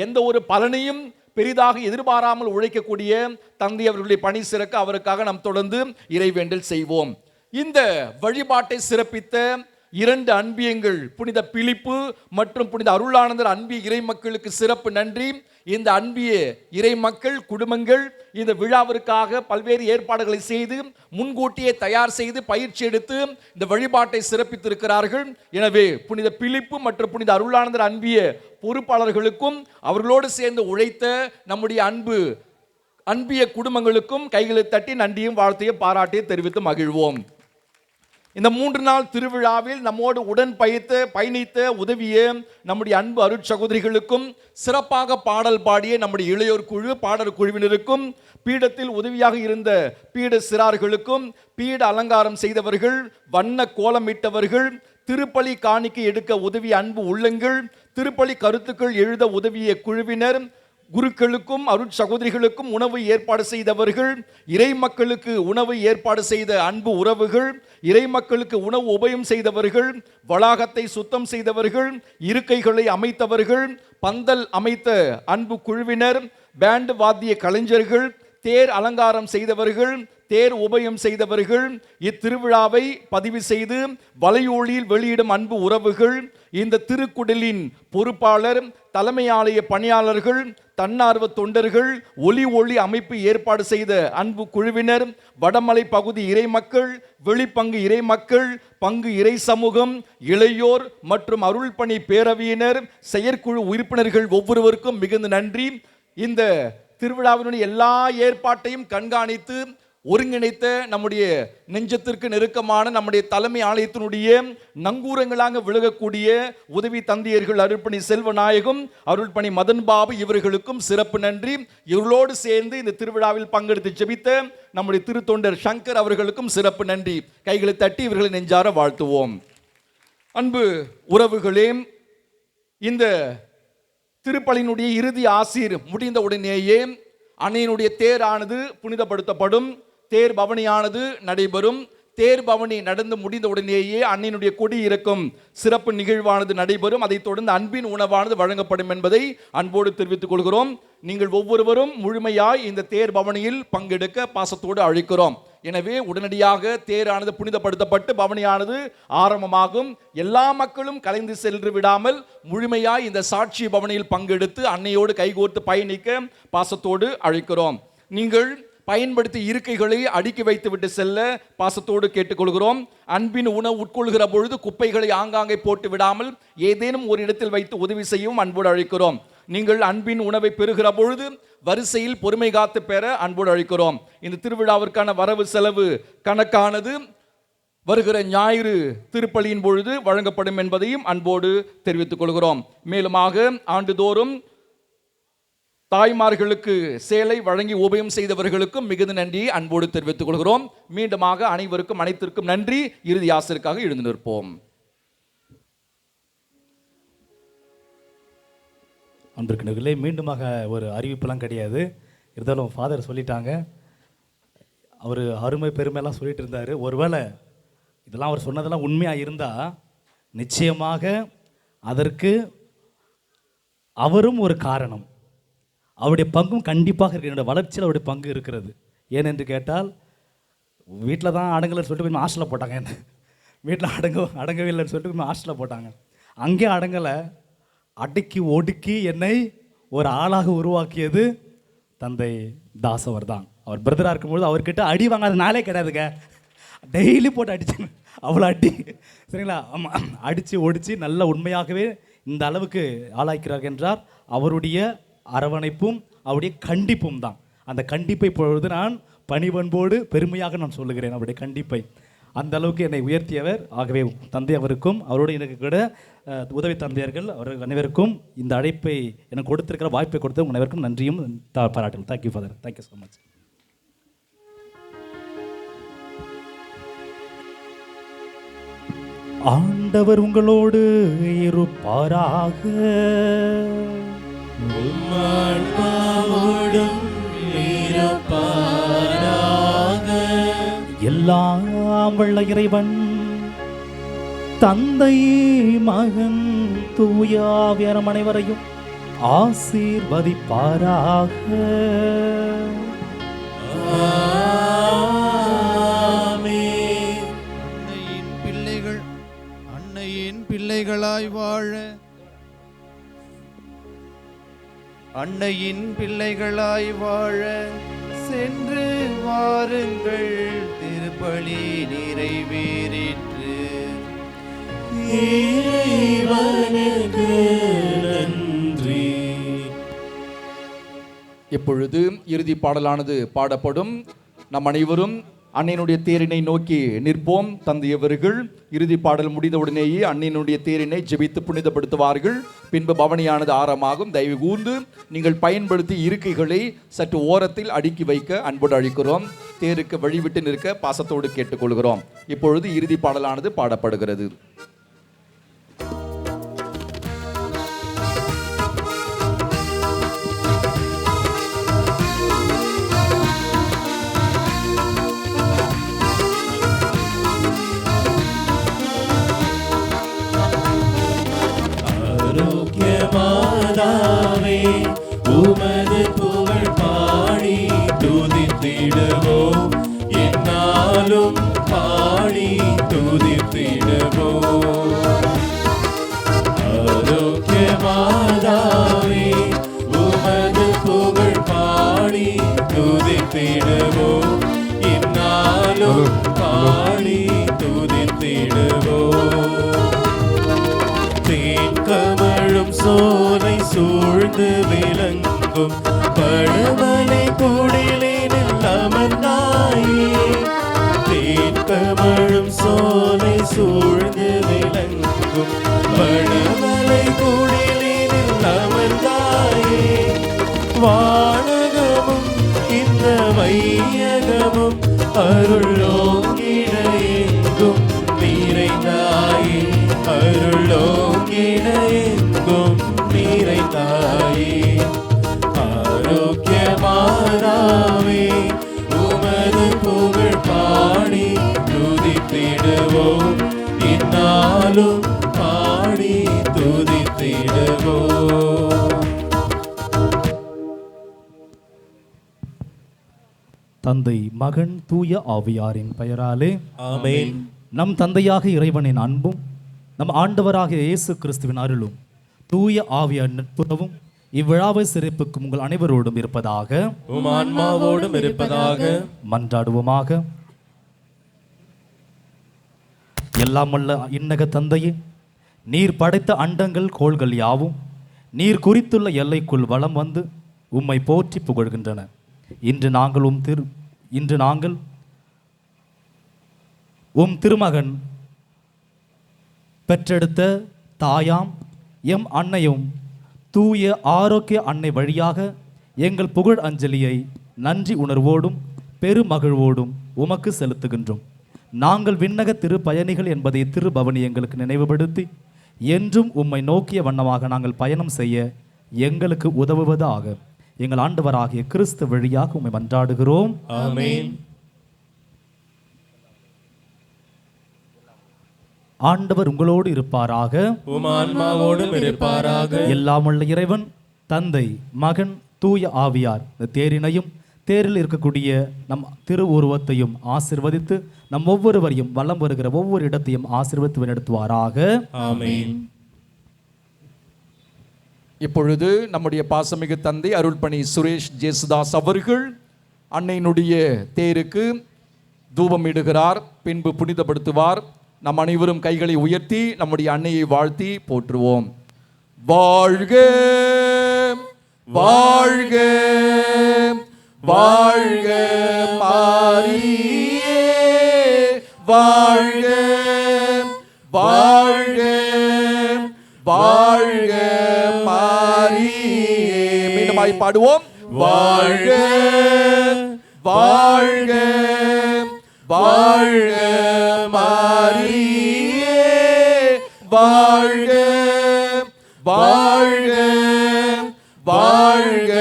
எந்த ஒரு பலனையும் பெரிதாக எதிர்பாராமல் உழைக்கக்கூடிய தந்தை அவர்களுடைய பணி சிறக்க அவருக்காக நாம் தொடர்ந்து இறைவேண்டல் செய்வோம். இந்த வழிபாட்டை சிறப்பித்த 2 அன்பியங்கள், புனித பிலிப்பு மற்றும் புனித அருளானந்தர் அன்பிய இறை மக்களுக்கு சிறப்பு நன்றி. இந்த அன்பிய இறை மக்கள் குடும்பங்கள் இந்த விழாவிற்காக பல்வேறு ஏற்பாடுகளை செய்து முன்கூட்டியே தயார் செய்து பயிற்சி எடுத்து இந்த வழிபாட்டை சிறப்பித்திருக்கிறார்கள். எனவே புனித பிலிப்பு மற்றும் புனித அருளானந்தர் அன்பிய பொறுப்பாளர்களுக்கும் அவர்களோடு சேர்ந்து உழைத்த நம்முடைய அன்பிய குடும்பங்களுக்கும் கைகளை தட்டி நன்றியும் வாழ்த்தையும் பாராட்டியும் தெரிவித்து மகிழ்வோம். இந்த 3 நாள் திருவிழாவில் நம்மோடு உடன் பயணித்த உதவிய நம்முடைய அன்பு அருட்சகோதரிகளுக்கும், சிறப்பாக பாடல் பாடிய நம்முடைய இளையோர் குழு பாடல் குழுவினருக்கும், பீடத்தில் உதவியாக இருந்த பீட சிறார்களுக்கும், பீட அலங்காரம் செய்தவர்கள், வண்ண கோலமிட்டவர்கள், திருப்பலி காணிக்கை எடுக்க உதவிய அன்பு உள்ளங்கள், திருப்பலி கருத்துக்கள் எழுத உதவிய குழுவினர், குருக்களுக்கும் அருட்சகோதரிகளுக்கும் உணவு ஏற்பாடு செய்தவர்கள், இறை மக்களுக்கு உணவு ஏற்பாடு செய்த அன்பு உறவுகள், இறை மக்களுக்கு உணவு உபயம் செய்தவர்கள், வளாகத்தை சுத்தம் செய்தவர்கள், இருக்கைகளை அமைத்தவர்கள், பந்தல் அமைத்த அன்பு குழுவினர், பேண்ட் வாத்திய கலைஞர்கள், தேர் அலங்காரம் செய்தவர்கள், தேர் உபயம் செய்தவர்கள், இத்திருவிழாவை பதிவு செய்து வலையொலியில் வெளியிடும் அன்பு உறவுகள், இந்த திருக்குடலின் பொறுப்பாளர், தலைமை ஆலய பணியாளர்கள், தன்னார்வ தொண்டர்கள், ஒலி அமைப்பு ஏற்பாடு செய்த அன்பு குழுவினர், வடமலை பகுதி இறை மக்கள், வெளிப்பங்கு இறை மக்கள், பங்கு இறை சமூகம், இளையோர் மற்றும் அருள்பணி பேரவையினர், செயற்குழு உறுப்பினர்கள் ஒவ்வொருவருக்கும் மிகுந்த நன்றி. இந்த திருவிழாவினுடைய எல்லா ஏற்பாட்டையும் கண்காணித்து ஒருங்கிணைத்த நம்முடைய நெஞ்சத்திற்கு நெருக்கமான நம்முடைய தலைமை ஆலயத்தினுடைய நங்கூரங்களாக விலகக்கூடிய உதவி தந்தையர்கள் அருள்பணி செல்வநாயகம், அருள்பணி மதன் பாபு இவர்களுக்கும் சிறப்பு நன்றி. இவர்களோடு சேர்ந்து இந்த திருவிழாவில் பங்கெடுத்து ஜெபித்த நம்முடைய திருத்தொண்டர் சங்கர் அவர்களுக்கும் சிறப்பு நன்றி. கைகளை தட்டி இவர்களை நெஞ்சார வாழ்த்துவோம். அன்பு உறவுகளே, இந்த திருப்பலியினுடைய இறுதி ஆசீர் முடிந்த உடனேயே அன்னையினுடைய தேரானது புனிதப்படுத்தப்படும், தேர் பவனியானது நடைபெறும். தேர் பவனி நடந்து முடிந்த உடனேயே அன்னையினுடைய கொடி இறக்கும் சிறப்பு நிகழ்வானது நடைபெறும். அதைத் தொடர்ந்து அன்பின் உணவானது வழங்கப்படும் என்பதை அன்போடு தெரிவித்துக் கொள்கிறோம். நீங்கள் ஒவ்வொருவரும் முழுமையாய் இந்த தேர் பவனியில் பங்கெடுக்க பாசத்தோடு அழைக்கிறோம். எனவே உடனடியாக தேரானது புனிதப்படுத்தப்பட்டு பவனியானது ஆரம்பமாகும். எல்லா மக்களும் கலைந்து சென்று விடாமல் முழுமையாய் இந்த சாட்சி பவனியில் பங்கெடுத்து அன்னையோடு கைகோர்த்து பயணிக்க பாசத்தோடு அழைக்கிறோம். நீங்கள் பயன்படுத்தி இருக்கைகளை அடுக்கி வைத்து விட்டு செல்ல பாசத்தோடு கேட்டுக்கொள்கிறோம். அன்பின் உணவு உட்கொள்கிற பொழுது குப்பைகளை ஆங்காங்கே போட்டு விடாமல் ஏதேனும் ஒரு இடத்தில் வைத்து உதவி செய்யவும் அன்போடு அழைக்கிறோம். நீங்கள் அன்பின் உணவை பெறுகிற பொழுது வரிசையில் பொறுமை காத்து பெற அன்போடு அழைக்கிறோம். இந்த திருவிழாவிற்கான வரவு செலவு கணக்கானது வருகிற ஞாயிறு திருப்பலியின் பொழுது வழங்கப்படும் என்பதையும் அன்போடு தெரிவித்துக் கொள்கிறோம். மேலுமாக ஆண்டுதோறும் தாய்மார்களுக்கு சேலை வழங்கி உபயம் செய்தவர்களுக்கும் மிகுந்த நன்றியை அன்போடு தெரிவித்துக் கொள்கிறோம். மீண்டுமாக அனைவருக்கும் அனைத்திற்கும் நன்றி. இறுதி ஆசிற்காக எழுந்து நிற்போம். அன்பிற்கினர்களே, மீண்டுமாக ஒரு அறிவிப்பெல்லாம் கிடையாது. இருந்தாலும் ஃபாதர் சொல்லிட்டாங்க. அவர் அருமை பெருமையெல்லாம் சொல்லிட்டு இருந்தார். ஒருவேளை இதெல்லாம் அவர் சொன்னதெல்லாம் உண்மையாக இருந்தால் நிச்சயமாக அதற்கு அவரும் ஒரு காரணம். அவருடைய பங்கும் கண்டிப்பாக இருக்குது. என்னோடய வளர்ச்சியில் அவருடைய பங்கு இருக்கிறது. ஏனென்று கேட்டால், வீட்டில் தான் அடங்கலைன்னு சொல்லிட்டு கொஞ்சம் ஹாஸ்டலில் போட்டாங்க. என்ன வீட்டில் அடங்கவே இல்லைன்னு சொல்லிட்டு கொஞ்சம் ஹாஸ்டலில் போட்டாங்க. அங்கே அடங்கலை, அடக்கி ஒடுக்கி என்னை ஒரு ஆளாக உருவாக்கியது தந்தை தாசவர் தான். அவர் பிரதராக இருக்கும்பொழுது அவர்கிட்ட அடி வாங்காத நாளே கிடையாதுங்க. டெய்லி போட்டு அடிச்சு, அவ்வளோ அடி, சரிங்களா? ஆமாம், அடித்து ஒடிச்சு நல்ல உண்மையாகவே இந்த அளவுக்கு ஆளாக்கிறார் என்றார் அவருடைய அரவணைப்பும் அவருடைய கண்டிப்பும் தான். அந்த கண்டிப்பை பொழுது நான் பணிவன்போடு பெருமையாக நான் சொல்லுகிறேன். அவருடைய கண்டிப்பை அந்த அளவுக்கு என்னை உயர்த்தியவர். ஆகவே தந்தை அவருக்கும் அவரோடு எனக்கு கூட உதவி தந்தையர்கள் அவர்கள் அனைவருக்கும் இந்த அழைப்பை எனக்கு கொடுத்திருக்கிற வாய்ப்பை கொடுத்து அனைவருக்கும் நன்றியும் பாராட்டுங்கள். Thank you father. Thank you so much. ஆண்டவர் உங்களோடு இருப்பாராக. உம்மான்மாவோடும் இருப்பாராக. எல்லாம் வல்ல இறைவன் தந்தை மகன் தூய ஆவியார் அனைவரையும் ஆசீர்வதிப்பாராக. அன்னையின் பிள்ளைகளாய் வாழ அன்னையின் பிள்ளைகளாய் வாழ சென்று வாருங்கள், திருப்பலி நிறைவேறிற்று. இறைவனுக்கு நன்றி. இப்பொழுது இறுதி பாடலானது பாடப்படும். நம் அனைவரும் அன்னையினுடைய தேரினை நோக்கி நிற்போம். தந்தையவர்கள் இறுதி பாடல் முடிந்தவுடனேயே அன்னையினுடைய தேரினை ஜெபித்து புனிதப்படுத்துவார்கள். பின்பு பவனியானது ஆரம்பமாகும். தயவு கூர்ந்து நீங்கள் பயன்படுத்தி இருக்கைகளை சற்று ஓரத்தில் அடுக்கி வைக்க அன்போடு அழைக்கிறோம். தேருக்கு வழிவிட்டு நிற்க பாசத்தோடு கேட்டுக்கொள்கிறோம். இப்பொழுது இறுதி பாடலானது பாடப்படுகிறது. மாதாவே, உமது புகழ் பாடி துதித்திடுவோம், என்னாலும் பாடி துதித்திடுவோம். ஆரோக்கிய மாதாவே, உமது புகழ் பாடி துதித்திடுவோம், என்னாலும் பாடி துதித்திடுவோம். தேன்கமழும் சோலை சூழ்ந்து விளங்கும் பழமலை குடிலினில் அமர்ந்தாயே. தேன்கமழும் சோலை சூழ்ந்து விளங்கும் பழமலை குடிலினில் அமர்ந்தாயே. வானகமும் இந்த வையகமும் அருளோங்கிட எங்கும் நிறைந்தாயே. அருளோங்கிட எங்கும் நிறைந்தாயே. ஆரோக்கிய மாதாவே, உமது புகழ் பாடி துதித்திடுவோம், இந்நாளும் பாடி துதித்திடுவோம். தந்தை மகன் தூய ஆவியாரின் பெயராலே ஆமென். நம் தந்தையாக இறைவனின் அன்பும் நம் ஆண்டவராகிய இயேசு கிறிஸ்துவின் அருளும் தூய ஆவியாரின் நட்புறவும் இவ்விழாவை சிறப்புக்கும் உங்கள் அனைவரோடும் இருப்பதாக. உம் ஆன்மாவோடும் இருப்பதாக. மன்றாடுவோமாக. எல்லாம் வல்ல இன்னக தந்தையே, நீர் படைத்த அண்டங்கள் கோள்கள் யாவும் நீர் குறித்துள்ள எல்லைக்குள் வலம் வந்து உம்மை போற்றி புகழ்கின்றன. இன்று நாங்கள் உம் திருமகன் பெற்றெடுத்த தாயாம் எம் அன்னையும் தூய ஆரோக்கிய அன்னை வழியாக எங்கள் புகழ் அஞ்சலியை நன்றி உணர்வோடும் பெருமகிழ்வோடும் உமக்கு செலுத்துகின்றோம். நாங்கள் விண்ணக திருப்பயணிகள் என்பதை திருபவனி எங்களுக்கு நினைவுபடுத்தி என்றும் உம்மை நோக்கிய வண்ணமாக நாங்கள் பயணம் செய்ய எங்களுக்கு உதவுவதாக எங்கள் ஆண்டவராகிய கிறிஸ்து வழியாக உம்மை மன்றாடுகிறோம். ஆமென். ஆண்டவர் உங்களோடு இருப்பாராக. உம் ஆன்மாவோடும் இருப்பாராக. எல்லாம் உள்ள இறைவன் தந்தை மகன் தூய ஆவியார் இந்த தேரினையும் தேரில் இருக்கக்கூடிய நம் திரு உருவத்தையும் ஆசிர்வதித்து நம் ஒவ்வொருவரையும் வலம் வருகிற ஒவ்வொரு இடத்தையும் ஆசீர்வதித்து நடத்துவாராக. ஆமென். இப்பொழுது நம்முடைய பாசமிகு தந்தை அருள்பணி சுரேஷ் ஜேசுதாஸ் அவர்கள் அன்னையினுடைய தேருக்கு தூபமிடுகிறார். பின்பு புனிதப்படுத்துவார். நம் அனைவரும் கைகளை உயர்த்தி நம்முடைய அன்னையை வாழ்த்தி போற்றுவோம். வாழ்க வாழ்க வாழ்க மாரியே, வாழ்க வாழ்க வாழ்க மாரியே. மீண்டுமாய் பாடுவோம். வாழ்க வாழ்க வாழ்க மாரியே, வாழ்க வாழ்க வாழ்க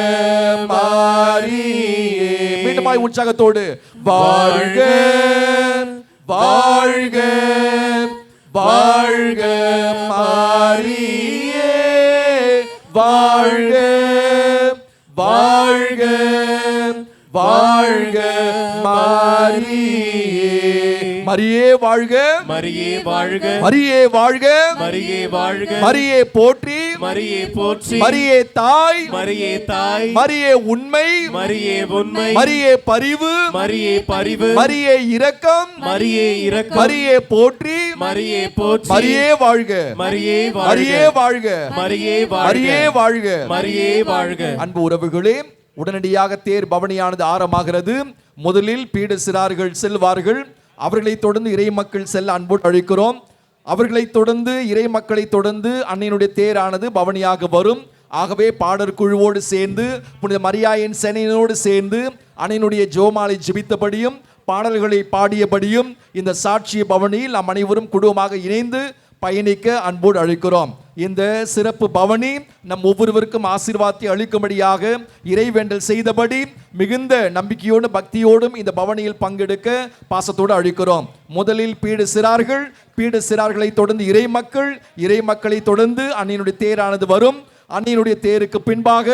மாரியே. மீண்டுமாய் உற்சாகத்தோடு வாழ்க வாழ்க வாழ்க மாரியே. வாழ்க வாழ்க வாழ்க மாரியே. மரியே வாழ்க மரியே வாழ்க மரியே வாழ்க மரியே வாழ்க மரியே போற்றி மரியே போற்றி மரியே தாய் மரியே தாய் மரியே உண்மை மரியே உண்மை மரியே பரிவு மரியே பரிவு மரியே இரக்கம் மரியே இரக்கம் மரியே போற்றி மரியே போற்றி மரியே வாழ்க மரியே மரியே வாழ்க மரியே வாழ்க மரியே வாழ்க மரியே வாழ்க. அன்பு உறவுகளே, உடனடியாக தேர் பவனியானது ஆரம்பமாகிறது. முதலில் பீட சிறார்கள் செல்வார்கள். அவர்களை தொடர்ந்து இறை மக்கள் செல்ல அன்போடு அழைக்கிறோம். அவர்களை தொடர்ந்து இறை மக்களை தொடர்ந்து அன்னையினுடைய தேரானது பவனியாக வரும். ஆகவே பாடற் குழுவோடு சேர்ந்து புனித மரியாயின் சேனையினோடு சேர்ந்து அன்னையினுடைய ஜெபமாலை ஜெபித்தபடியும் பாடல்களை பாடியபடியும் இந்த சாட்சிய பவனியில் நாம் அனைவரும் குடும்பமாக இணைந்து பயணிக்க அன்போடு அழைக்கிறோம். இந்த சிறப்பு பவனி நம் ஒவ்வொருவருக்கும் ஆசீர்வாதத்தை அளிக்கும்படியாக இறைவேண்டல் செய்தபடி மிகுந்த நம்பிக்கையோடு பக்தியோடும் இந்த பவனியில் பங்கெடுக்க பாசத்தோடு அழைக்கிறோம். முதலில் பீட சிறார்களை தொடர்ந்து இறை மக்களை தொடர்ந்து அன்னையினுடைய தேரானது வரும். அன்னையினுடைய தேருக்கு பின்பாக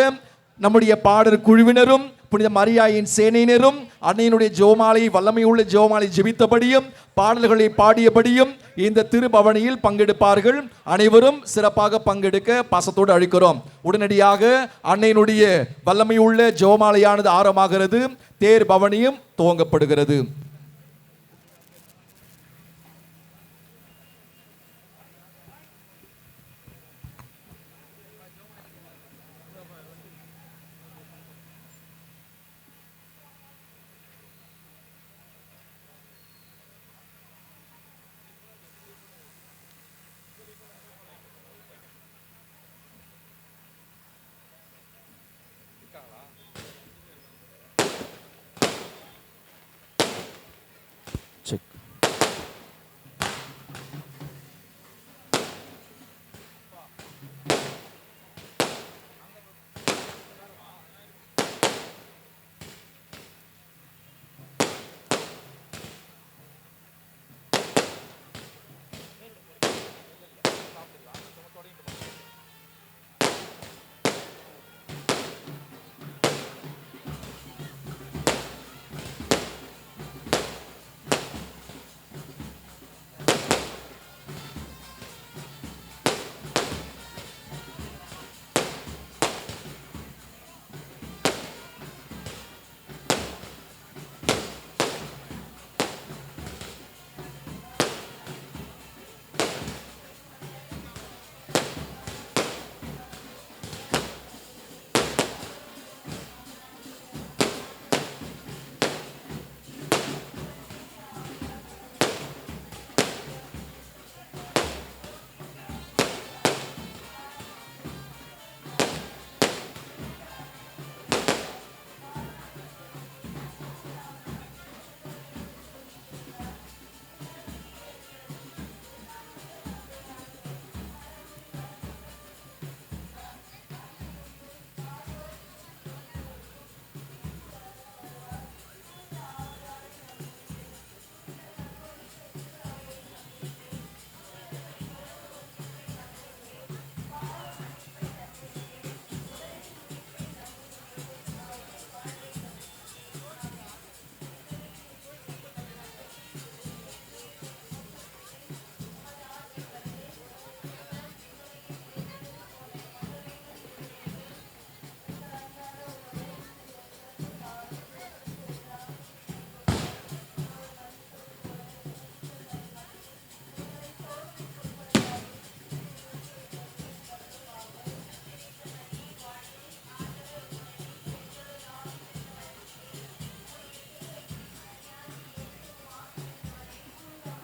நம்முடைய பாடற் குழுவினரும் புனித மரியாயின் சேனையினரும் அன்னையினுடைய ஜெபமாலை வல்லமையுள்ள ஜெபமாலை ஜெபித்தபடியும் பாடல்களை பாடியபடியும் இந்த திருபவனியில் பங்கெடுப்பார்கள். அனைவரும் சிறப்பாக பங்கெடுக்க பாசத்தோடு அழைக்கிறோம். உடனடியாக அன்னையினுடைய வல்லமையுள்ள ஜெபமாலையானது ஆரம்பமாகிறது. தேர் பவனியும் துவங்கப்படுகிறது.